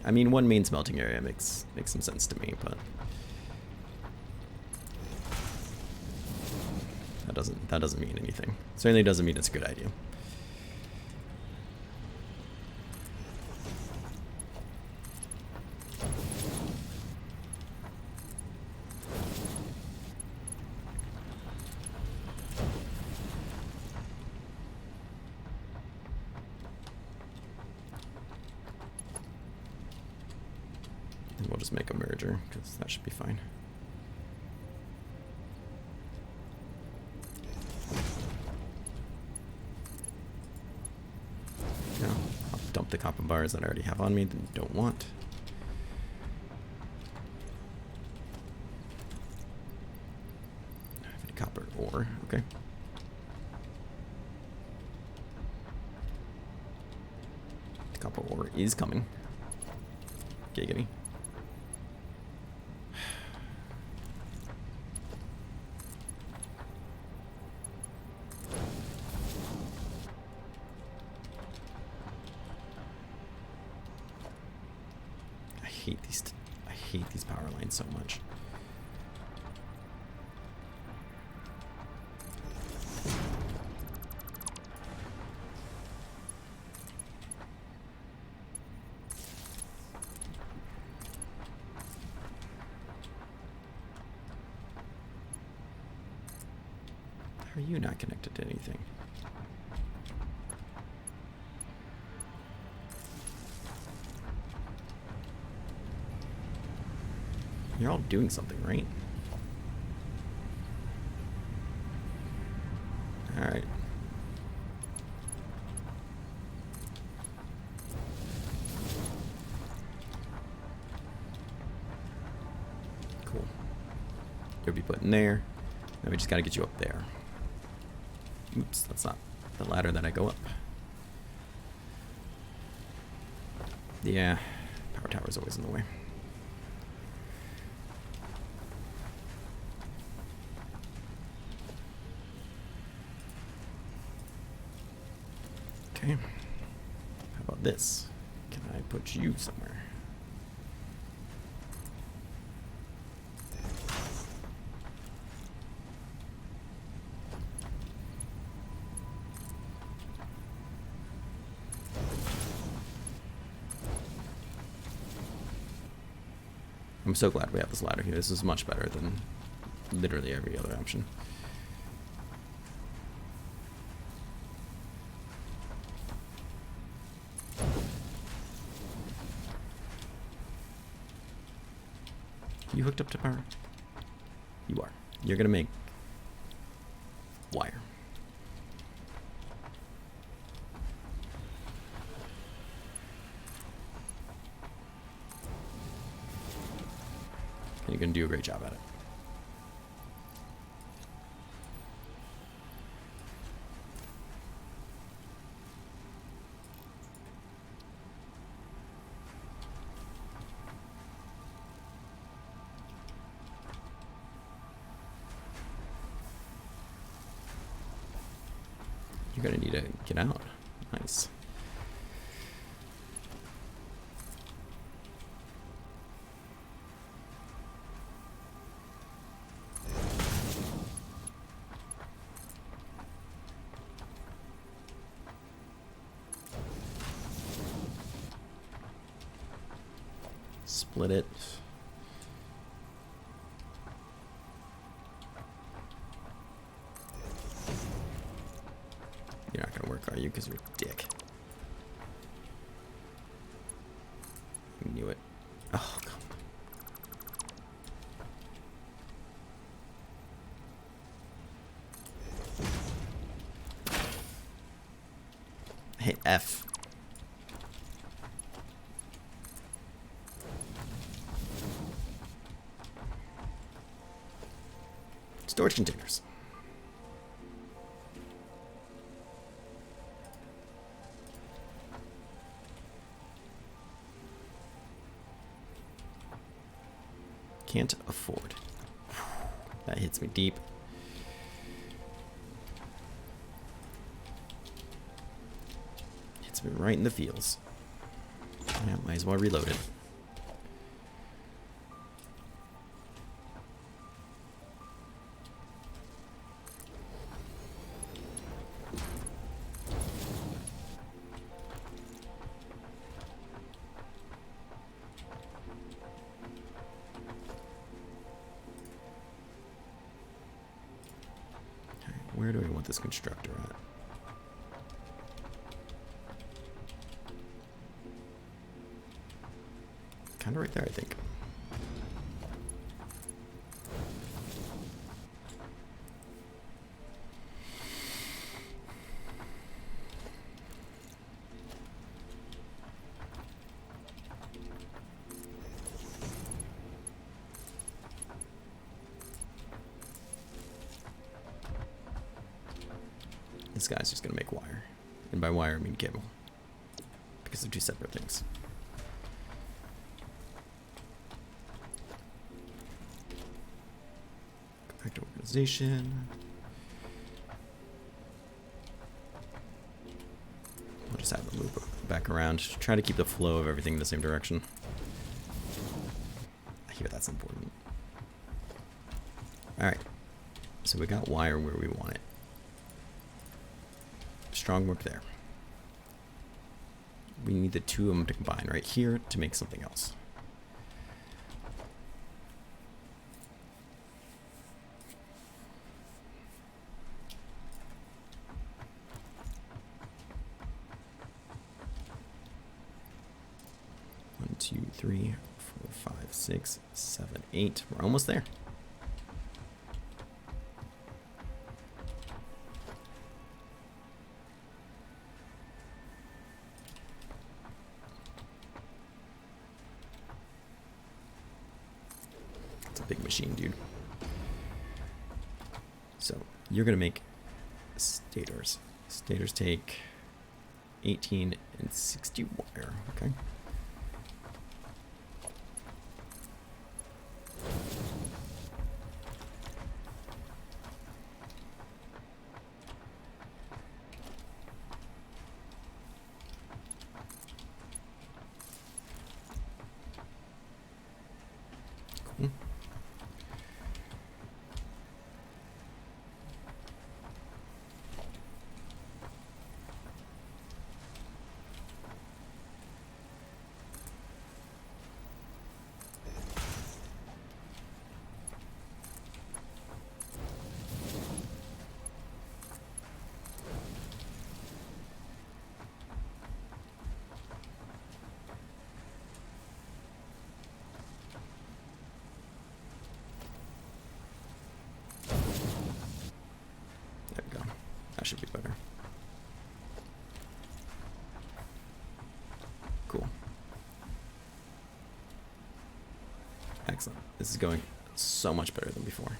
I mean, one main smelting area makes some sense to me, but that doesn't mean anything. Certainly doesn't mean it's a good idea. We'll just make a merger, because that should be fine. Now, I'll dump the copper bars that I already have on me that I don't want. I have any copper ore, okay. The copper ore is coming. Giggity. I hate these power lines so much. How are you not connected to anything? You're all doing something, right? Alright. Cool. You'll be put in there. Now we just gotta get you up there. Oops, that's not the ladder that I go up. Yeah, power tower's always in the way. Okay. How about this? Can I put you somewhere? I'm so glad we have this ladder here. This is much better than literally every other option. You hooked up to power? You are. You're gonna make wire. And you're gonna do a great job at it. You're gonna need to get out. Nice. Split it. You're not gonna work, are you? Because you're a dick. I knew it. Oh, come on. I hit F. Storage containers. Can't afford. That hits me deep. Hits me right in the feels. Yeah, might as well reload it. Where do I want this constructor at? Kind of right there, I think. This guy's just gonna make wire. And by wire I mean cable. Because they're two separate things. Organization. We'll just have a loop back around. Try to keep the flow of everything in the same direction. I hear that's important. Alright. So we got wire where we want it. Strong work there. We need the two of them to combine right here to make something else. One, two, three, 4, 5, 6, 7, 8. We're almost there. Big machine, dude. So you're gonna make stators. Stators take 18 and 60 wire. Okay. Cool. There we go. That should be better. Cool. Excellent. This is going so much better than before.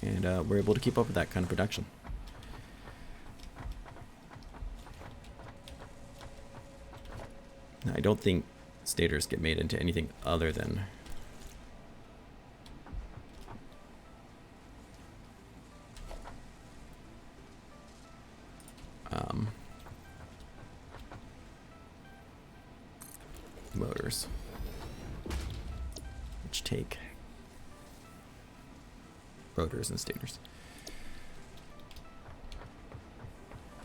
And we're able to keep up with that kind of production. Now, I don't think stators get made into anything other than motors, which take rotors and stators.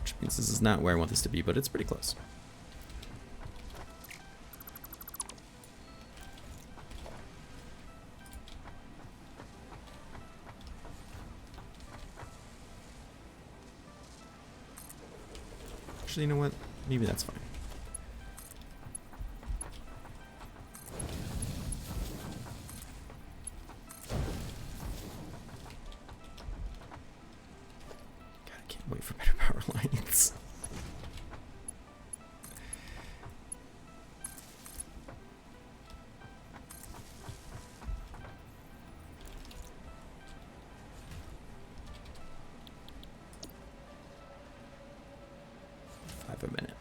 Which means this is not where I want this to be, but it's pretty close. Actually, you know what? Maybe that's fine. God, I can't wait for better power lines. A minute.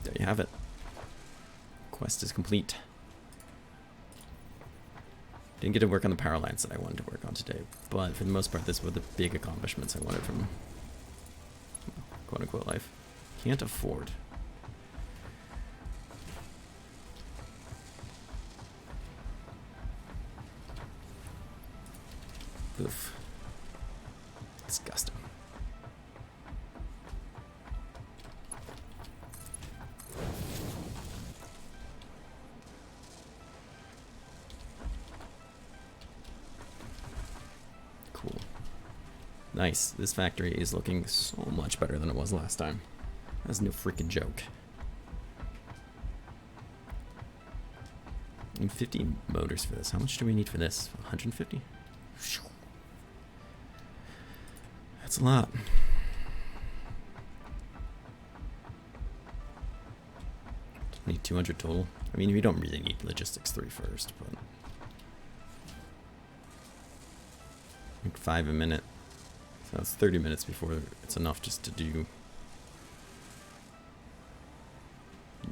There you have it. Quest is complete. Didn't get to work on the power lines that I wanted to work on today, but for the most part, this were the big accomplishments I wanted from quote-unquote life. Can't afford. Oof. Disgusting. Cool. Nice. This factory is looking so much better than it was last time. That's no freaking joke. And 50 motors for this. How much do we need for this? 150? That's a lot. Need 200 total. I mean, we don't really need logistics 3 first, but like 5 a minute. So that's 30 minutes before it's enough just to do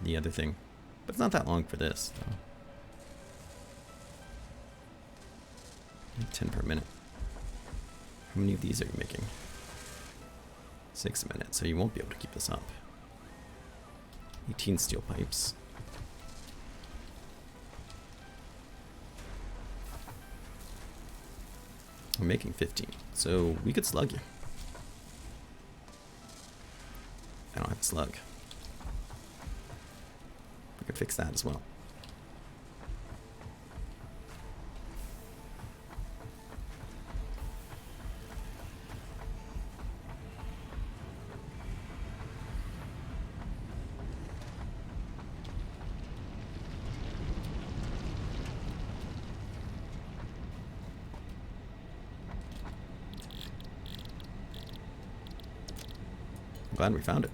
the other thing. But it's not that long for this, though. 10 per minute. How many of these are you making? 6 a minute, so you won't be able to keep this up. 18 steel pipes. We're making 15, so we could slug you. I don't have to slug. We could fix that as well. I'm glad we found it.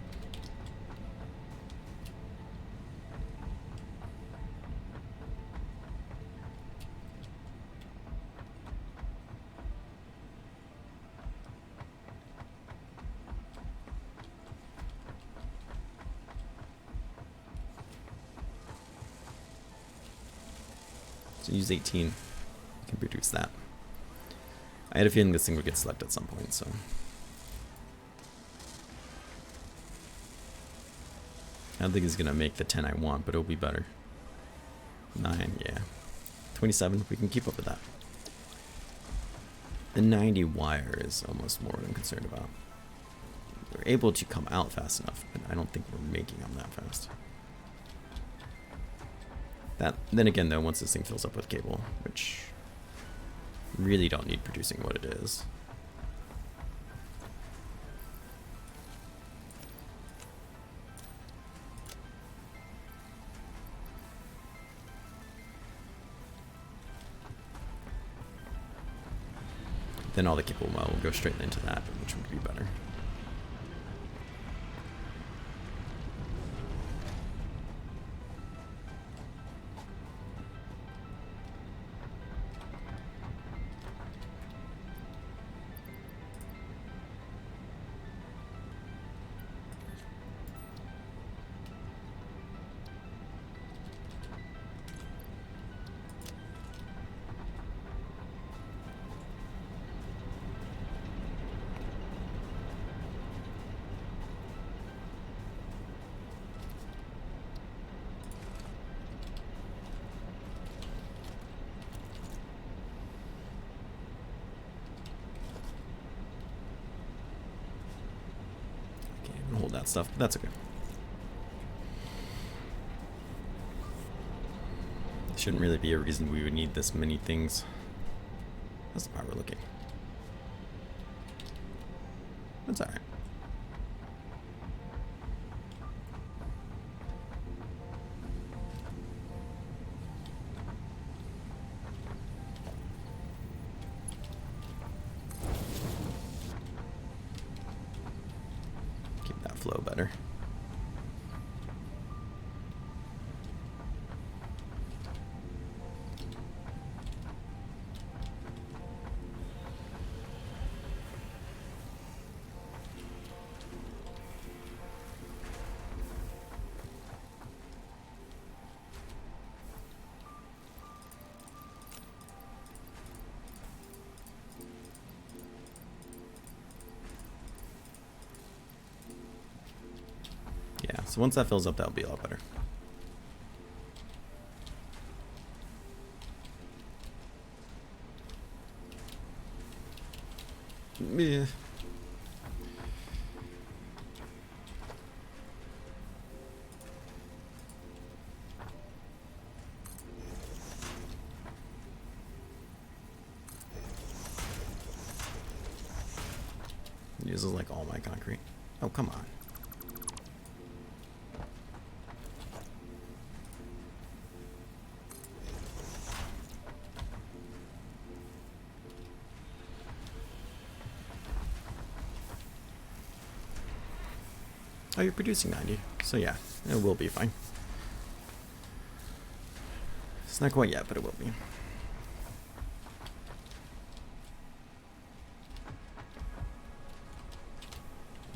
So use 18. You can produce that. I had a feeling this thing would get selected at some point, so. I don't think it's gonna make the 10 I want, but it'll be better. 9, yeah. 27, we can keep up with that. The 90 wire is almost more what I'm concerned about. We're able to come out fast enough, but I don't think we're making them that fast. Then again though, once this thing fills up with cable, which really don't need producing what it is. Then all the cable will go straight into that, which would be better. Hold that stuff, but that's okay. Shouldn't really be a reason we would need this many things. That's the part we're looking. That's alright. Flow better. Yeah, so once that fills up, that'll be a lot better. Yeah. Uses like all my concrete. Oh, come on. Oh, you're producing 90, so yeah, it will be fine. It's not quite yet, but it will be.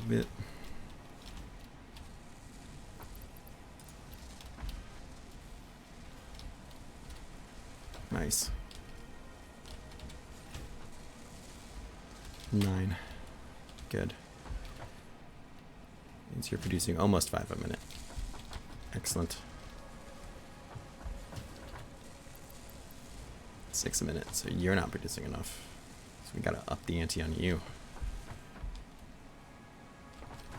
Bit. Nice. 9. Good. Means you're producing almost 5 a minute. Excellent. 6 a minute, so you're not producing enough. So we gotta up the ante on you.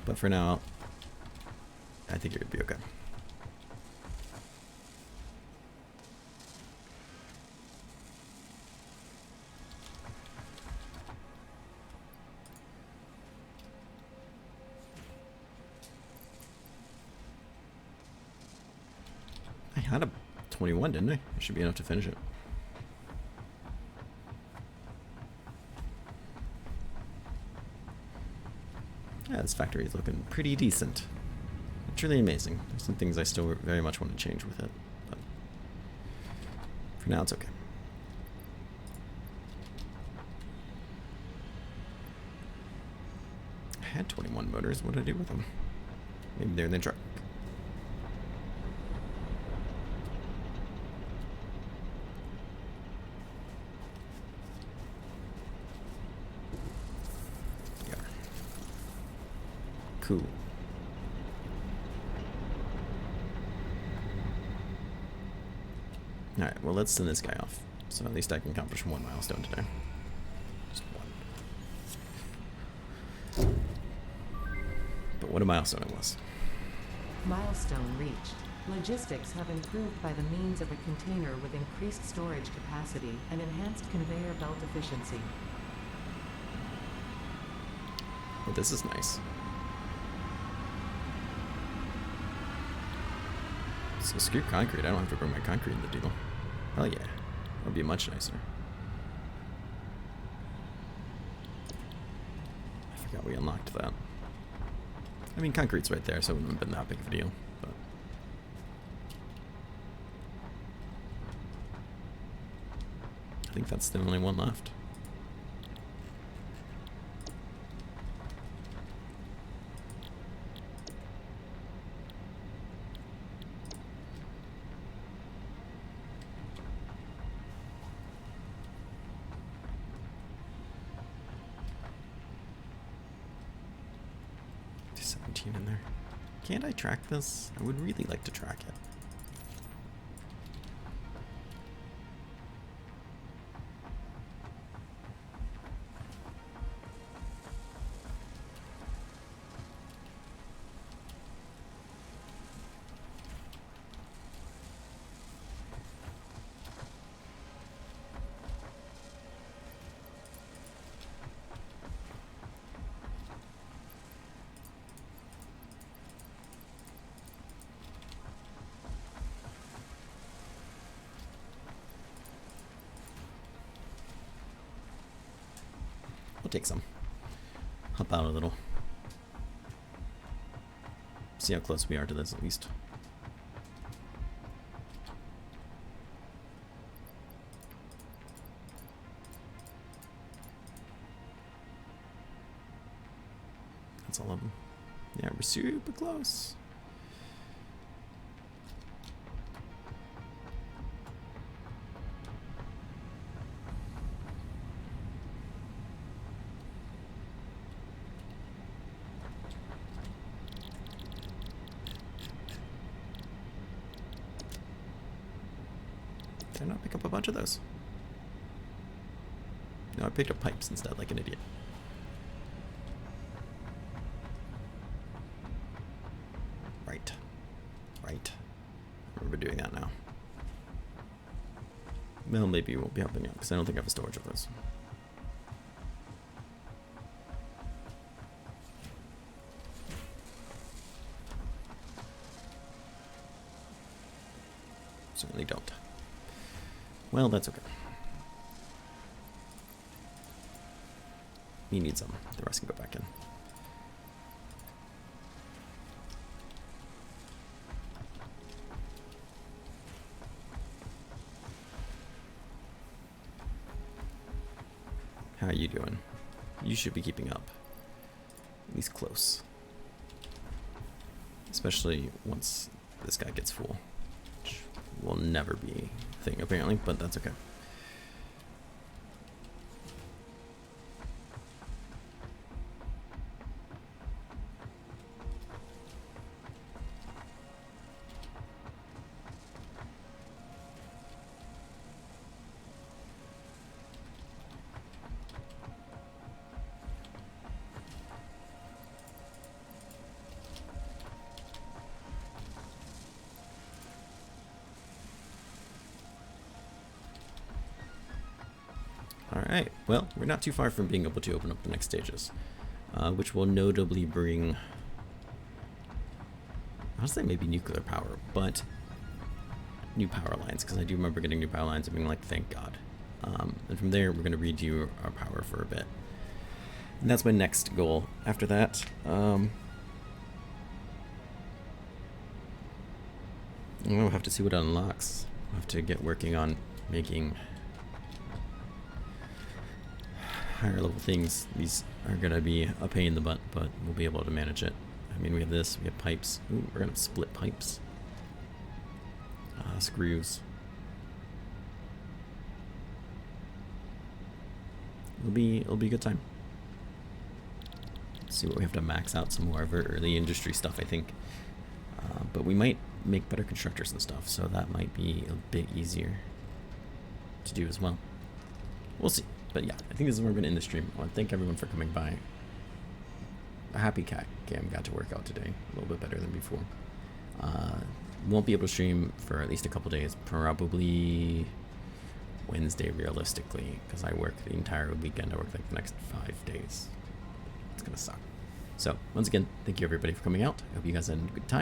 But for now, I think you're gonna be okay. I had a 21, didn't I? It should be enough to finish it. Yeah, this factory is looking pretty decent. Truly amazing. There's some things I still very much want to change with it, but for now it's okay. I had 21 motors. What did I do with them? Maybe they're in the truck. Yeah. Cool. Alright, well let's send this guy off. So at least I can accomplish 1 milestone today. Just 1. But what a milestone it was. Milestone reached. Logistics have improved by the means of a container with increased storage capacity and enhanced conveyor belt efficiency. Well, this is nice. So screw concrete. I don't have to bring my concrete in the deal. Hell yeah. That would be much nicer. I forgot we unlocked that. I mean, concrete's right there, so it wouldn't have been that big of a deal. But I think that's the only one left. In there. Can't I track this? I would really like to track it. We'll take some. Hop out a little. See how close we are to this at least. That's all of them. Yeah, we're super close. Did I not pick up a bunch of those? No, I picked up pipes instead, like an idiot. Right. Right. I remember doing that now. Well, maybe you won't be helping out, because I don't think I have a storage of those. Certainly don't. Well, that's okay. You need some. The rest can go back in. How are you doing? You should be keeping up. At least close. Especially once this guy gets full. Which will never be thing apparently, but that's okay. Alright, well, we're not too far from being able to open up the next stages, which will notably bring, I'll say maybe nuclear power, but new power lines, because I do remember getting new power lines and being like, thank God. And from there, we're going to redo our power for a bit. And that's my next goal. After that, we'll have to see what it unlocks. We'll have to get working on making higher level things. These are gonna be a pain in the butt, but we'll be able to manage it. I mean, we have this, we have pipes. Ooh, we're gonna split pipes. Screws. It'll be a good time. Let's see what we have to max out some more of our early industry stuff, I think. But we might make better constructors and stuff, so that might be a bit easier to do as well. We'll see. But yeah, I think this is where we're going to end the stream. I want to thank everyone for coming by. A happy cat game got to work out today. A little bit better than before. Won't be able to stream for at least a couple days. Probably Wednesday, realistically. Because I work the entire weekend. I work like the next 5 days. It's going to suck. So, once again, thank you everybody for coming out. I hope you guys had a good time.